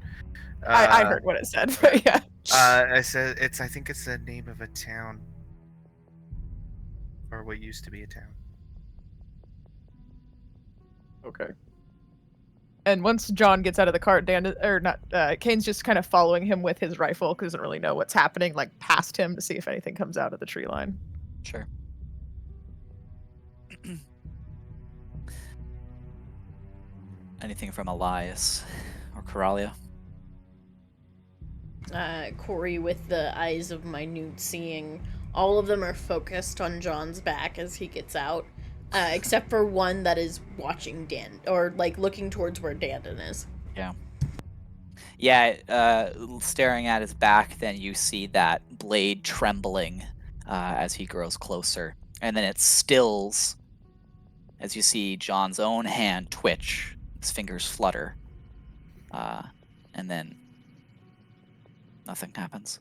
I heard what it said, but yeah. I said I think it's the name of a town. Or what used to be a town. Okay. And once John gets out of the cart, Kane's just kind of following him with his rifle because he doesn't really know what's happening, like past him to see if anything comes out of the tree line. Sure. Anything from Elias or Coralia? Corey, with the eyes of minute seeing, all of them are focused on John's back as he gets out, except for one that is watching Dan, or like looking towards where Dandon is. Yeah. Yeah, staring at his back, then you see that blade trembling as he grows closer. And then it stills as you see John's own hand twitch, his fingers flutter. And then nothing happens.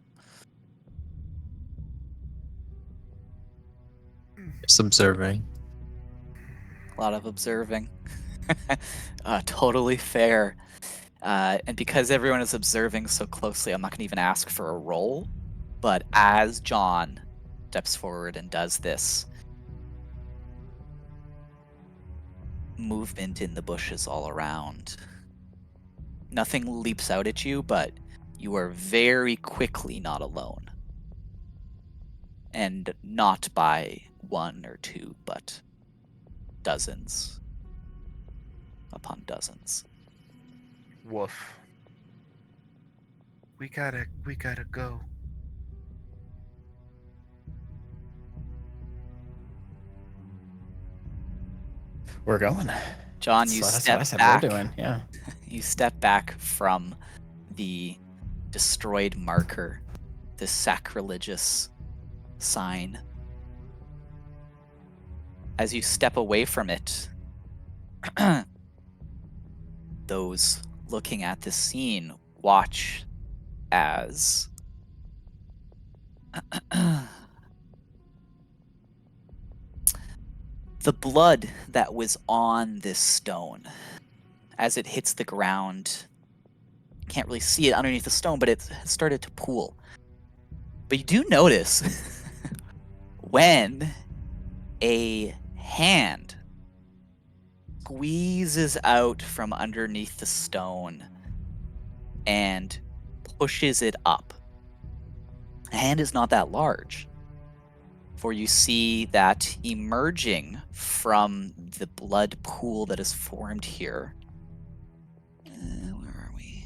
Just observing. A lot of observing. Totally fair. And because everyone is observing so closely, I'm not going to even ask for a roll. But as John steps forward and does this, movement in the bushes all around. Nothing leaps out at you, but you are very quickly not alone. And not by one or two, but dozens upon dozens. Woof. We gotta go. We're going. John, you That's what step I said back. we're doing. Yeah. You step back from the destroyed marker, this sacrilegious sign. As you step away from it, those looking at this scene watch as the blood that was on this stone, as it hits the ground, can't really see it underneath the stone, but it started to pool. But you do notice when a hand squeezes out from underneath the stone and pushes it up. The hand is not that large, for you see that emerging from the blood pool that is formed here. Where are we?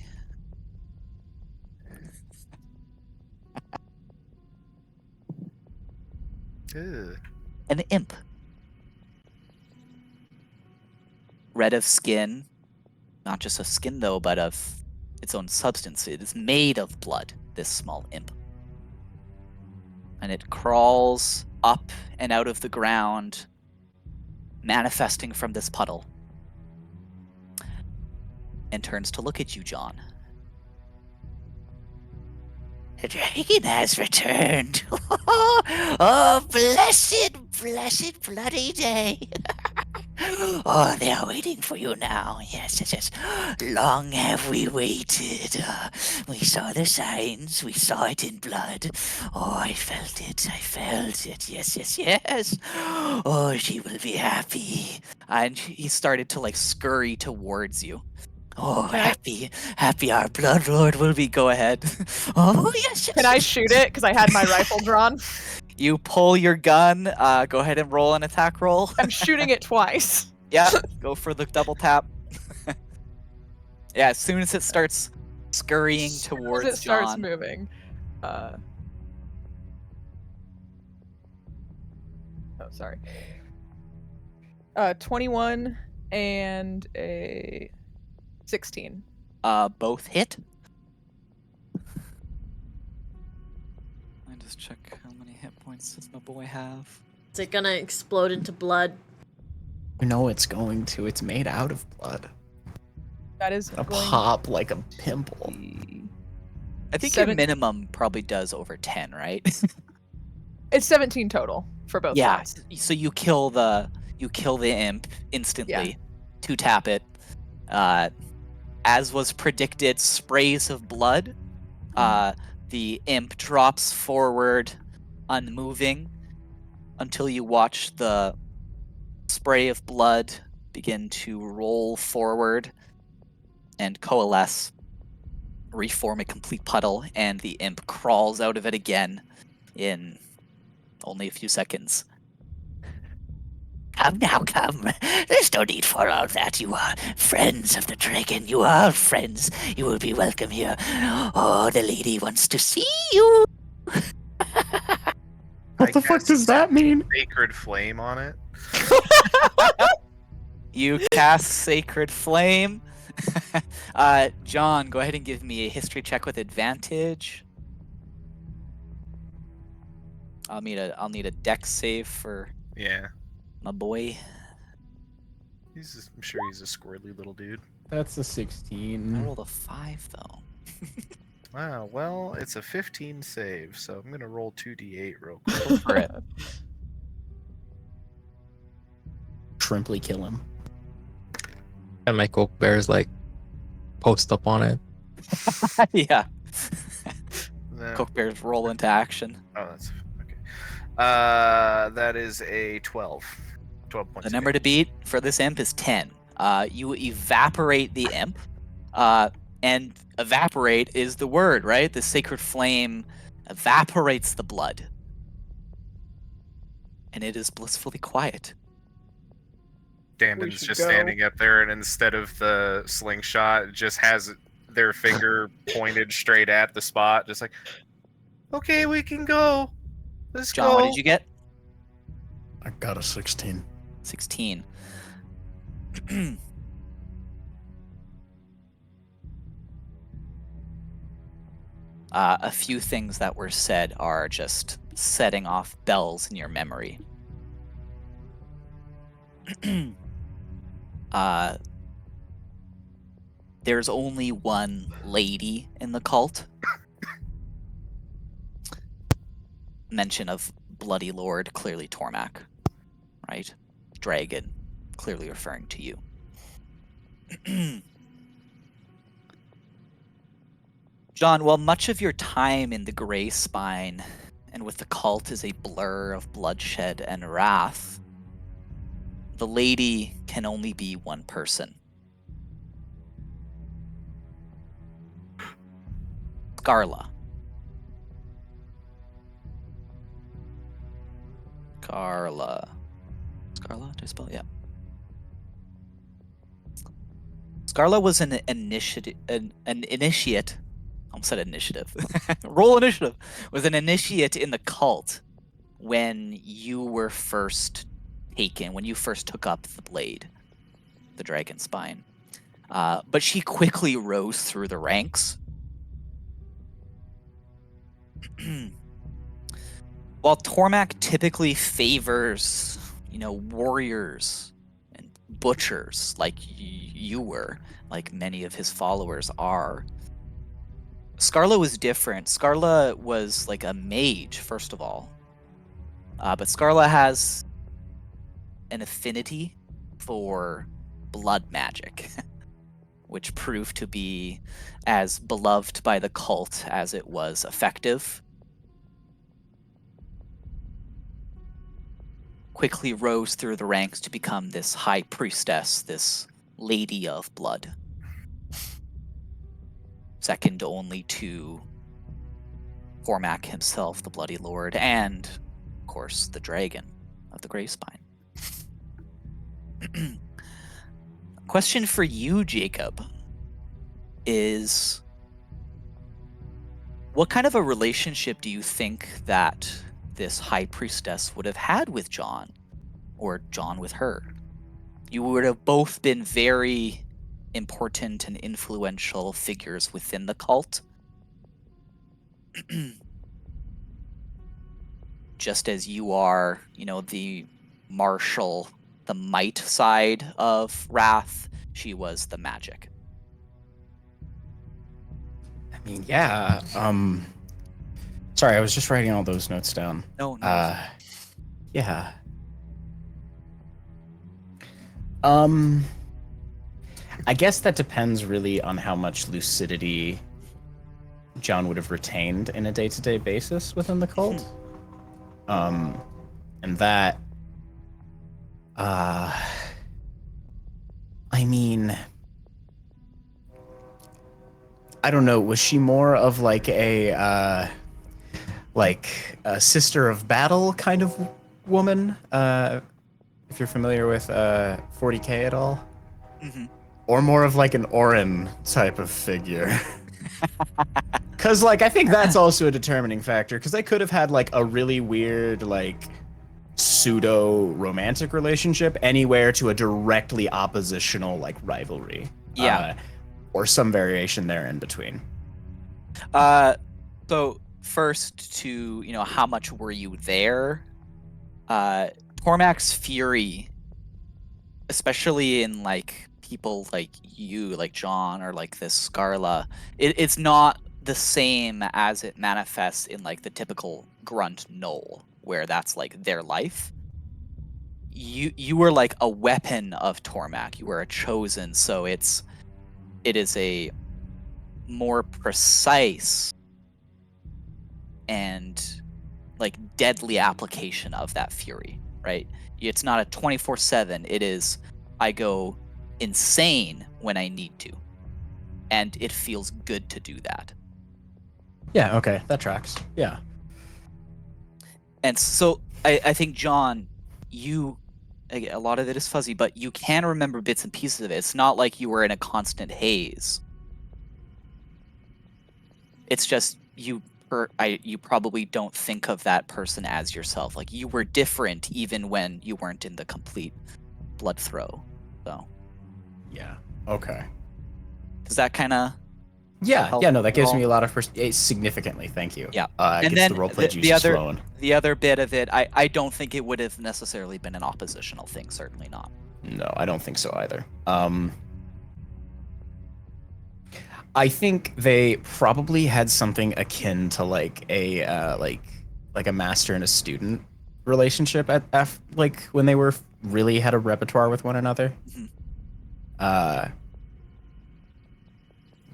Ugh. An imp. Red of skin. Not just of skin, though, but of its own substance. It is made of blood, this small imp. And it crawls up and out of the ground, manifesting from this puddle. And turns to look at you, John. The dragon has returned. Oh, blessed bloody day. Oh, they are waiting for you now. Yes. Long have we waited. We saw the signs. We saw it in blood. Oh, I felt it. Yes. Oh, she will be happy. And he started to scurry towards you. Oh, happy our blood lord will be. Go ahead. Oh, yes. Can I shoot it? Because I had my rifle drawn. You pull your gun. Go ahead and roll an attack roll. I'm shooting it twice. Yeah, go for the double tap. Yeah, as soon as it starts scurrying towards as it starts John. moving. Sorry. 21 and a 16. Both hit. I just check how many hit points does my boy have. Is it gonna explode into blood? You know it's going to. It's made out of blood. That is It'll going pop like a pimple. I think your minimum probably does over 10, right? It's 17 total for both sides. So you kill the imp instantly to tap it. As was predicted, sprays of blood. The imp drops forward, unmoving, until you watch the spray of blood begin to roll forward and coalesce, reform a complete puddle, and the imp crawls out of it again in only a few seconds. Come now, come. There's no need for all that. You are friends of the dragon. You are friends. You will be welcome here. Oh, the lady wants to see you. What the fuck does that mean? Sacred flame on it. You cast Sacred Flame. John, go ahead and give me a history check with advantage. I'll need a dex save for my boy. I'm sure he's a squirrely little dude. That's a 16. I rolled a 5 though. Wow, well, it's a 15 save, so I'm gonna roll 2d8 real quick. Go for it. Shrimply kill him. And my Coke Bear's like post up on it. Yeah. No. Coke Bears roll into action. Oh, that's okay. That is a 12. 12 points. The number to beat for this imp is 10. You evaporate the imp, and evaporate is the word, right? The sacred flame evaporates the blood, and it is blissfully quiet. Dandon's just standing up there, and instead of the slingshot, it just has their finger pointed straight at the spot, just like, okay, we can go. Let's go. John, what did you get? I got a 16. 16. A few things that were said are just setting off bells in your memory. There's only one lady in the cult. Mention of Bloody Lord, clearly Tormak, right? Dragon, clearly referring to you. John, while much of your time in the Grey Spine and with the cult is a blur of bloodshed and wrath, the lady can only be one person. Scarla. Scarla, do I spell it? Yeah. Scarla was an initiate. I almost said initiative. Roll initiative. Was an initiate in the cult when you were first taken, when you first took up the blade, the dragon spine. But she quickly rose through the ranks. While Tormak typically favors, warriors and butchers like you were, like many of his followers are, Scarla was different. Scarla was like a mage, first of all. But Scarla has an affinity for blood magic, which proved to be as beloved by the cult as it was effective. Quickly rose through the ranks to become this high priestess, this lady of blood. Second only to Cormac himself, the Bloody Lord, and, of course, the dragon of the Grey Spine. Question for you, Jacob, is what kind of a relationship do you think that this high priestess would have had with John, or John with her? You would have both been very important and influential figures within the cult. Just as you are, the martial, the might side of Wrath, she was the magic. I mean, yeah. Sorry, I was just writing all those notes down. No. Yeah. I guess that depends really on how much lucidity John would have retained in a day-to-day basis within the cult. And that, I mean, I don't know, was she more of like a sister of battle kind of woman? If you're familiar with 40K at all? Mm-hmm. Or more of like an Orin type of figure? Because, I think that's also a determining factor. Because they could have had, a really weird, pseudo-romantic relationship anywhere to a directly oppositional, rivalry. Yeah. Or some variation there in between. So, first to, how much were you there? Cormac's fury, especially in, people like you, like John, or this Scarla, it's not the same as it manifests in the typical grunt gnoll, where that's their life. You were a weapon of Tormak. You were a chosen, so it is a more precise and deadly application of that fury, right? It's not a 24/7. It is, I go insane when I need to, and it feels good to do that. Yeah, okay, that tracks. Yeah. And so I think, John, a lot of it is fuzzy, but you can remember bits and pieces of it. It's not like you were in a constant haze. It's just you probably don't think of that person as yourself. You were different even when you weren't in the complete blood throw. So Yeah. Okay. does that kind of that gives me a lot of significantly. Thank you. Yeah. And then the roleplay juices flowing. The other bit of it, I don't think it would have necessarily been an oppositional thing. Certainly not. No, I don't think so either. I think they probably had something akin to a master and a student relationship at when they were really had a repertoire with one another. Mm-hmm.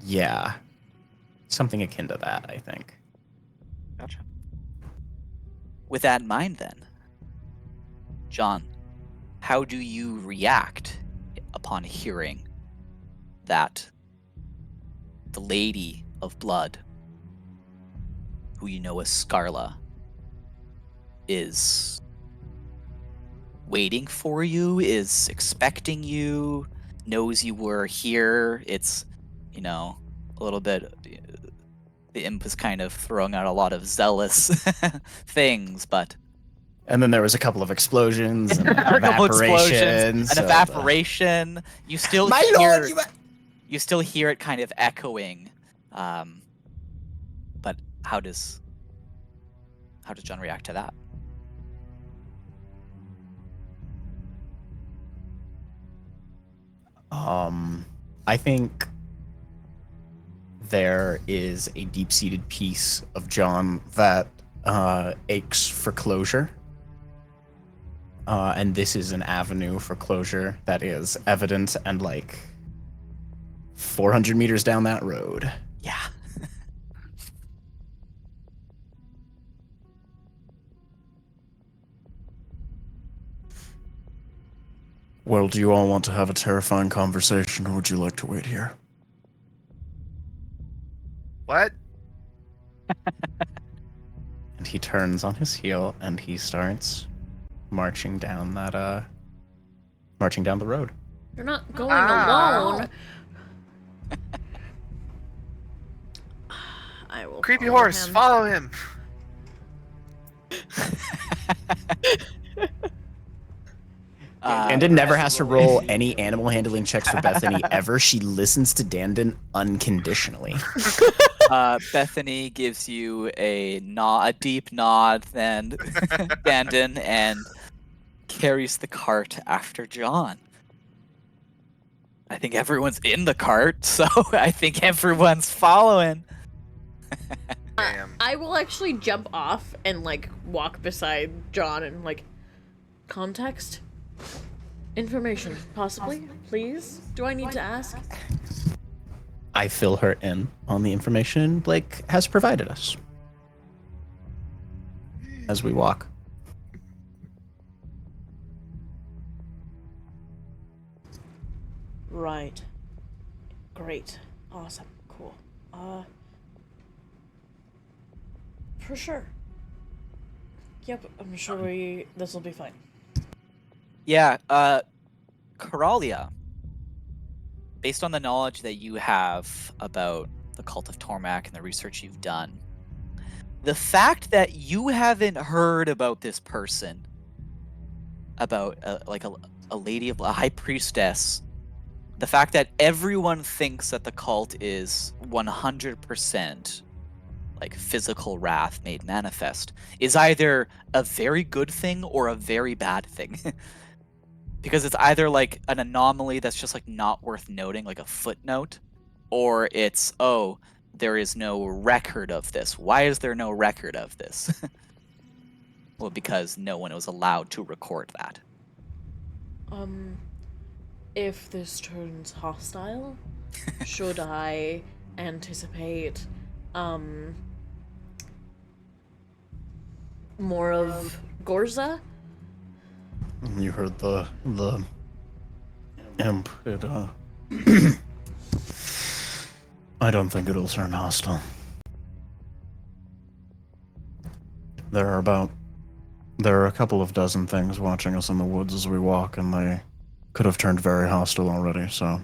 Yeah. Something akin to that, I think. Gotcha. With that in mind, then, John, how do you react upon hearing that the Lady of Blood, who you know as Scarla, is waiting for you, is expecting you, knows you were here? It's, a little bit... The imp is kind of throwing out a lot of zealous things, but... And then there was a couple of explosions and a couple explosions, evaporations. an evaporation. You still My hear... lord, you still hear it kind of echoing. But how does John react to that? I think there is a deep-seated piece of John that aches for closure. And this is an avenue for closure that is evident and 400 meters down that road. Yeah. Well, do you all want to have a terrifying conversation, or would you like to wait here? What? And he turns on his heel and he starts marching down the road. You're not going alone. I will. Creepy follow horse, him. follow him. Dandon never has to roll any animal handling checks for Bethany ever. She listens to Dandon unconditionally. Bethany gives you a deep nod, and Dandon, and carries the cart after John. I think everyone's in the cart, so I think everyone's following. Damn. I will actually jump off and walk beside John and context. Information, possibly, please? Do I need to ask? I fill her in on the information Blake has provided us as we walk. Right. Great. Awesome. Cool. For sure. Yep, I'm sure this will be fine. Yeah, Coralia, based on the knowledge that you have about the Cult of Tormak and the research you've done, the fact that you haven't heard about this person, about a lady of a high priestess, the fact that everyone thinks that the cult is 100% physical wrath made manifest is either a very good thing or a very bad thing. Because it's either an anomaly that's just not worth noting, like a footnote, or it's, oh, there is no record of this. Why is there no record of this? Well, because no one was allowed to record that. If this turns hostile, should I anticipate, more of Gorza? You heard the imp. It, I don't think it'll turn hostile. There are a couple of dozen things watching us in the woods as we walk, and they could have turned very hostile already, so...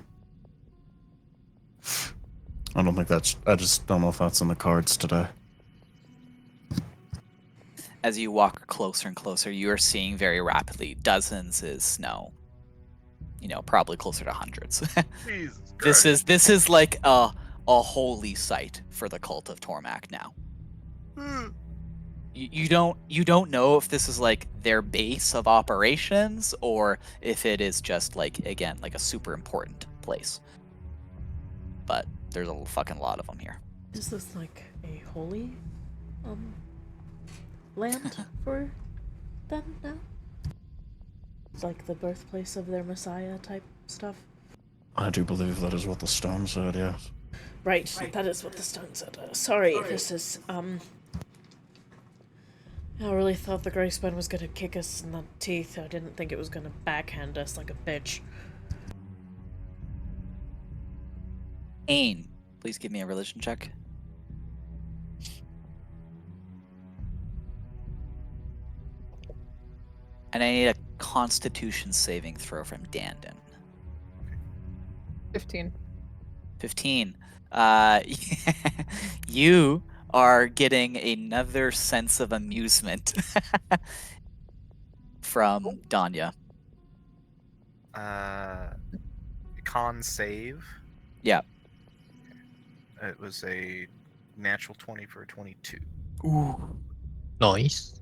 I just don't know if that's in the cards today. As you walk closer and closer, you are seeing very rapidly dozens is probably closer to hundreds. Jesus Christ. This is like a holy site for the Cult of Tormak now. You don't know if this is their base of operations or if it is just again a super important place. But there's a fucking lot of them here. Is this a holy land for them now? It's the birthplace of their messiah type stuff. I do believe that is what the stone said, yes. Right, that is what the stone said. Sorry, this is, I really thought the gray spine was gonna kick us in the teeth. I didn't think it was gonna backhand us like a bitch. Ain, please give me a religion check. And I need a constitution saving throw from Dandon. 15. 15. You are getting another sense of amusement from Danya. Con save. Yeah. It was a natural 20 for a 22. Ooh. Nice.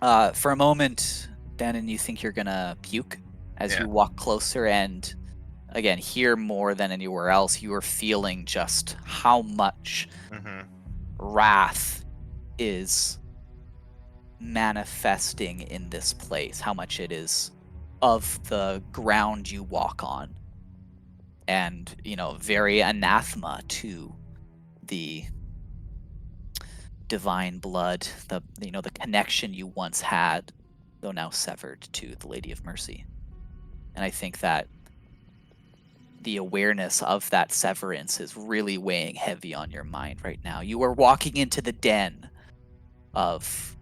For a moment, Dandon, you think you're gonna puke as Yeah. you walk closer, and again, here more than anywhere else, you are feeling just how much Mm-hmm. wrath is manifesting in this place, how much it is of the ground you walk on, and very anathema to the divine blood, the connection you once had, though now severed, to the Lady of Mercy. And I think that the awareness of that severance is really weighing heavy on your mind right now. You are walking into the den of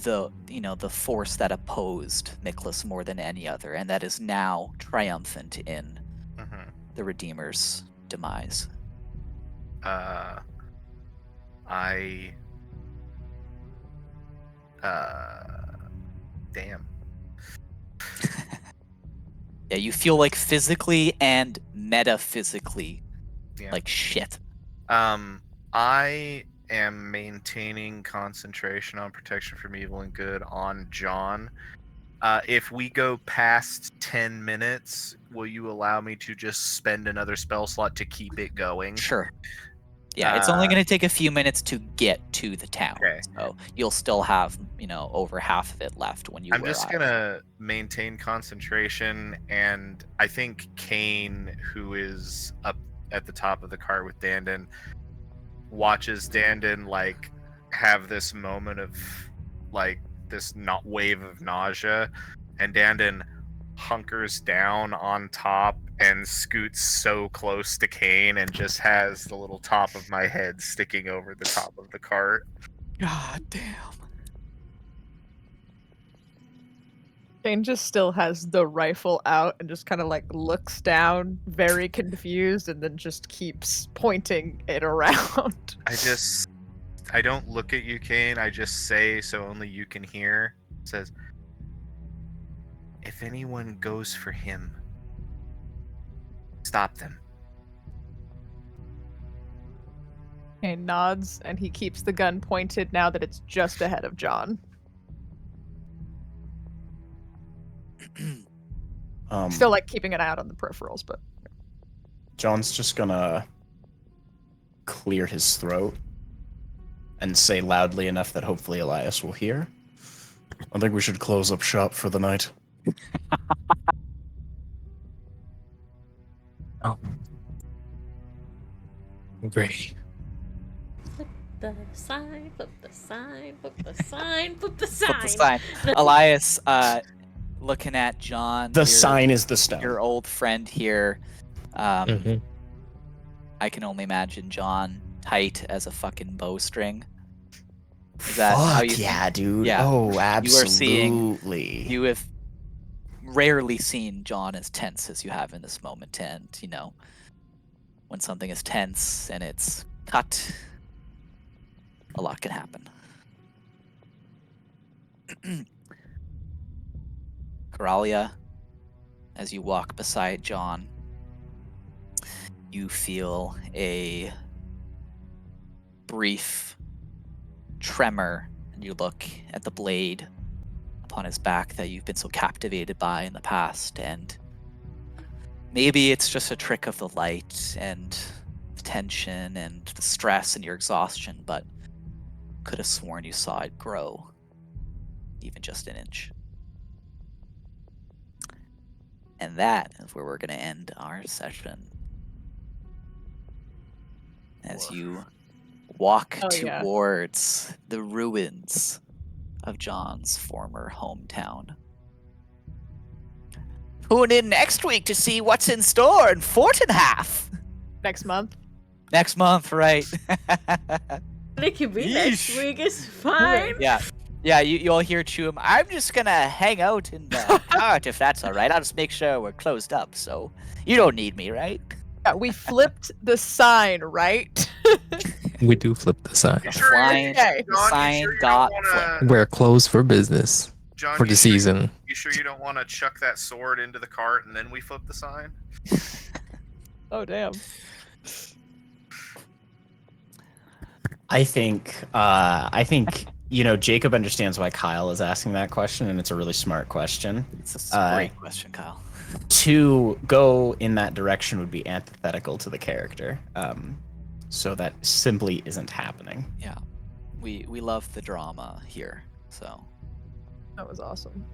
the force that opposed Nicholas more than any other, and that is now triumphant in Mm-hmm. the Redeemer's demise. Damn. Yeah, you feel like physically and metaphysically Yeah. like shit. I am maintaining concentration on protection from evil and good on John. If we go past 10 minutes, will you allow me to just spend another spell slot to keep it going? Sure. Yeah, it's only going to take a few minutes to get to the town. Okay. So you'll still have, over half of it left when you I'm arrive. just going to maintain concentration, and I think Kane, who is up at the top of the cart with Dandon, watches Dandon have this moment of this wave of nausea, and Dandon hunkers down on top and scoots so close to Kane and just has the little top of my head sticking over the top of the cart. God damn. Kane just still has the rifle out and just kind of looks down, very confused, and then just keeps pointing it around. I don't look at you, Kane. I just say, so only you can hear. It says, if anyone goes for him, stop them. Kane nods, and he keeps the gun pointed now that it's just ahead of John. Still keeping an eye out on the peripherals, but John's just gonna clear his throat and say loudly enough that hopefully Elias will hear. I think we should close up shop for the night. Oh. Great. Flip the sign, flip the sign, flip the sign, flip the Flip the sign. sign. Elias, looking at John. The sign is the stone. Your old friend here. Mhm. I can only imagine John tight as a fucking bowstring. Is that how you Fuck yeah, dude. Yeah. Oh, absolutely. You have rarely seen John as tense as you have in this moment, and when something is tense and it's cut, a lot can happen. Coralia, as you walk beside John, you feel a brief tremor, and you look at the blade upon his back that you've been so captivated by in the past, and maybe it's just a trick of the light and the tension and the stress and your exhaustion, but could have sworn you saw it grow even just an inch. And that is where we're going to end our session. as you walk Oh, yeah. towards the ruins of John's former hometown. Tune in next week to see what's in store in Fortinhalf. Next month. Next month, right? It could be next Yeesh. week is fine. Yeah, you'll hear Chum. I'm just gonna hang out in the cart if that's all right. I'll just make sure we're closed up, so you don't need me, right? Yeah, we flipped the sign, right? We do flip the sign. You The sure flying- Okay. the sign got flipped. We're closed for business John, for you the sure- season. You sure you don't want to chuck that sword into the cart and then we flip the sign? Oh, damn. I think Jacob understands why Kyle is asking that question, and it's a really smart question. It's a great question, Kyle. To go in that direction would be antithetical to the character, so that simply isn't happening. Yeah, we love the drama here, so That was awesome.